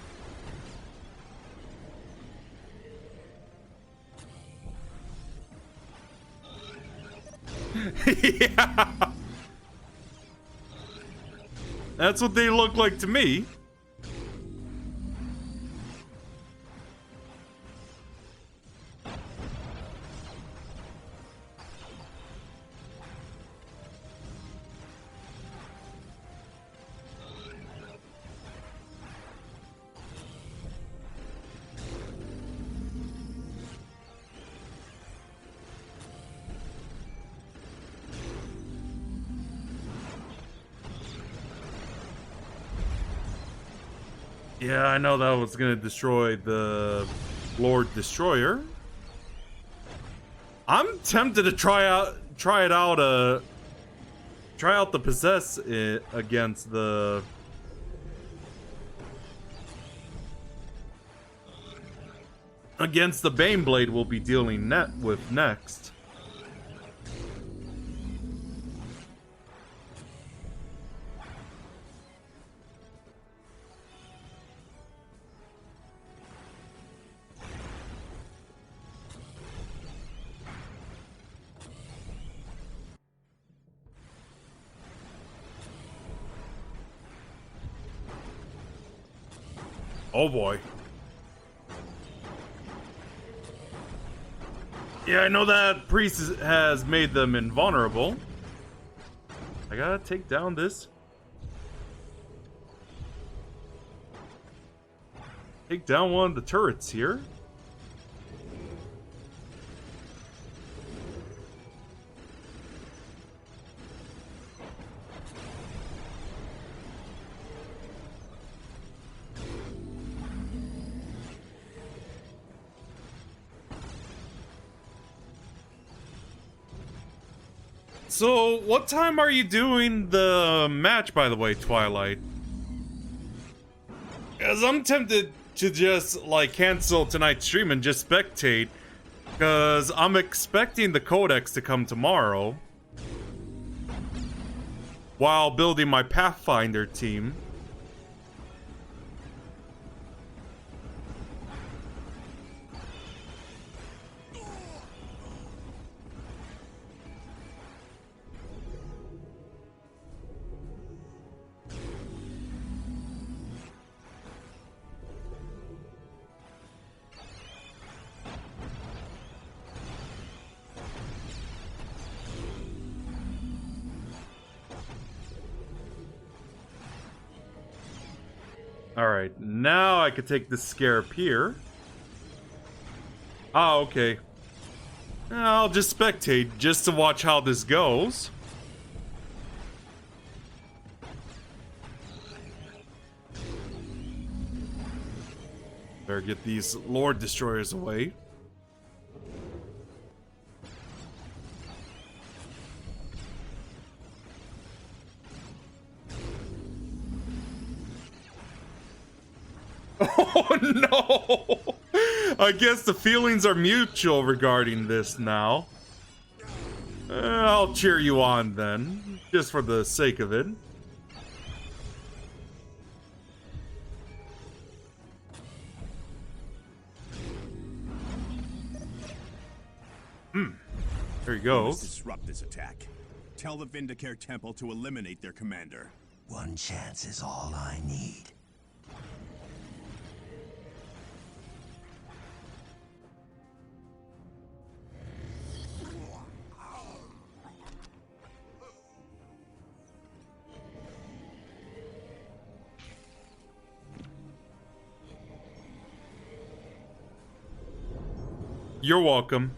Yeah. That's what they look like to me. Yeah, I know that was gonna destroy the Lord Destroyer. I'm tempted to try out the possess it against the Baneblade we'll be dealing with next. Oh boy. Yeah, I know that priest has made them invulnerable. I gotta take down this. Take down one of the turrets here. So, what time are you doing the match, by the way, Twilight? Because I'm tempted to just, like, cancel tonight's stream and just spectate. Because I'm expecting the Codex to come tomorrow. While building my Pathfinder team. Alright, now I could take this scarab here. Ah, okay. I'll just spectate just to watch how this goes. Better get these Lord Destroyers away. Oh no! I guess the feelings are mutual regarding this now. I'll cheer you on then, just for the sake of it. There you go. Disrupt this attack. Tell the Vindicare Temple to eliminate their commander. One chance is all I need. You're welcome.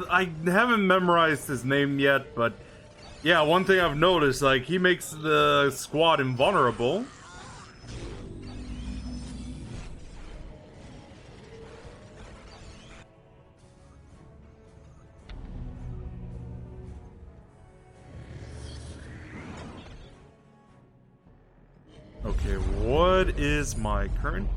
I haven't memorized his name yet, but yeah, one thing I've noticed, like, he makes the squad invulnerable. Okay, what is my current?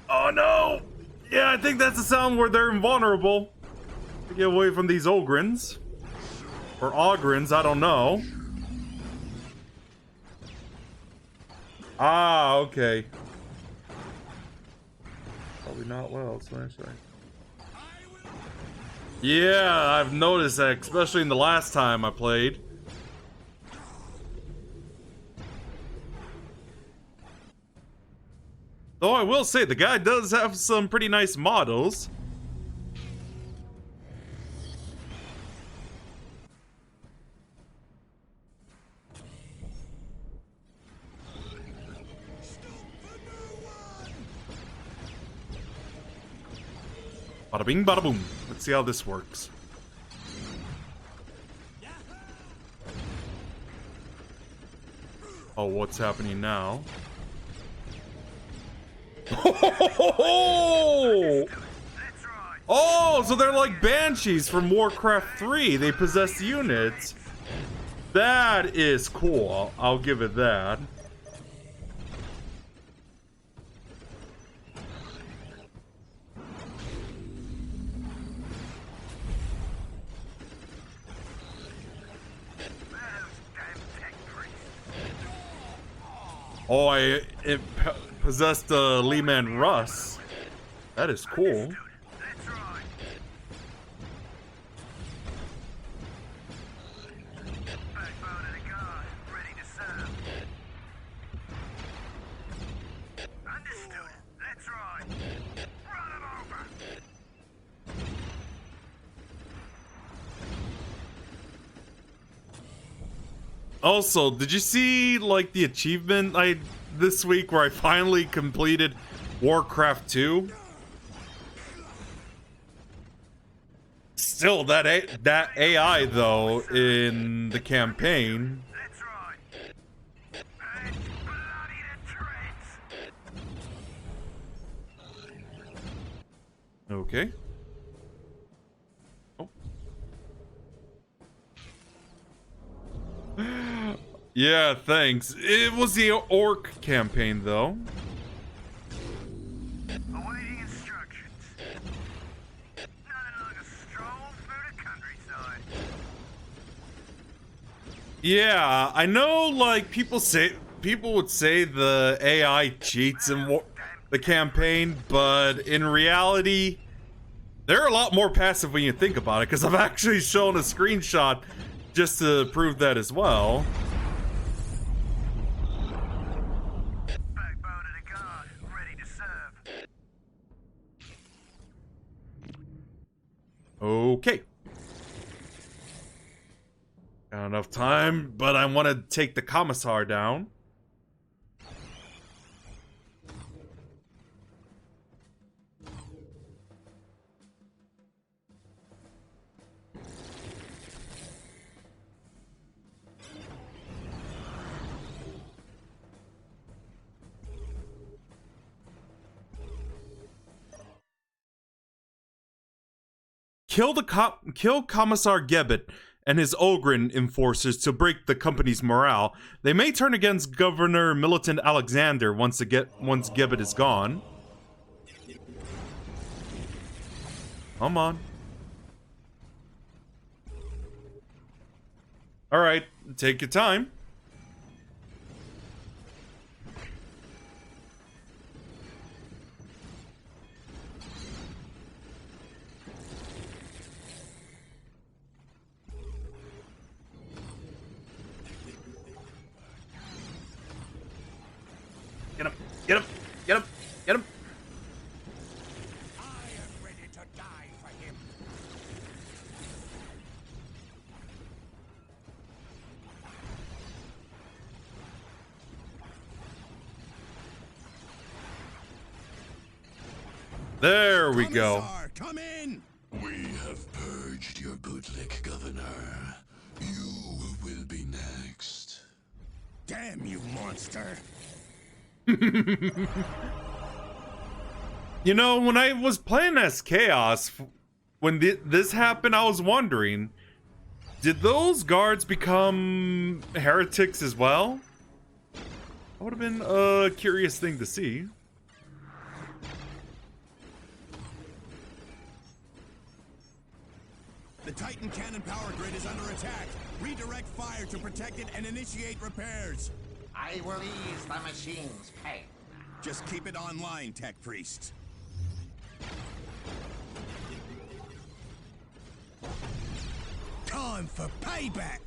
Oh no! Yeah, I think that's the sound where they're invulnerable. To get away from these Ogrins. Or Ogrins, I don't know. Ah, okay. Probably not well, so I say. Yeah, I've noticed that, especially in the last time I played. Though I will say, the guy does have some pretty nice models. Bada bing, bada boom. Let's see how this works. Oh, what's happening now? Oh, so they're like Banshees from Warcraft 3. They possess units. That is cool. I'll give it that. Oh, it possessed Leman Russ. That is cool. Also, did you see, like, the achievement this week where I finally completed Warcraft 2? Still, that AI, though, in the campaign. Okay. Oh, Yeah, thanks. It was the orc campaign, though. Awaiting instructions. Nothing like a stroll through the countryside. Yeah, I know, like, people would say the AI cheats in the campaign, but in reality, they're a lot more passive when you think about it, because I've actually shown a screenshot just to prove that as well. Backbone of the guard, ready to serve. Okay. Not enough time, but I want to take the commissar down. Kill Commissar Gebbet and his Ogren enforcers to break the company's morale. They may turn against Governor Militant Alexander once Gebbet is gone. Come on. Alright, take your time. Get him! Get him! Get him! Get him! I am ready to die for him. There we go. Commissar, come in! We have purged your bootlick, Governor. You will be next. Damn you, monster! You know, when I was playing as Chaos, when this happened, I was wondering, did those guards become heretics as well? That would have been a curious thing to see. The Titan cannon power grid is under attack. Redirect fire to protect it and initiate repairs. I will ease the machine's pain. Just keep it online, Tech Priest. Time for payback!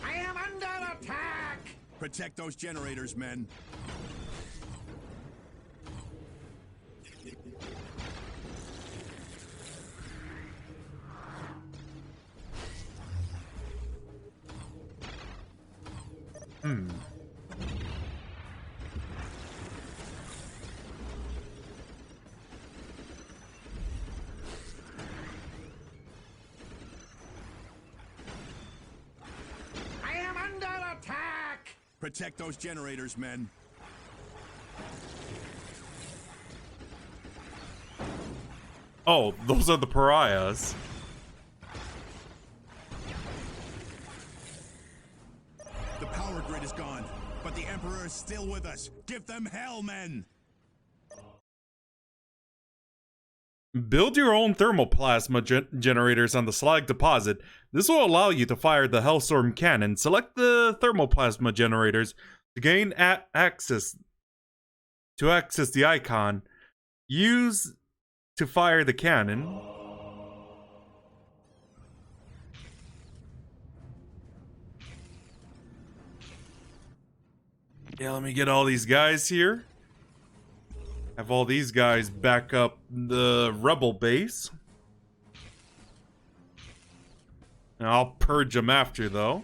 I am under attack! Protect those generators, men. I am under attack! Protect those generators, men. Oh, those are the pariahs. The power grid is gone, but the Emperor is still with us. Give them hell, men! Build your own thermoplasma generators on the slag deposit. This will allow you to fire the Hellstorm cannon. Select the thermoplasma generators to gain access the icon. Use to fire the cannon. Yeah, let me get all these guys here. Have all these guys back up the rebel base. And I'll purge them after, though.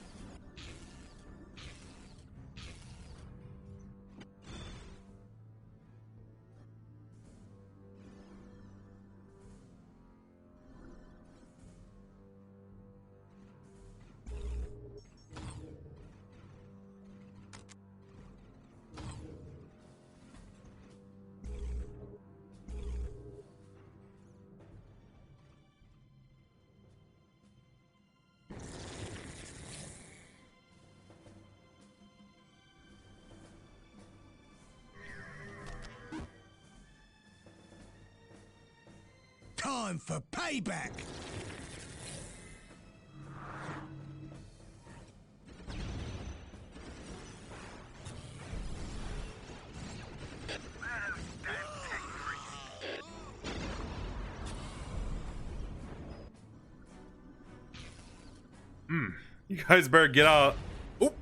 Time for payback! You guys better get out. Oop.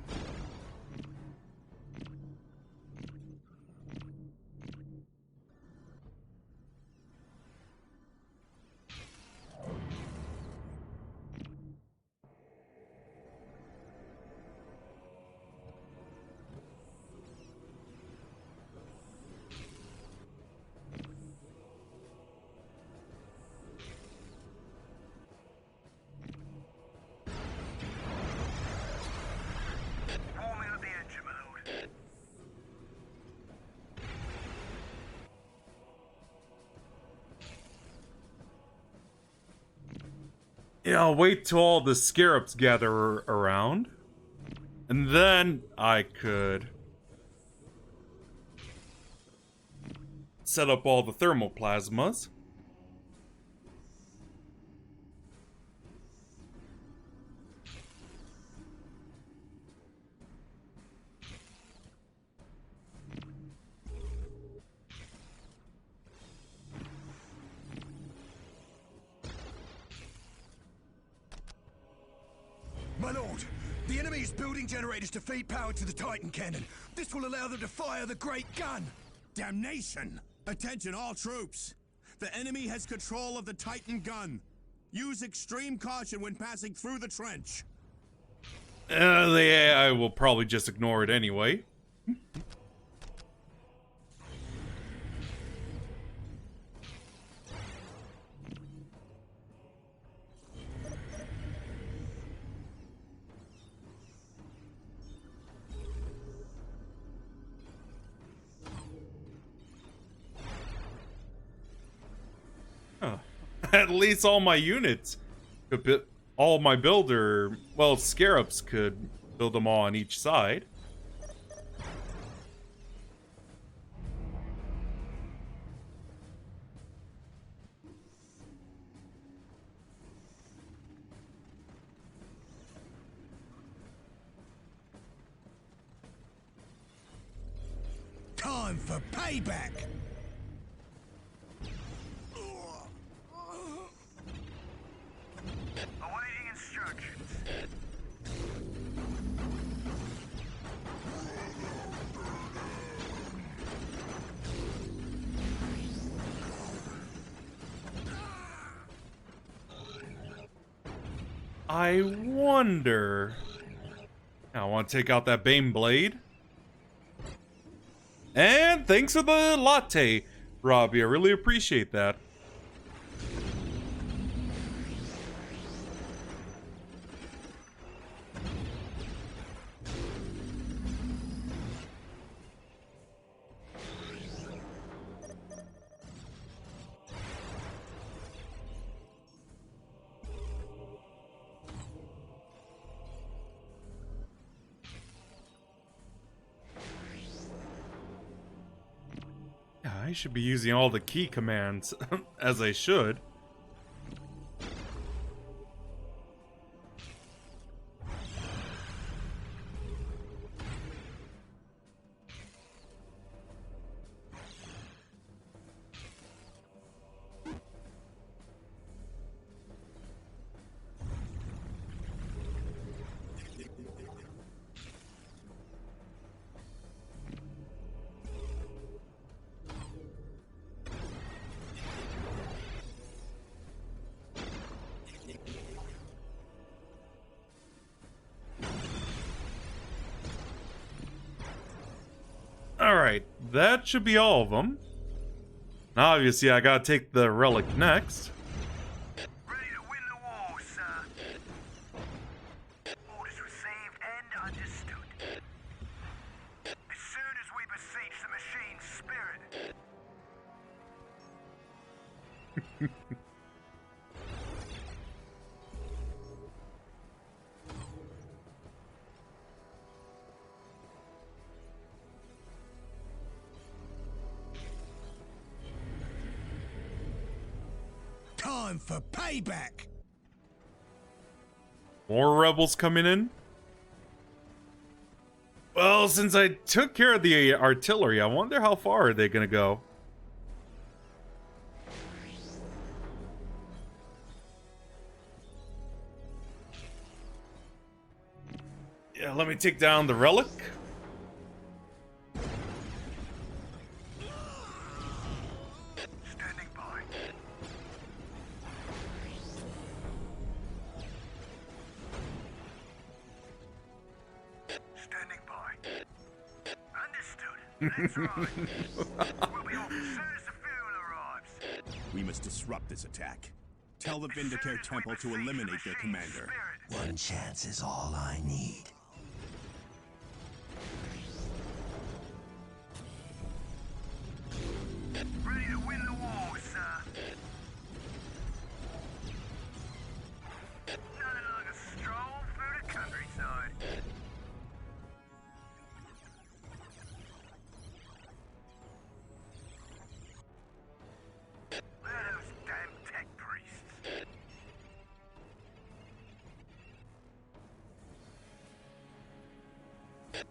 Yeah, I'll wait till all the scarabs gather around. And then I could set up all the thermoplasmas. My lord, the enemy is building generators to feed power to the Titan cannon. This will allow them to fire the great gun. Damnation! Attention all troops. The enemy has control of the Titan gun. Use extreme caution when passing through the trench. The AI will probably just ignore it anyway. At least all my units could all my builder, well, scarabs could build them all on each side. Time for payback! Awaiting instructions. I wonder. I want to take out that Bane Blade. And thanks for the latte, Robbie. I really appreciate that. I should be using all the key commands as I should. Alright, that should be all of them. Now, obviously, I gotta take the relic next. Ready to win the war, sir. Orders received and understood. As soon as we beseech the machine's spirit. Time for payback! More rebels coming in? Well, since I took care of the artillery, I wonder how far are they gonna go? Yeah, let me take down the Relic. Standing by. Standing by. Understood. That's right. We'll be off as soon as the fuel arrives. We must disrupt this attack. Tell the Vindicare Temple to eliminate their commander. One chance is all I need. Ready to win the war, sir. Nothing like a stroll through the countryside. Where are those damn tech priests?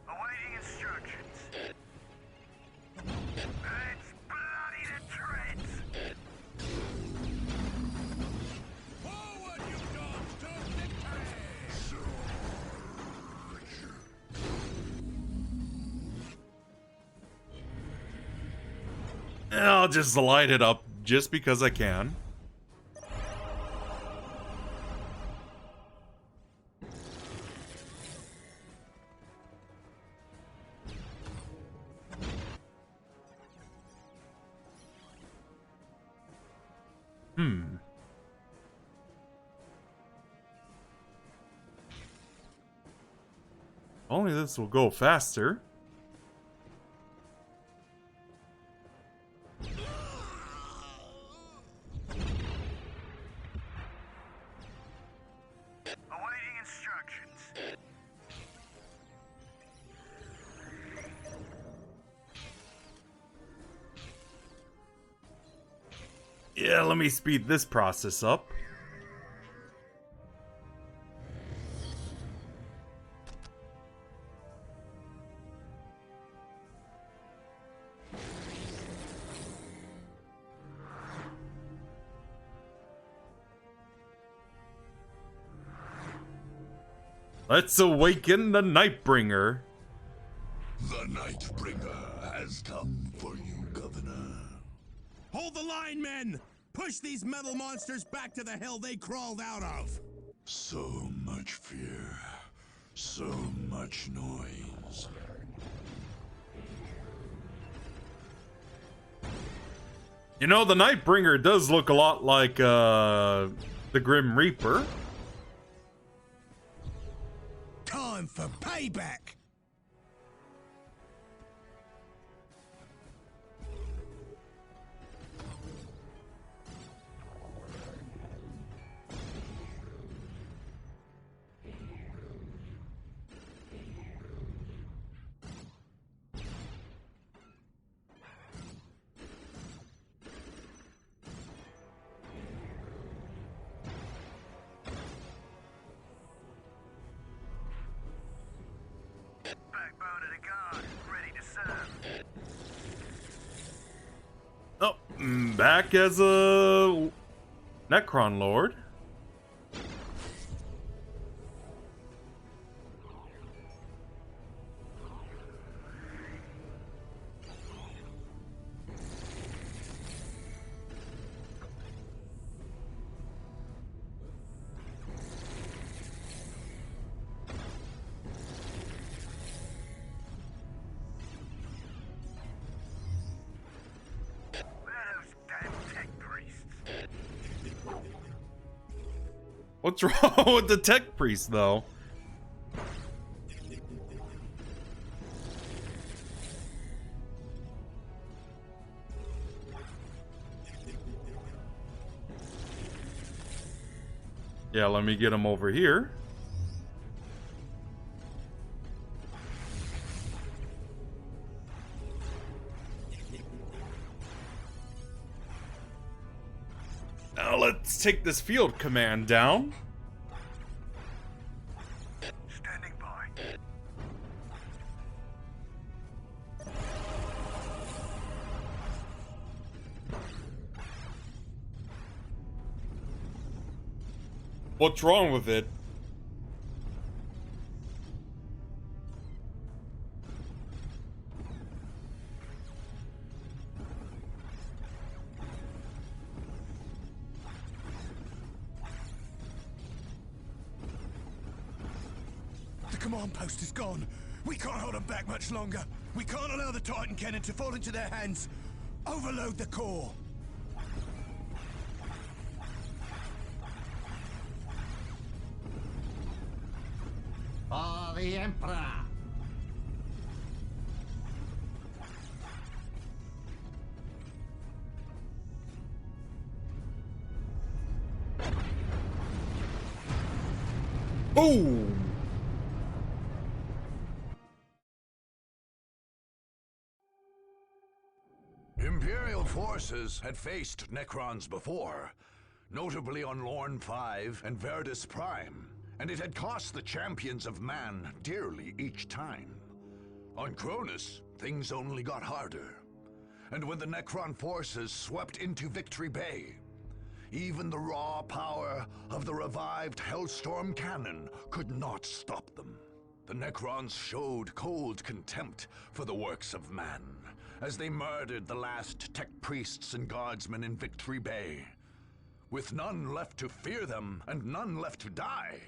Awaiting instructions. It's bloody to shreds. Forward, you dogs, to victory! I'll just light it up just because I can. Only this will go faster. Awaiting instructions. Yeah, let me speed this process up. Let's awaken the Nightbringer. The Nightbringer has come for you, Governor. Hold the line, men! Push these metal monsters back to the hell they crawled out of! So much fear, so much noise. You know, the Nightbringer does look a lot like the Grim Reaper. Time for payback! Backbone of the guard, ready to serve. Oh, back as a Necron Lord. Where are those damn tech priests? What's wrong with the Tech Priest, though? Yeah, let me get him over here. Now let's take this field command down. Standing by. What's wrong with it? The command post is gone. We can't hold them back much longer. We can't allow the Titan cannon to fall into their hands. Overload the core. For the Emperor. Boom! Imperial forces had faced Necrons before, notably on Lorn 5 and Verdus Prime, and it had cost the champions of man dearly each time. On Kronus, things only got harder. And when the Necron forces swept into Victory Bay, even the raw power of the revived Hellstorm cannon could not stop them. The Necrons showed cold contempt for the works of man, as they murdered the last tech priests and guardsmen in Victory Bay. With none left to fear them and none left to die,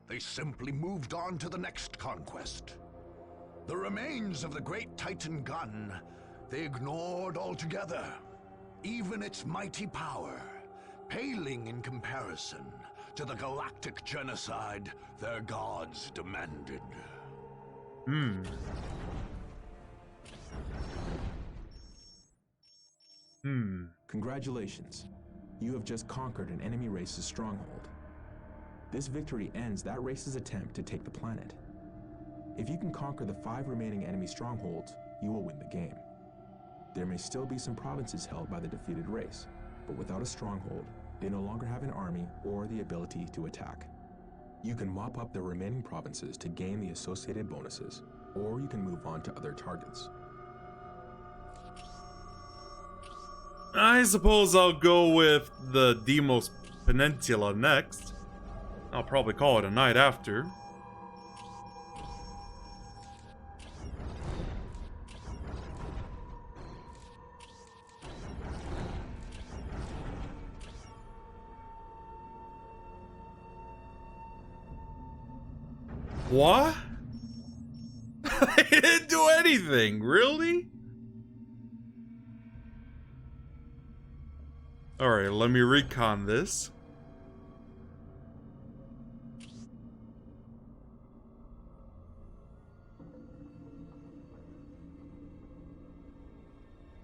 they simply moved on to the next conquest. The remains of the great Titan gun, they ignored altogether, even its mighty power, paling in comparison to the galactic genocide their gods demanded. Congratulations. You have just conquered an enemy race's stronghold. This victory ends that race's attempt to take the planet. If you can conquer the 5 remaining enemy strongholds, you will win the game. There may still be some provinces held by the defeated race, but without a stronghold, they no longer have an army or the ability to attack. You can mop up the remaining provinces to gain the associated bonuses, or you can move on to other targets. I suppose I'll go with the Demos Peninsula next. I'll probably call it a night after. What? I didn't do anything, really? Alright, let me recon this.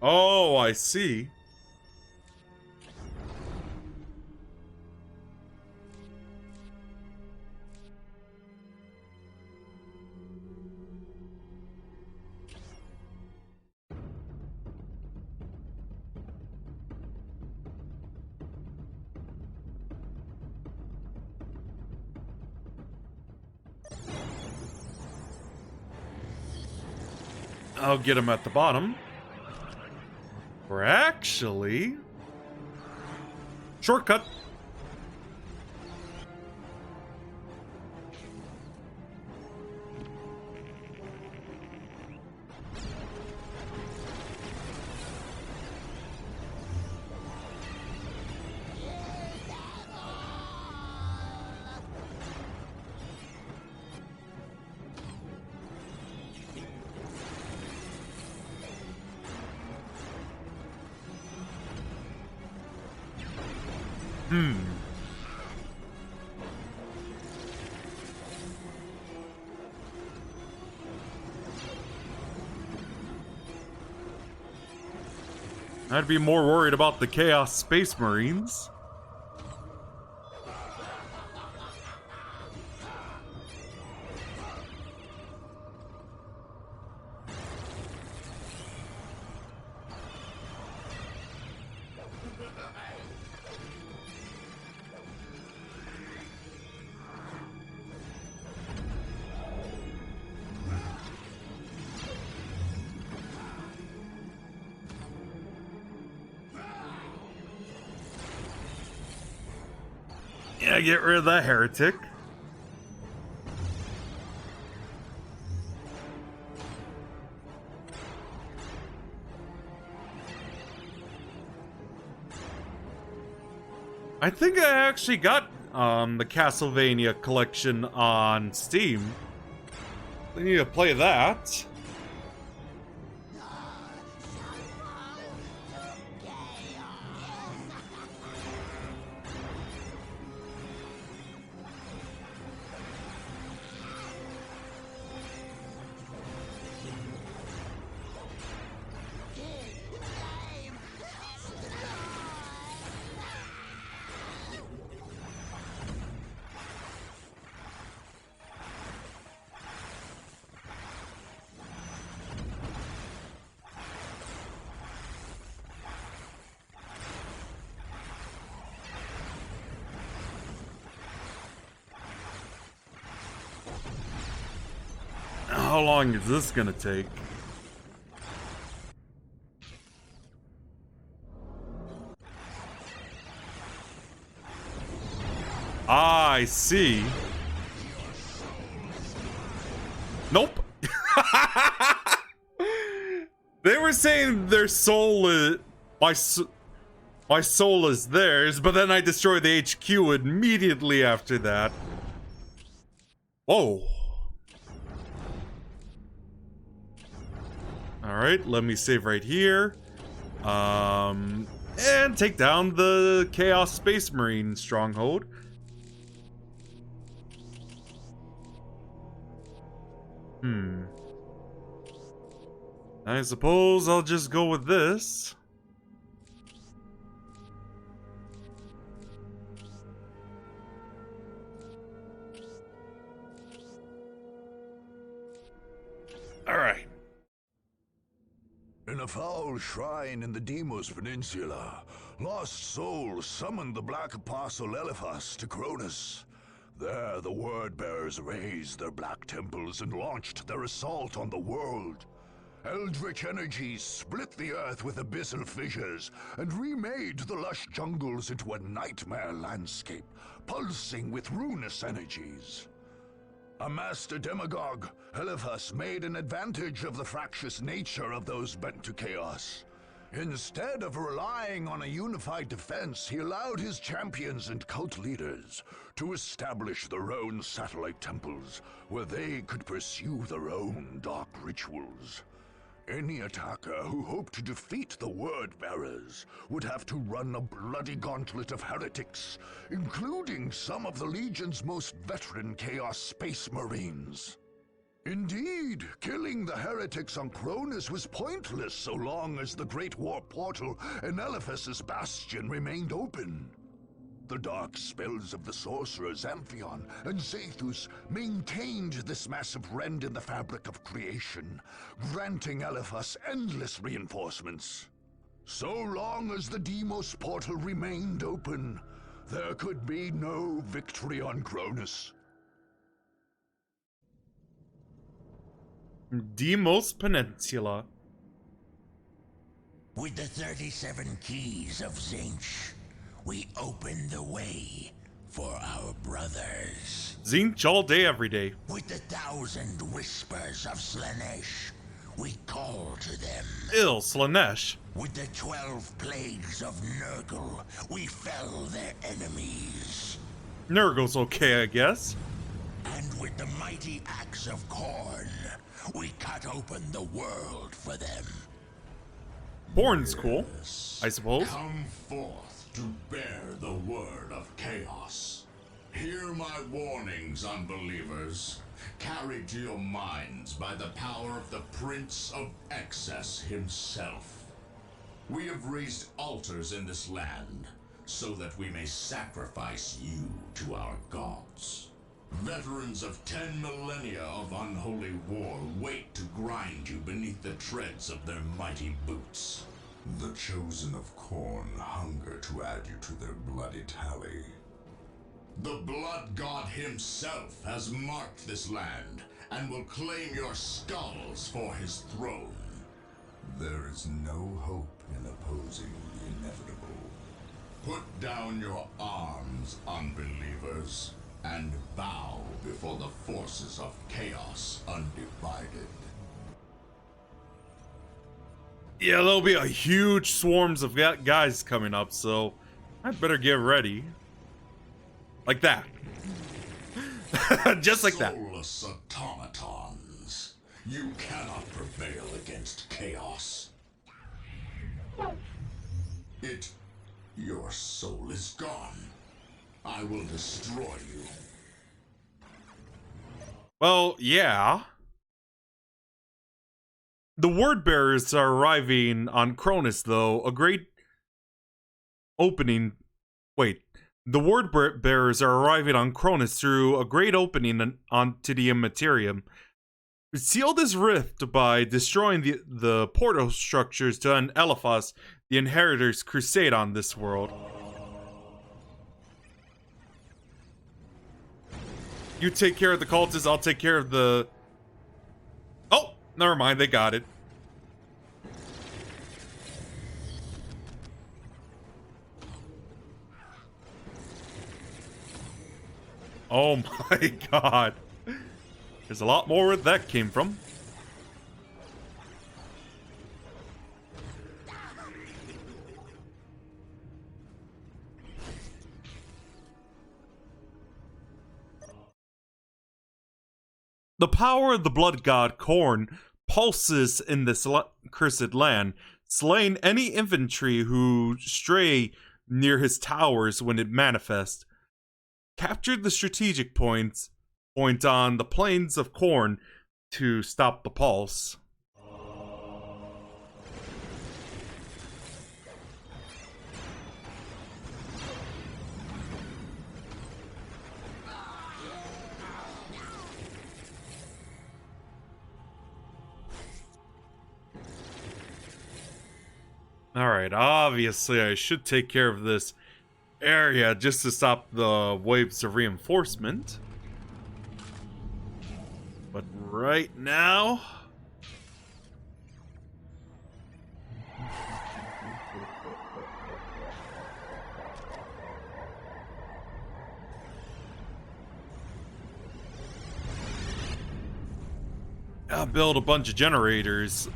Oh, I see. I'll get him at the bottom. Or actually... Shortcut! I'd be more worried about the Chaos Space Marines. Yeah, get rid of that heretic. I think I actually got the Castlevania collection on Steam. I need to play that. How long is this gonna take? I see. Nope. They were saying their soul is my soul is theirs, but then I destroyed the HQ immediately after that. Whoa. Alright, let me save right here. And take down the Chaos Space Marine stronghold. I suppose I'll just go with this. Alright. In a foul shrine in the Deimos Peninsula, lost souls summoned the Black Apostle Eliphas to Kronus. There, the Word-Bearers raised their black temples and launched their assault on the world. Eldritch energies split the earth with abyssal fissures and remade the lush jungles into a nightmare landscape, pulsing with ruinous energies. A master demagogue, Eliphas made an advantage of the fractious nature of those bent to chaos. Instead of relying on a unified defense, he allowed his champions and cult leaders to establish their own satellite temples, where they could pursue their own dark rituals. Any attacker who hoped to defeat the Word-Bearers would have to run a bloody gauntlet of heretics, including some of the Legion's most veteran Chaos Space Marines. Indeed, killing the heretics on Kronus was pointless so long as the Great War Portal and Eliphas's Bastion remained open. The dark spells of the sorcerers Amphion and Zethus maintained this massive rend in the fabric of creation, granting Eliphas endless reinforcements. So long as the Deimos portal remained open, there could be no victory on Kronus. Deimos Peninsula. With the 37 keys of Zinch, we open the way for our brothers. Zinch all day, every day. With the 1,000 whispers of Slanesh, we call to them. Ill Slanesh. With the 12 plagues of Nurgle, we fell their enemies. Nurgle's okay, I guess. And with the mighty axe of Khorne, we cut open the world for them. Born's cool, I suppose. Come forth to bear the word of chaos. Hear my warnings, unbelievers, carried to your minds by the power of the Prince of Excess himself. We have raised altars in this land so that we may sacrifice you to our gods. Veterans of 10 millennia of unholy war wait to grind you beneath the treads of their mighty boots. The chosen of Khorne hunger to add you to their bloody tally. The blood god himself has marked this land and will claim your skulls for his throne. There is no hope in opposing the inevitable. Put down your arms, unbelievers, and bow before the forces of chaos undivided. Yeah, there'll be a huge swarms of guys coming up, so I better get ready. Like that. Just like that. Soulless automatons. You cannot prevail against chaos. Your soul is gone. I will destroy you. Well, yeah. The word bearers are arriving on Kronus, though. A great opening. Wait. The word bearers are arriving on Kronus through a great opening onto the Immaterium. Seal this rift by destroying the portal structures to end Elephas, the Inheritor's crusade on this world. You take care of the cultists, I'll take care of the... Oh, never mind, they got it. Oh my god. There's a lot more where that came from. The power of the blood god Khorne pulses in this cursed land, slaying any infantry who stray near his towers when it manifests. Capture the strategic point on the plains of Khorne to stop the pulse. Alright, obviously I should take care of this area just to stop the waves of reinforcement. But right now... I'll build a bunch of generators.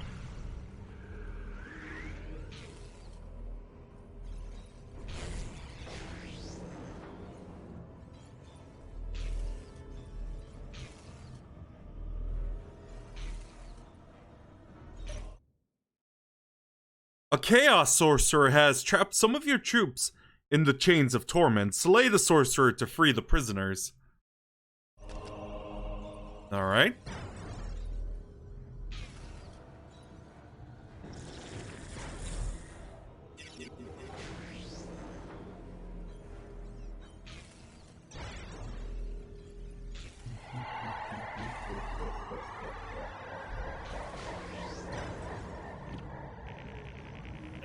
A Chaos Sorcerer has trapped some of your troops in the chains of torment. Slay the Sorcerer to free the prisoners. Alright.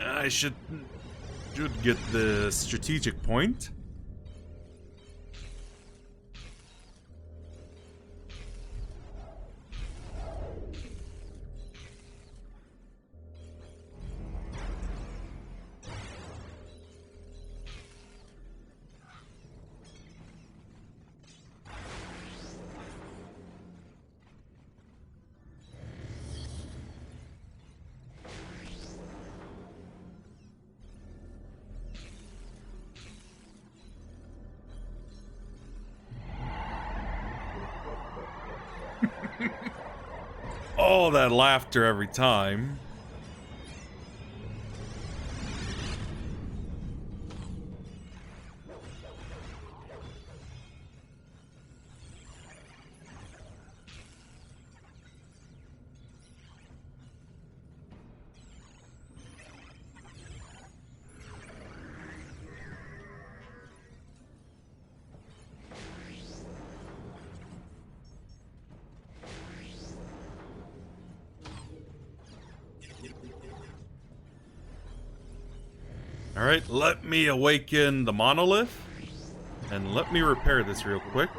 I should get the strategic point. Oh, that laughter every time. Alright, let me awaken the monolith. And let me repair this real quick.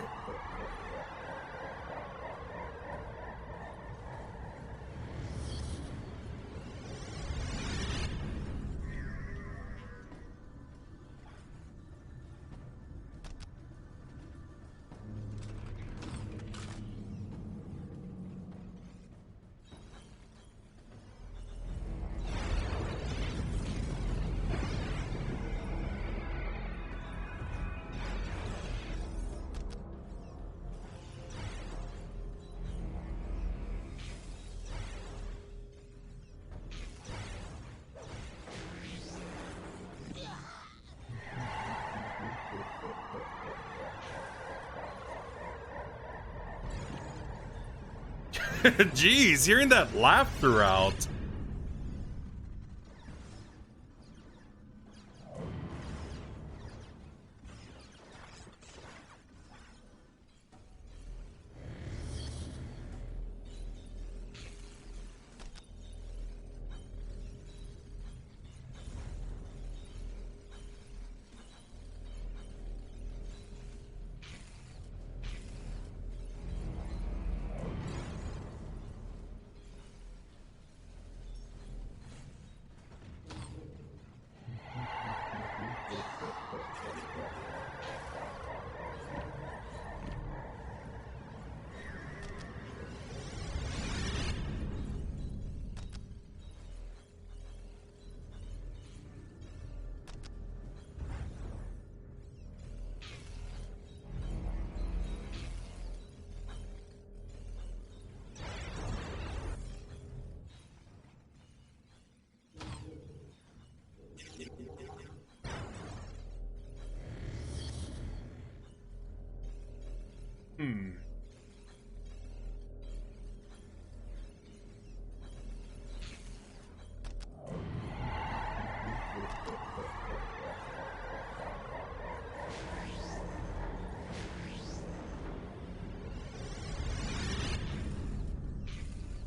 Jeez, hearing that laugh throughout.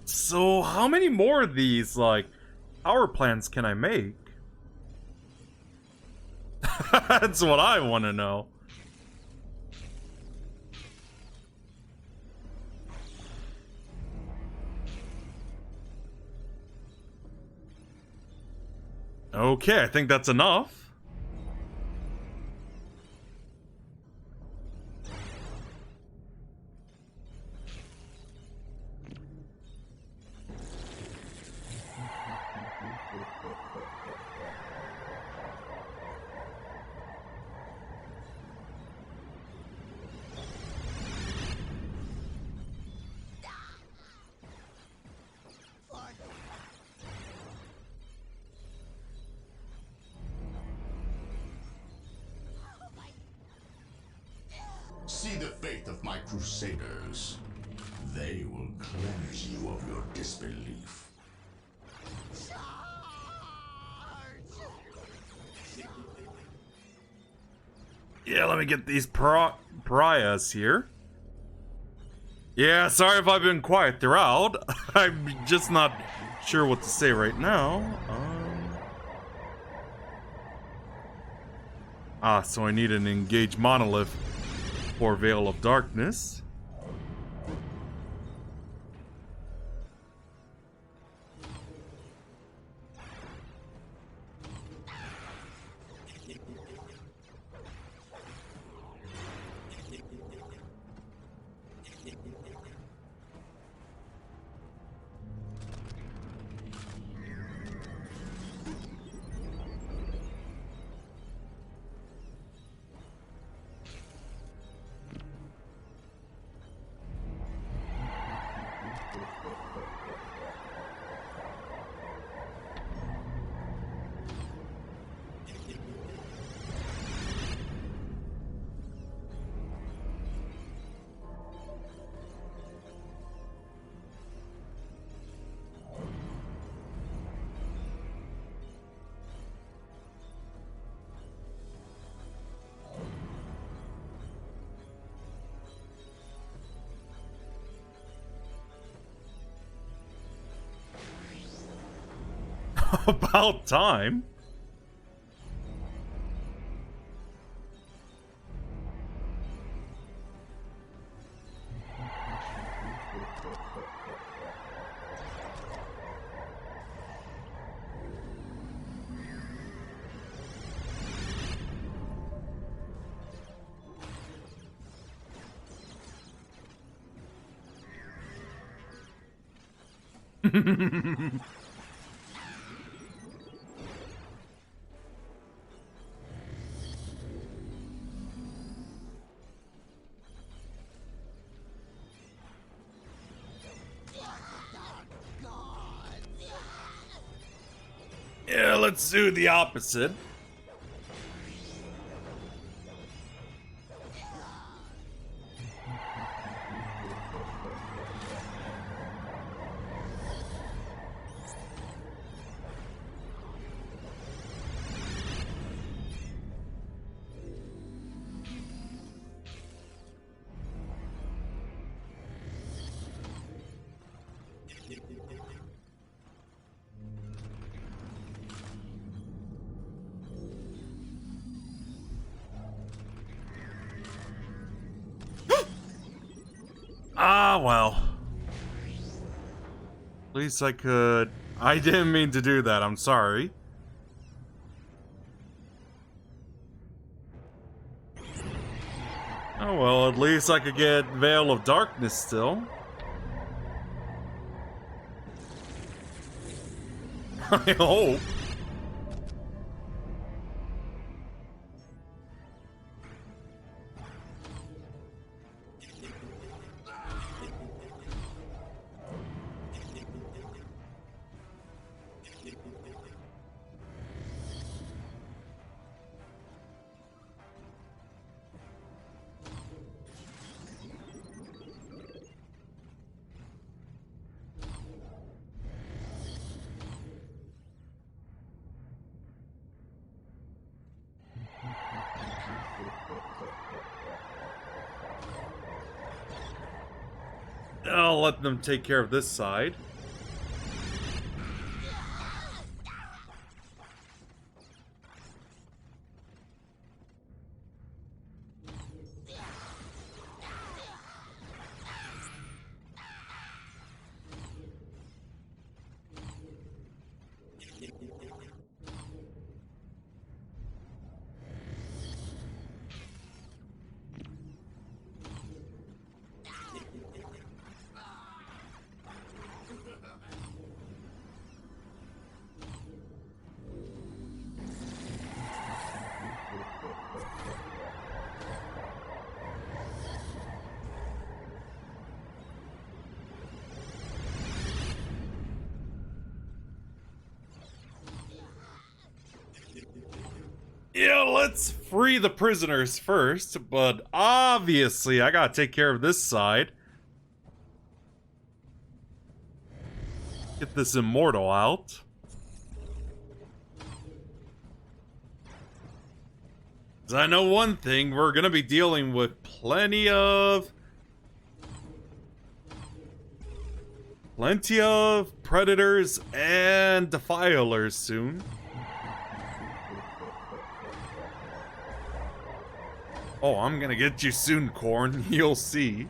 So how many more of these, like, power plants can I make? That's what I want to know. Okay, I think that's enough. See the fate of my Crusaders. They will cleanse you of your disbelief. Yeah, let me get these pariahs here. Yeah, sorry if I've been quiet throughout. I'm just not sure what to say right now. So I need an engaged monolith for Veil of Darkness. About time. Yeah, let's do the opposite. Ah, well. At least I could... I didn't mean to do that, I'm sorry. Oh well, at least I could get Veil of Darkness still. I hope. I'll let them take care of this side. Yeah, let's free the prisoners first, but obviously I gotta take care of this side. Get this immortal out. 'Cause I know one thing, we're gonna be dealing with plenty of predators and defilers soon. Oh, I'm gonna get you soon, Korn. You'll see.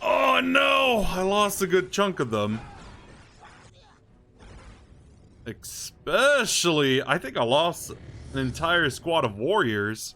Oh no! I lost a good chunk of them. Especially, I think I lost an entire squad of warriors.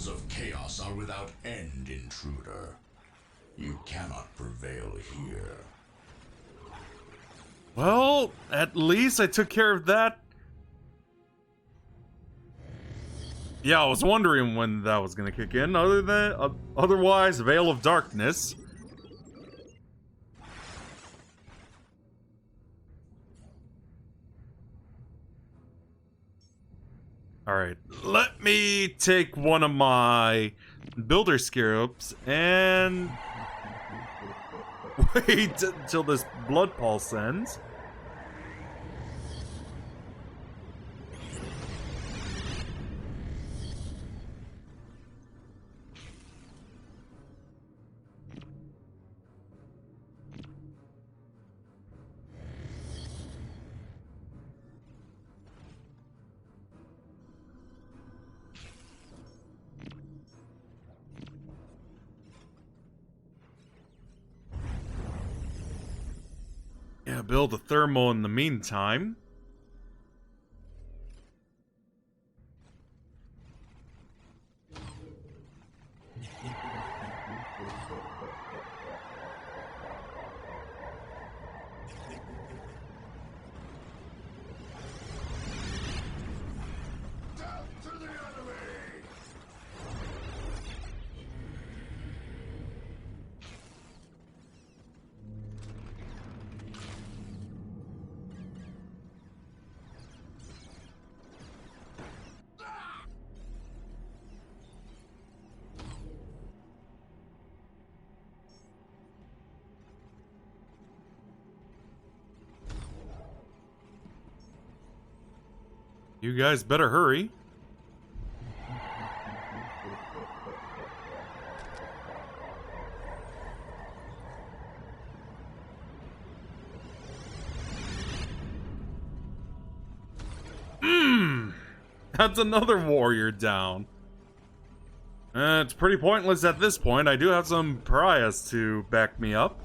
Of chaos are without end, intruder. You cannot prevail here. Well, at least I took care of that. Yeah, I was wondering when that was gonna kick in. Otherwise, Veil of Darkness. Alright, let me take one of my Builder Scarabs and wait until this Blood Pulse ends. Yeah, build a thermal in the meantime. You guys better hurry. That's another warrior down. It's pretty pointless at this point. I do have some pariahs to back me up.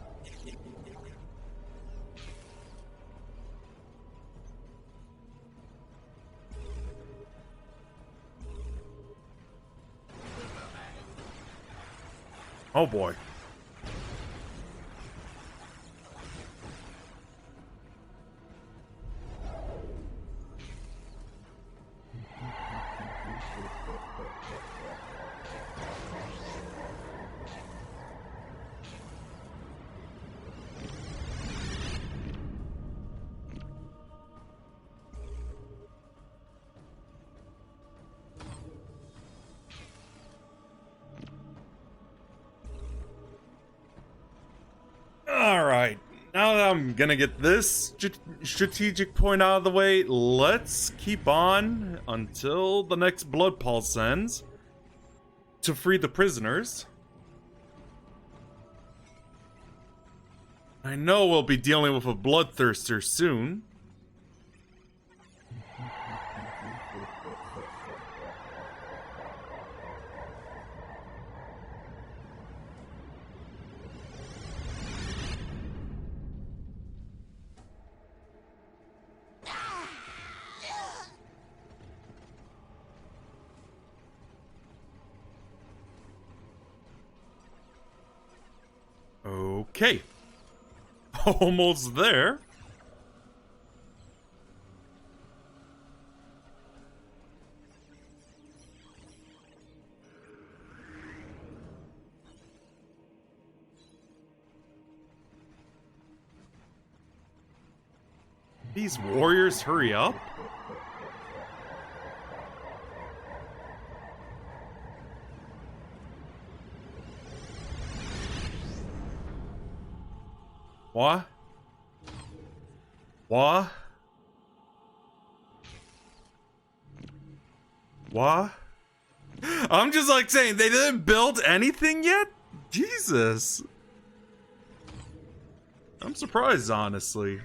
Oh boy. Alright, now that I'm gonna get this strategic point out of the way, let's keep on until the next blood pulse ends to free the prisoners. I know we'll be dealing with a bloodthirster soon. Okay. Almost there. These warriors hurry up. What? What? What? I'm just like saying, they didn't build anything yet? Jesus. I'm surprised, honestly.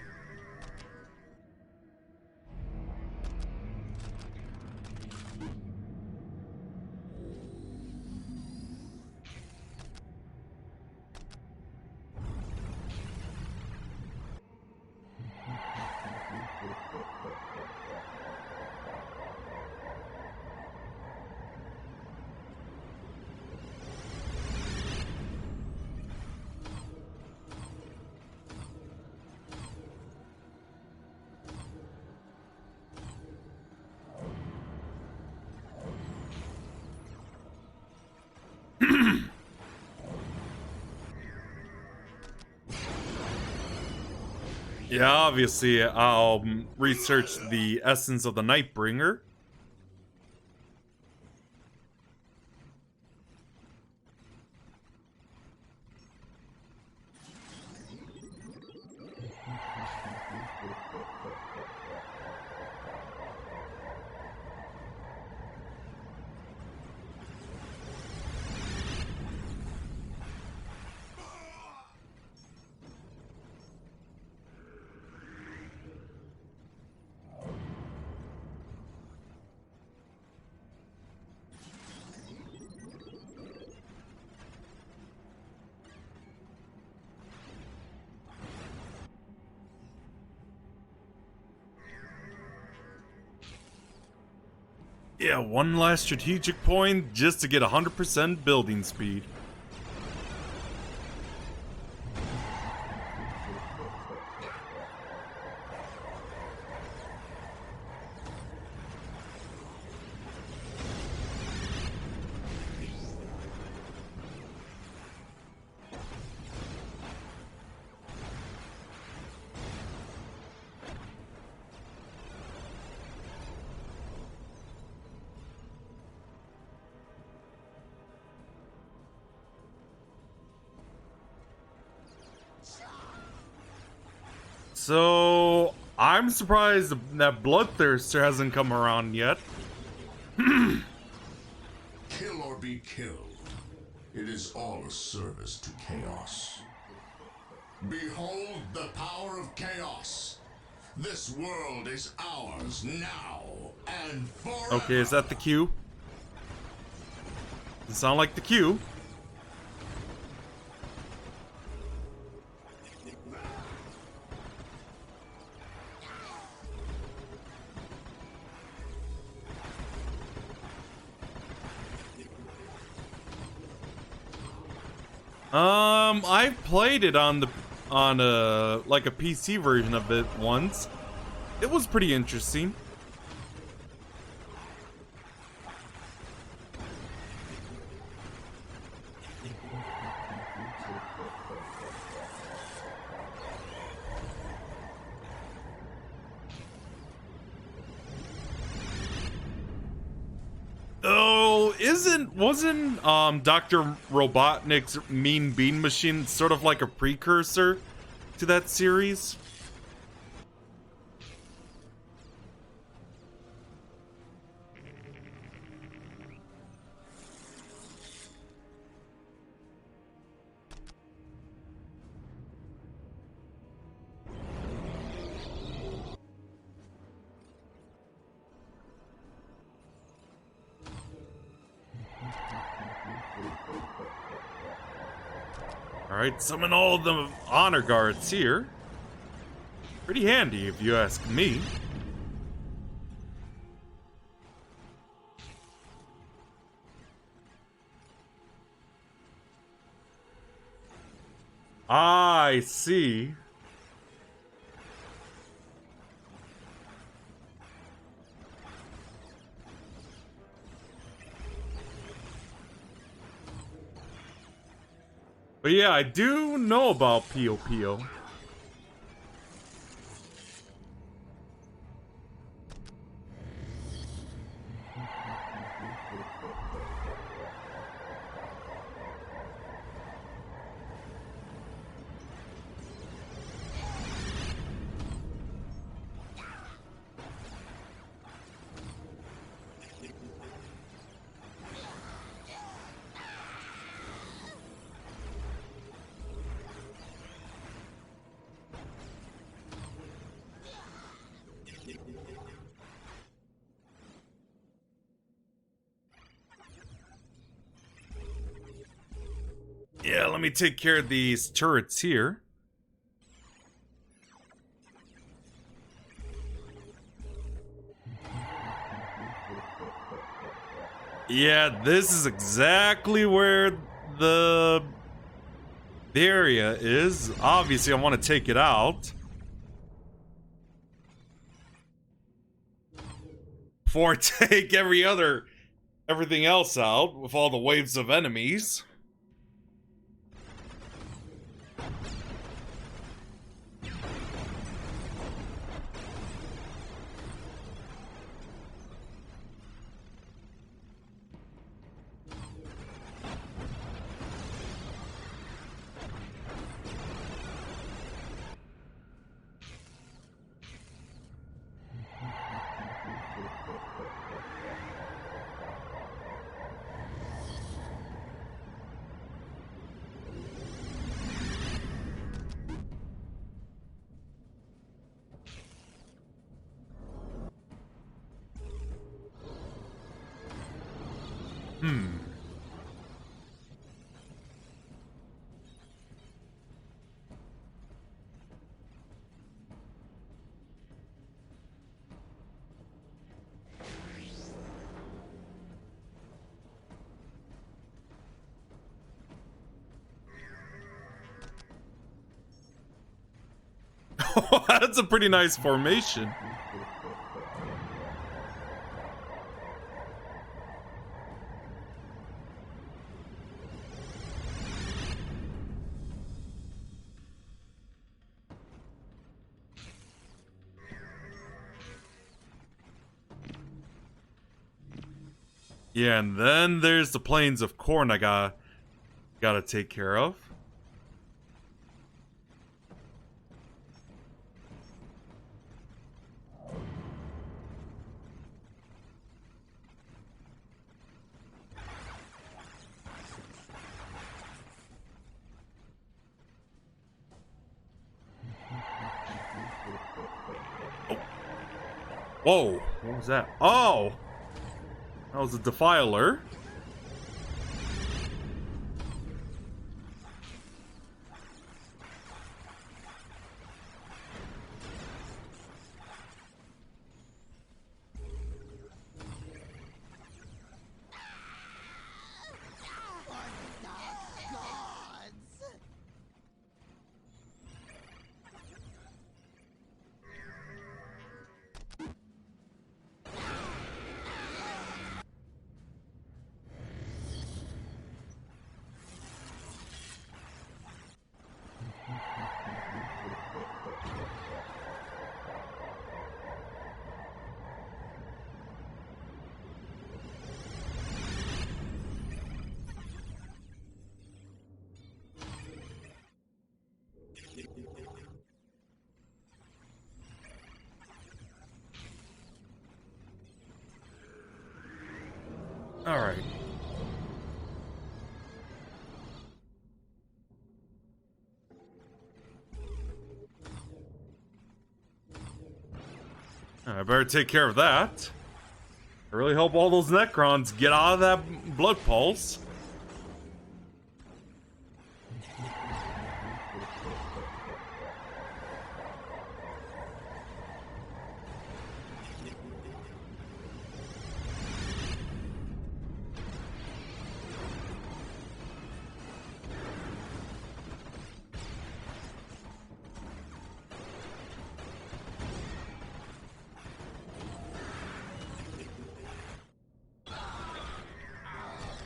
Yeah, obviously, I'll research the essence of the Nightbringer. Yeah, one last strategic point just to get 100% building speed. So, I'm surprised that Bloodthirster hasn't come around yet. Kill or be killed. It is all a service to chaos. Behold the power of chaos. This world is ours now and forever. Okay, is that the cue? Doesn't sound like the cue. I've played it on a like a PC version of it once. It was pretty interesting. Oh, wasn't Dr. Robotnik's Mean Bean Machine sort of like a precursor to that series? Alright, summon all the honor guards here. Pretty handy, if you ask me. I see. But yeah, I do know about Pio Pio. Yeah, let me take care of these turrets here. Yeah, this is exactly where the area is. Obviously, I want to take it out before I take everything else out with all the waves of enemies. That's a pretty nice formation. Yeah, and then there's the plains of corn I gotta take care of. Whoa, what was that? Oh! That was a defiler. All right. I better take care of that. I really hope all those Necrons get out of that blood pulse.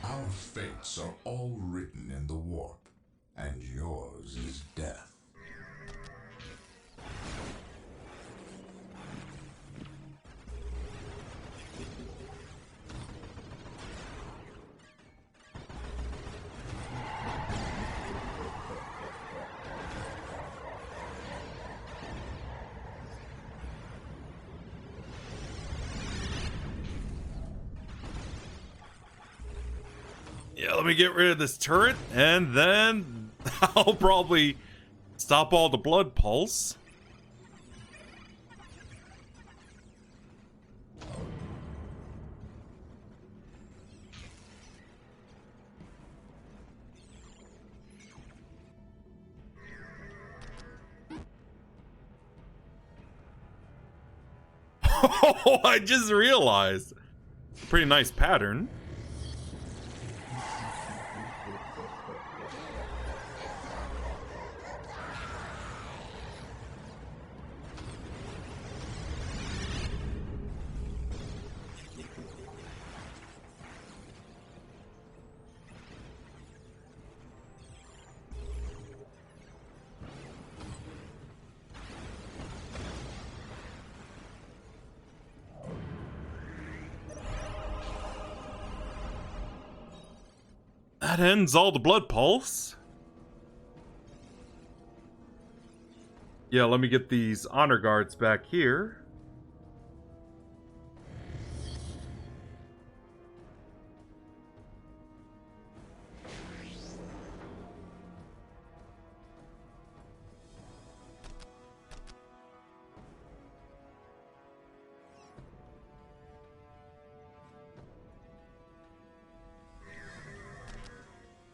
Our fates are all written in the warp, and yours is death. Yeah, let me get rid of this turret, and then I'll probably stop all the blood pulse. Oh, I just realized. Pretty nice pattern. That ends all the blood pulse. Yeah, let me get these honor guards back here.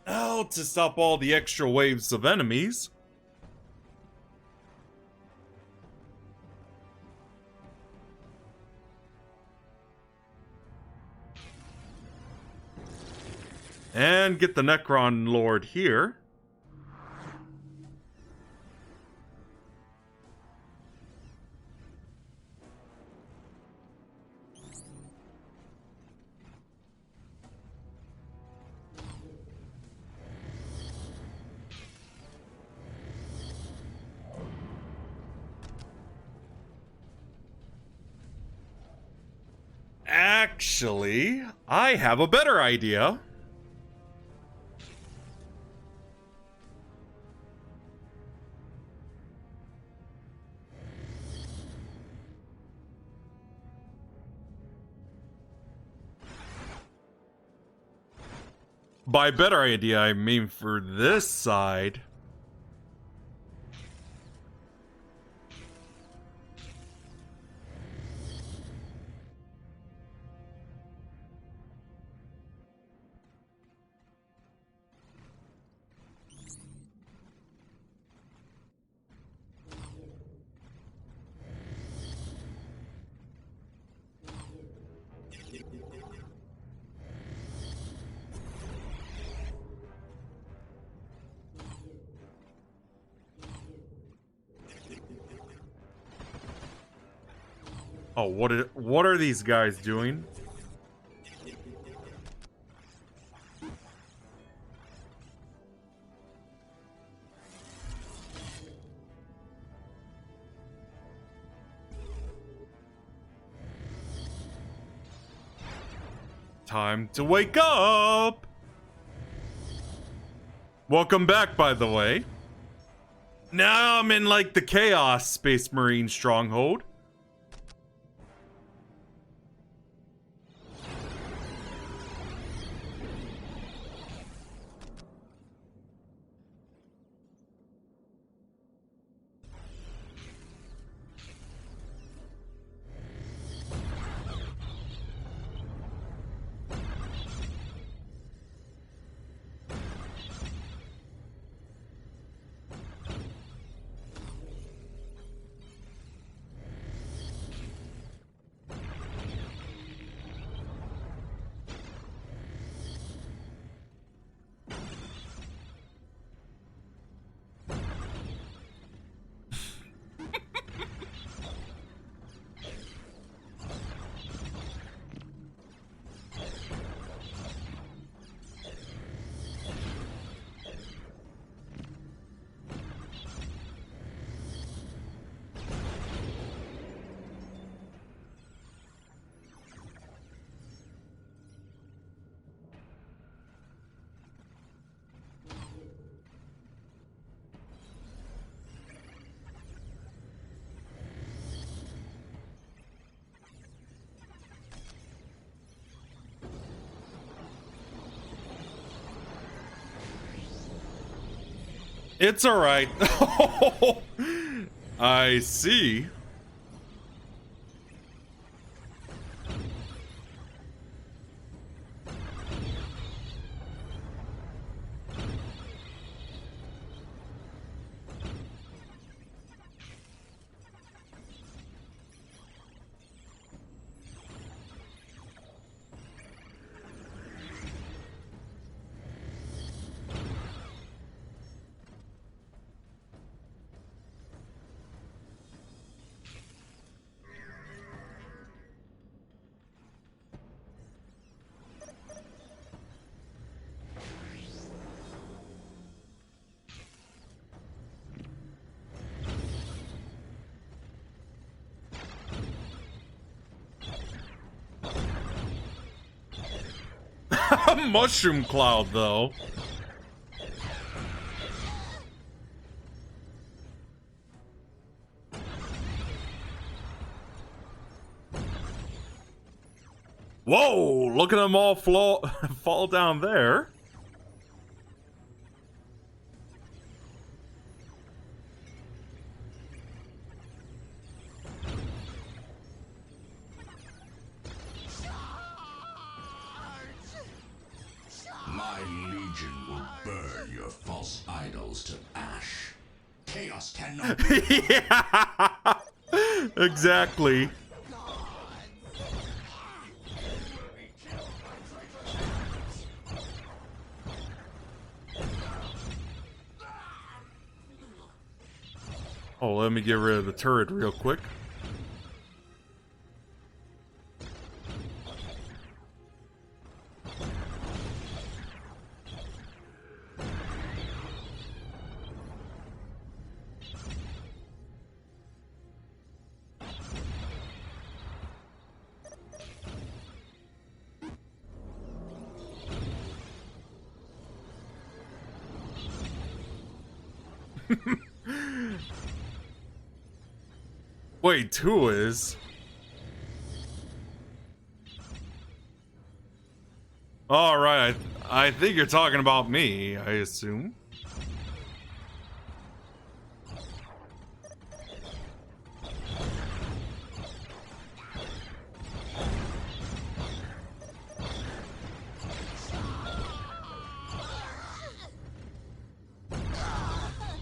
Oh, to stop all the extra waves of enemies. And get the Necron Lord here. Actually, I have a better idea. By better idea, I mean for this side. Oh, what are these guys doing? Time to wake up! Welcome back, by the way. Now I'm in, like, the Chaos Space Marine stronghold. It's alright. I see. Mushroom cloud, though. Whoa! Look at them all fall down there. My legion will burn your false idols to ash. Chaos cannot be. Yeah! Exactly. Oh, let me get rid of the turret real quick. Wait, 2 is? Alright, I think you're talking about me, I assume.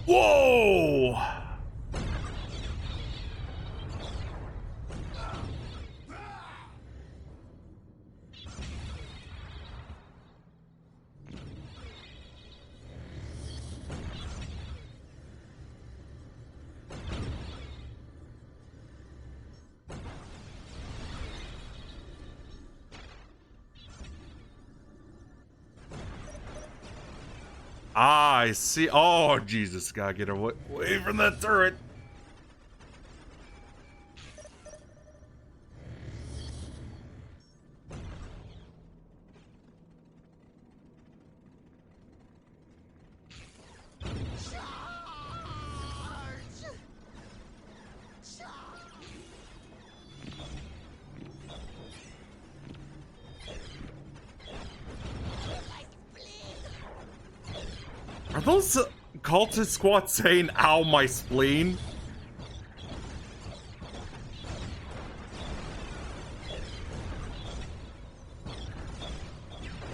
Whoa! Ah, I see. Oh, Jesus. Gotta get away from that turret. Are those cultist squats saying, ow, my spleen?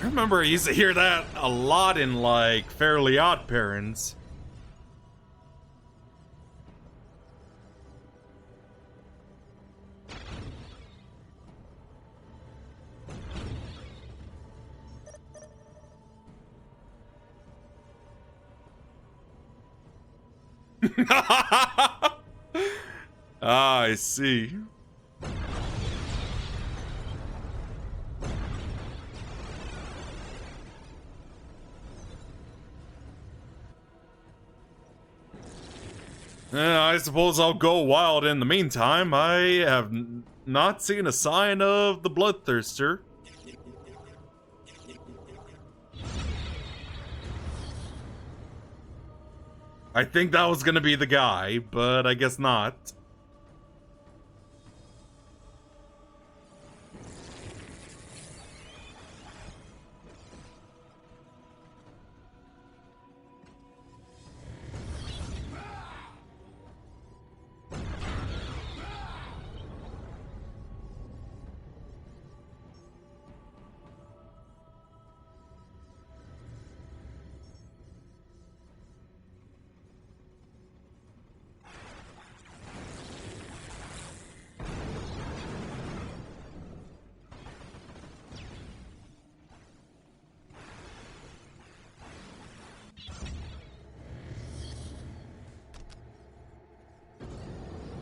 I remember I used to hear that a lot in, like, Fairly Odd Parents. Ah, I see. I suppose I'll go wild in the meantime. I have not seen a sign of the Bloodthirster. I think that was gonna be the guy, but I guess not.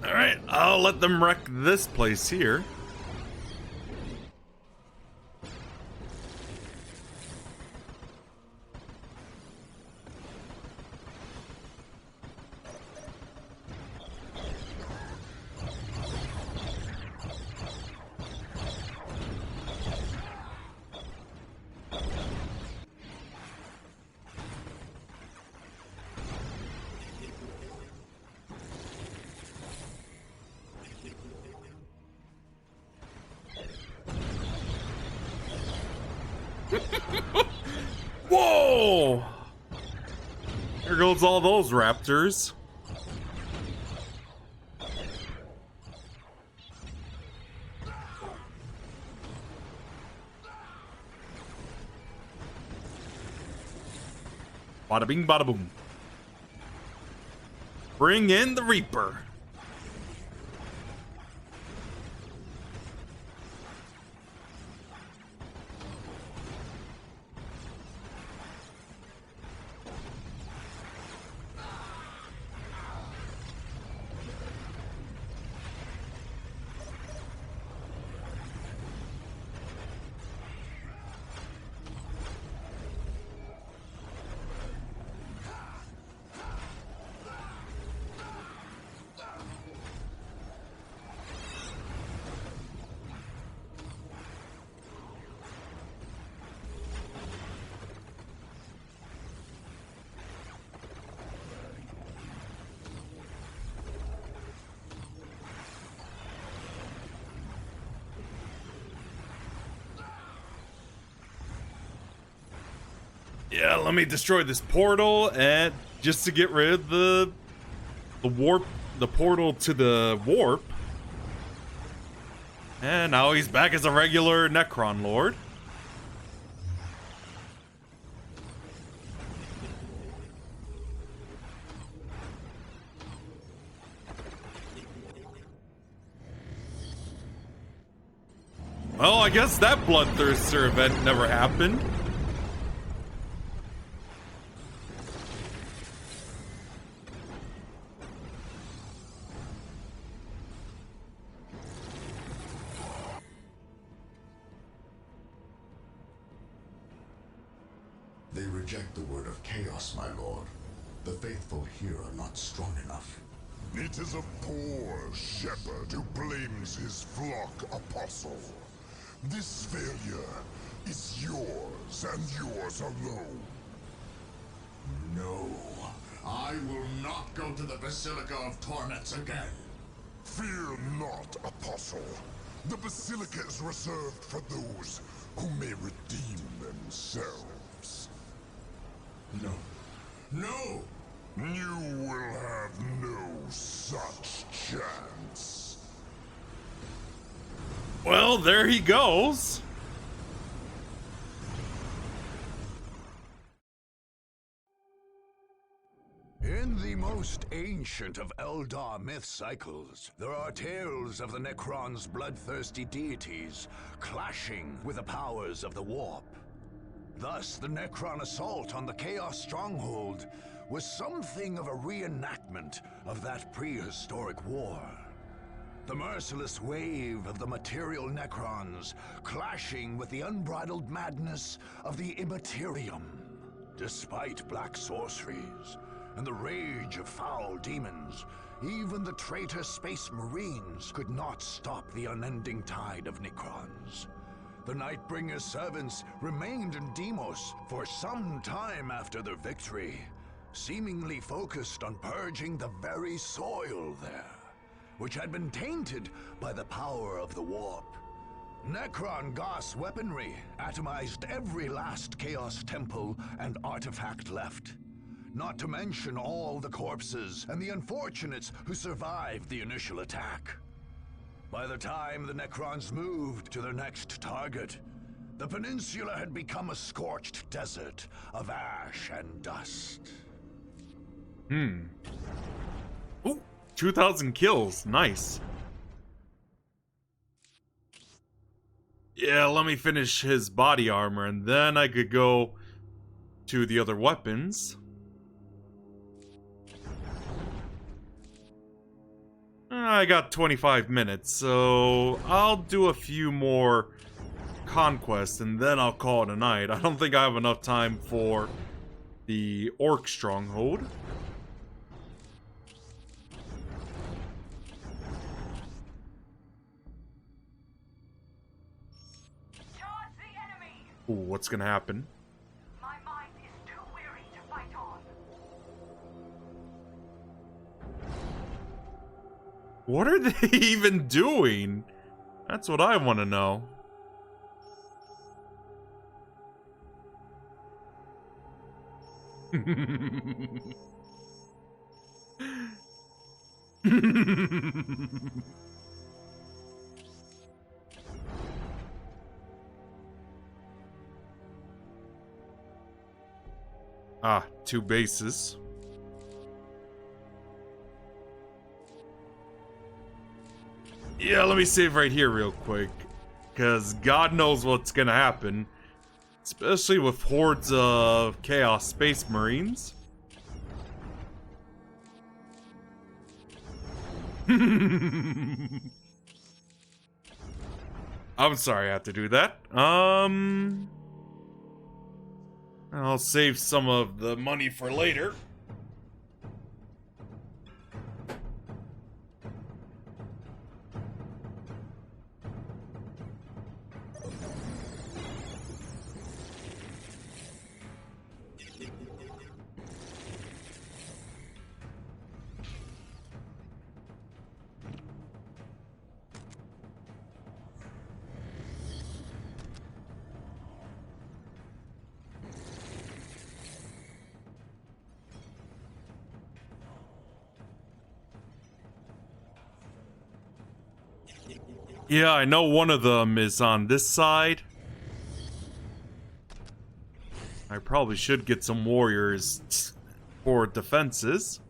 Alright, I'll let them wreck this place here. Whoa! There goes all those raptors. Bada bing, bada boom. Bring in the Reaper. Yeah, let me destroy this portal and just to get rid of the portal to the warp. And now he's back as a regular Necron Lord. Well, I guess that Bloodthirster event never happened. They reject the word of chaos, my lord. The faithful here are not strong enough. It is a poor shepherd who blames his flock apostle. This failure is yours and yours alone. No, I will not go to the Basilica of Torments again. Fear not, apostle. The Basilica is reserved for those who may redeem themselves. No. No! You will have no such chance. Well, there he goes. In the most ancient of Eldar myth cycles, there are tales of the Necron's bloodthirsty deities clashing with the powers of the Warp. Thus, the Necron assault on the Chaos Stronghold was something of a reenactment of that prehistoric war. The merciless wave of the material Necrons clashing with the unbridled madness of the Immaterium. Despite black sorceries and the rage of foul demons, even the traitor Space Marines could not stop the unending tide of Necrons. The Nightbringer's servants remained in Deimos for some time after their victory, seemingly focused on purging the very soil there, which had been tainted by the power of the Warp. Necron Goss weaponry atomized every last Chaos Temple and artifact left, not to mention all the corpses and the unfortunates who survived the initial attack. By the time the Necrons moved to their next target, the peninsula had become a scorched desert of ash and dust. Ooh, 2,000 kills. Nice. Yeah, let me finish his body armor, and then I could go to the other weapons. I got 25 minutes, so I'll do a few more conquests, and then I'll call it a night. I don't think I have enough time for the Orc Stronghold. Ooh, what's gonna happen? My mind is too weary to fight on. What are they even doing? That's what I want to know. Ah, 2 bases. Yeah, let me save right here real quick, because God knows what's gonna happen, especially with hordes of Chaos Space Marines. I'm sorry I have to do that. I'll save some of the money for later. Yeah, I know one of them is on this side. I probably should get some warriors for defenses.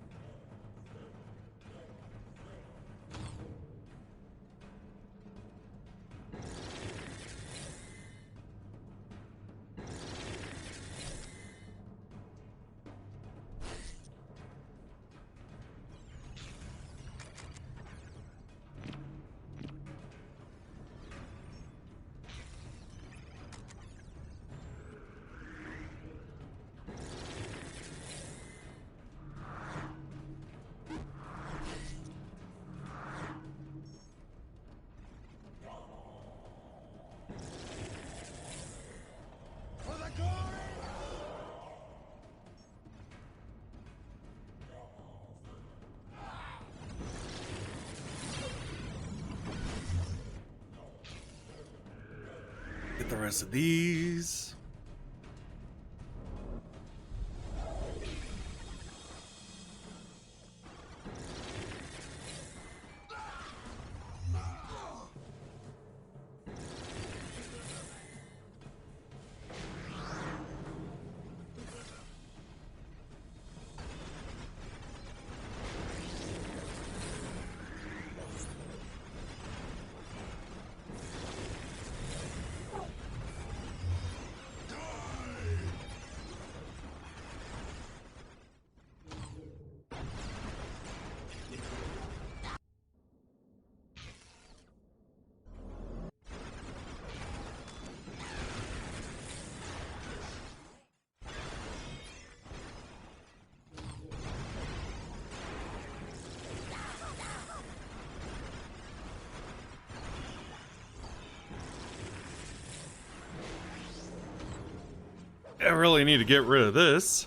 Get the rest of these. I really need to get rid of this.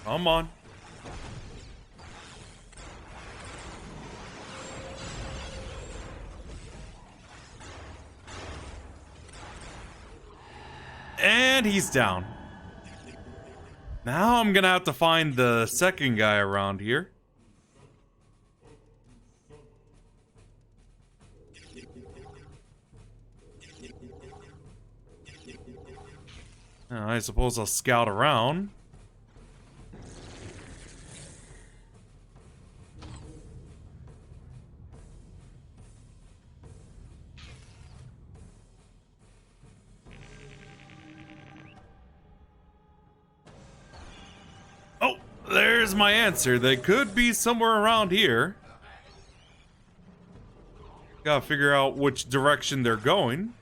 Come on. And he's down. Now I'm gonna have to find the second guy around here. I suppose I'll scout around. Oh, there's my answer. They could be somewhere around here. Gotta figure out which direction they're going.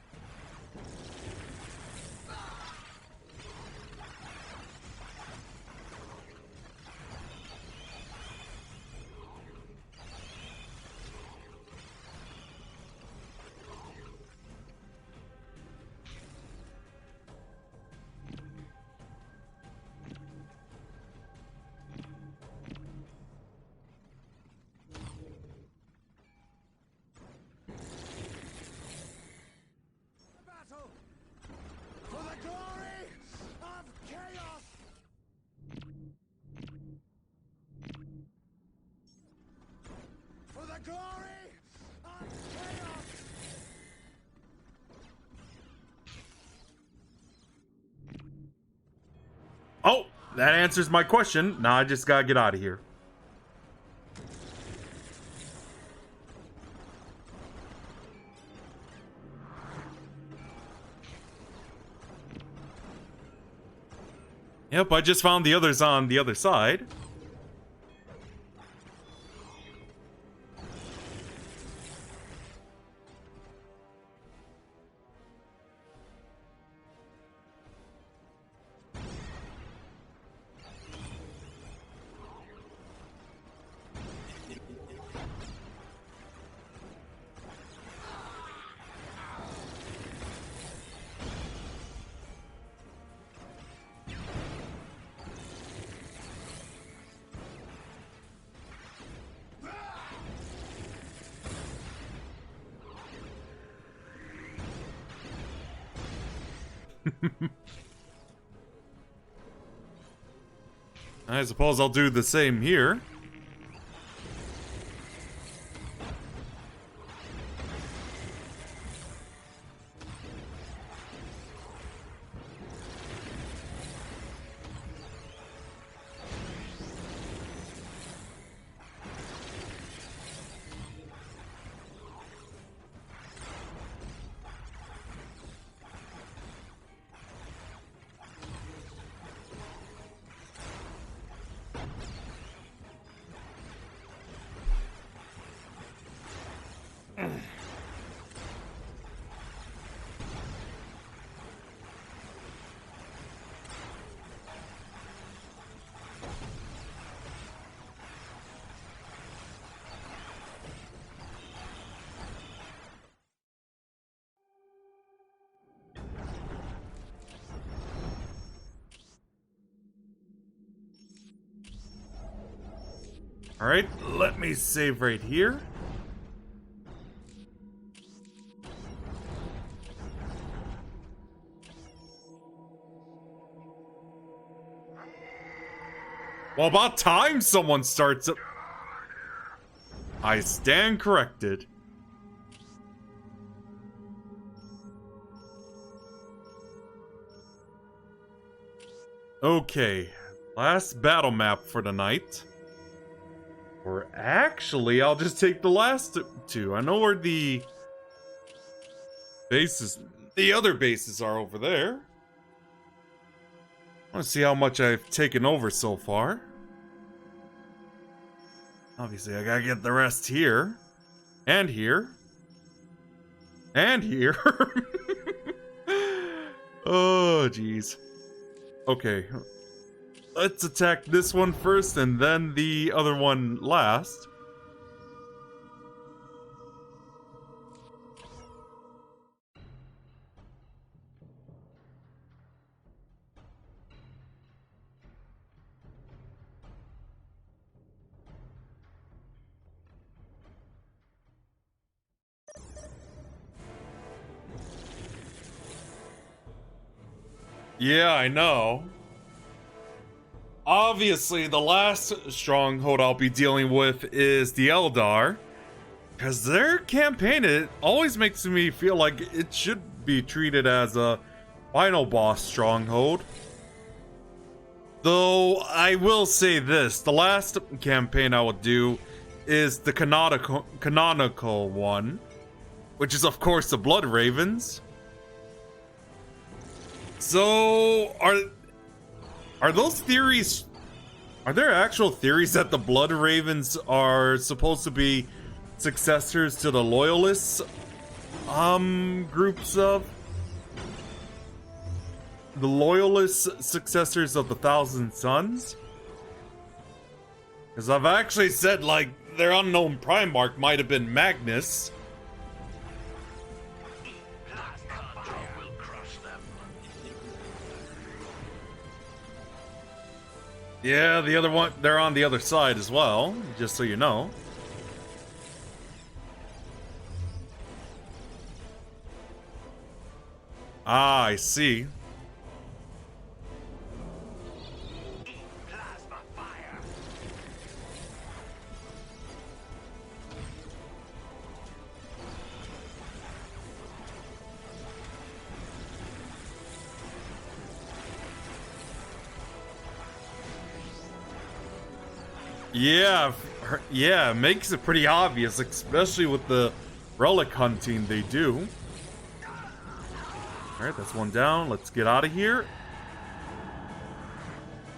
Oh, that answers my question. Now I just gotta get out of here. Yep, I just found the others on the other side. I suppose I'll do the same here. Alright, let me save right here. Well, about time someone starts up. I stand corrected. Okay, last battle map for the night. Or actually, I'll just take the last two. I know where the bases, the other bases are over there. I want to see how much I've taken over so far. Obviously, I gotta get the rest here. And here. And here. Oh, jeez. Okay. Let's attack this one first and then the other one last. Yeah, I know. Obviously, the last stronghold I'll be dealing with is the Eldar. Because their campaign, it always makes me feel like it should be treated as a final boss stronghold. Though, I will say this. The last campaign I will do is the canonical one. Which is, of course, the Blood Ravens. So, are those theories... Are there actual theories that the Blood Ravens are supposed to be successors to the Loyalists? Groups of... The Loyalist successors of the Thousand Sons? Because I've actually said, like, their unknown Primarch might have been Magnus. Yeah, the other one, they're on the other side as well, just so you know. Ah, I see. Yeah, it makes it pretty obvious, especially with the relic hunting they do. Alright, that's one down. Let's get out of here.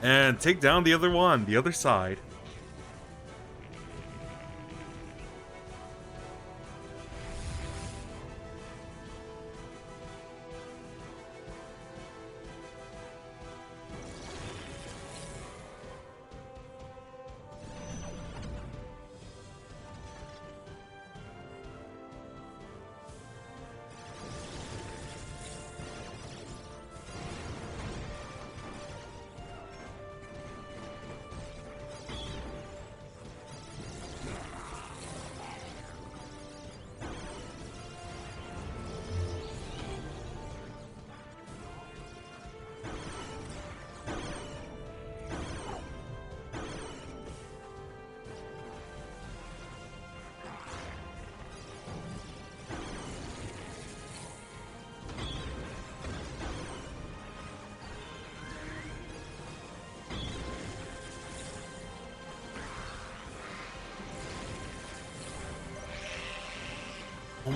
And take down the other one, the other side.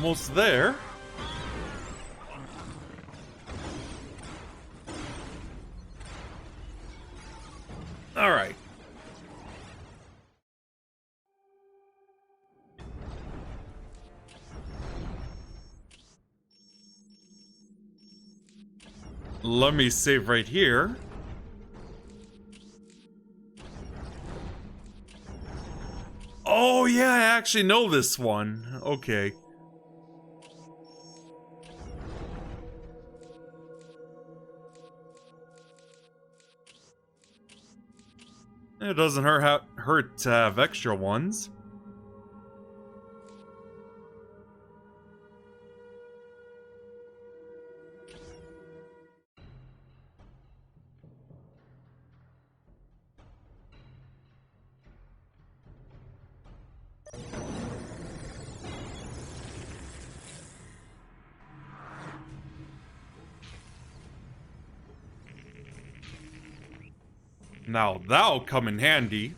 Almost there. All right. Let me save right here. Oh yeah, I actually know this one. Okay. It doesn't hurt to have extra ones. Now that'll come in handy.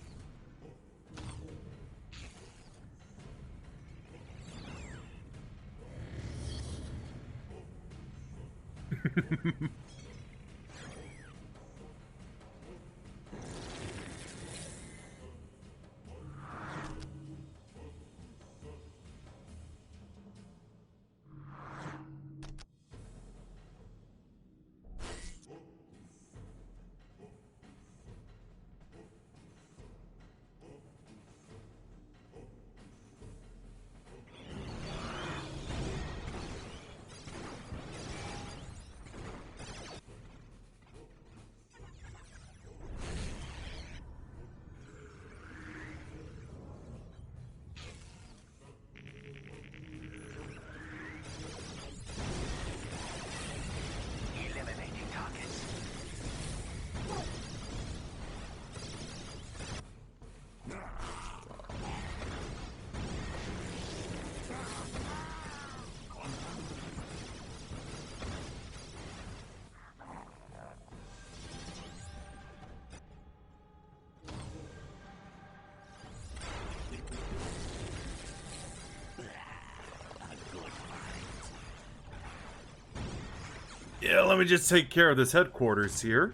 Yeah, let me just take care of this headquarters here.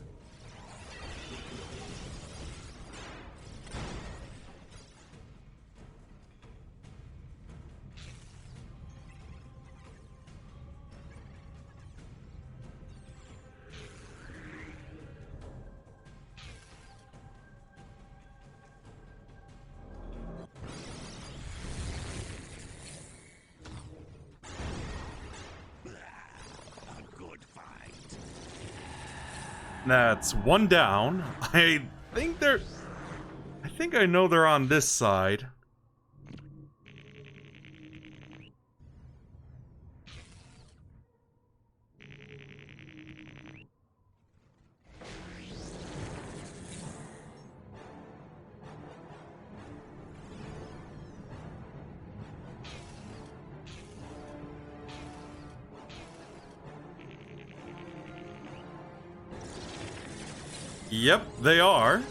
That's one down. I think I know they're on this side. Yep, they are.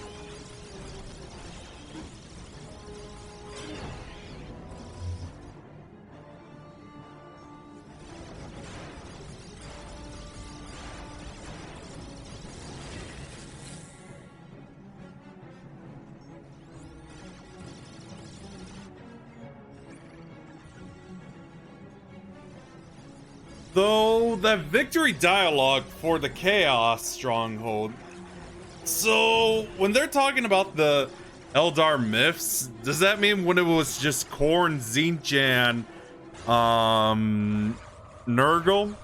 Though that victory dialogue for the Chaos Stronghold. So, when they're talking about the Eldar myths, does that mean when it was just Khorne, Tzeentch, and Nurgle?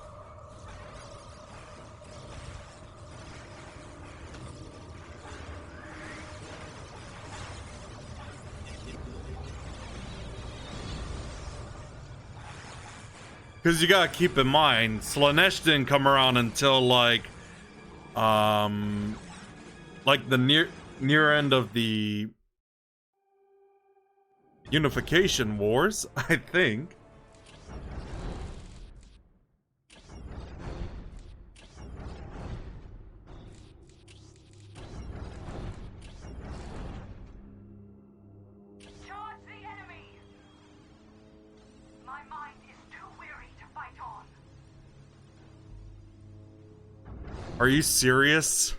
Because you gotta keep in mind, Slaanesh didn't come around until like the near end of the Unification Wars, I think. Charge the enemy! My mind is too Are you serious?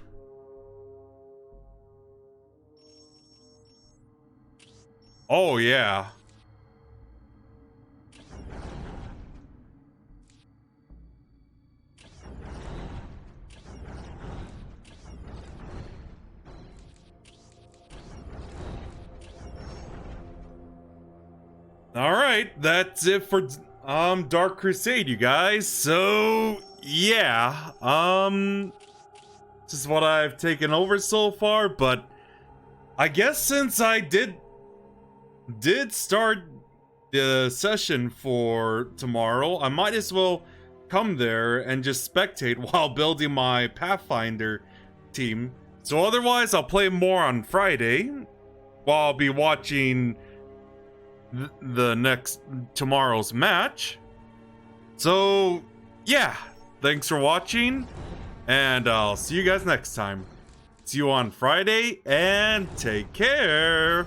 Oh, yeah. Alright, that's it for Dark Crusade, you guys. So yeah, this is what I've taken over so far, but I guess since I did start the session for tomorrow, I might as well come there and just spectate while building my Pathfinder team. So otherwise, I'll play more on Friday, while I'll be watching the tomorrow's match. So yeah, thanks for watching, and I'll see you guys next time. See you on Friday, and take care.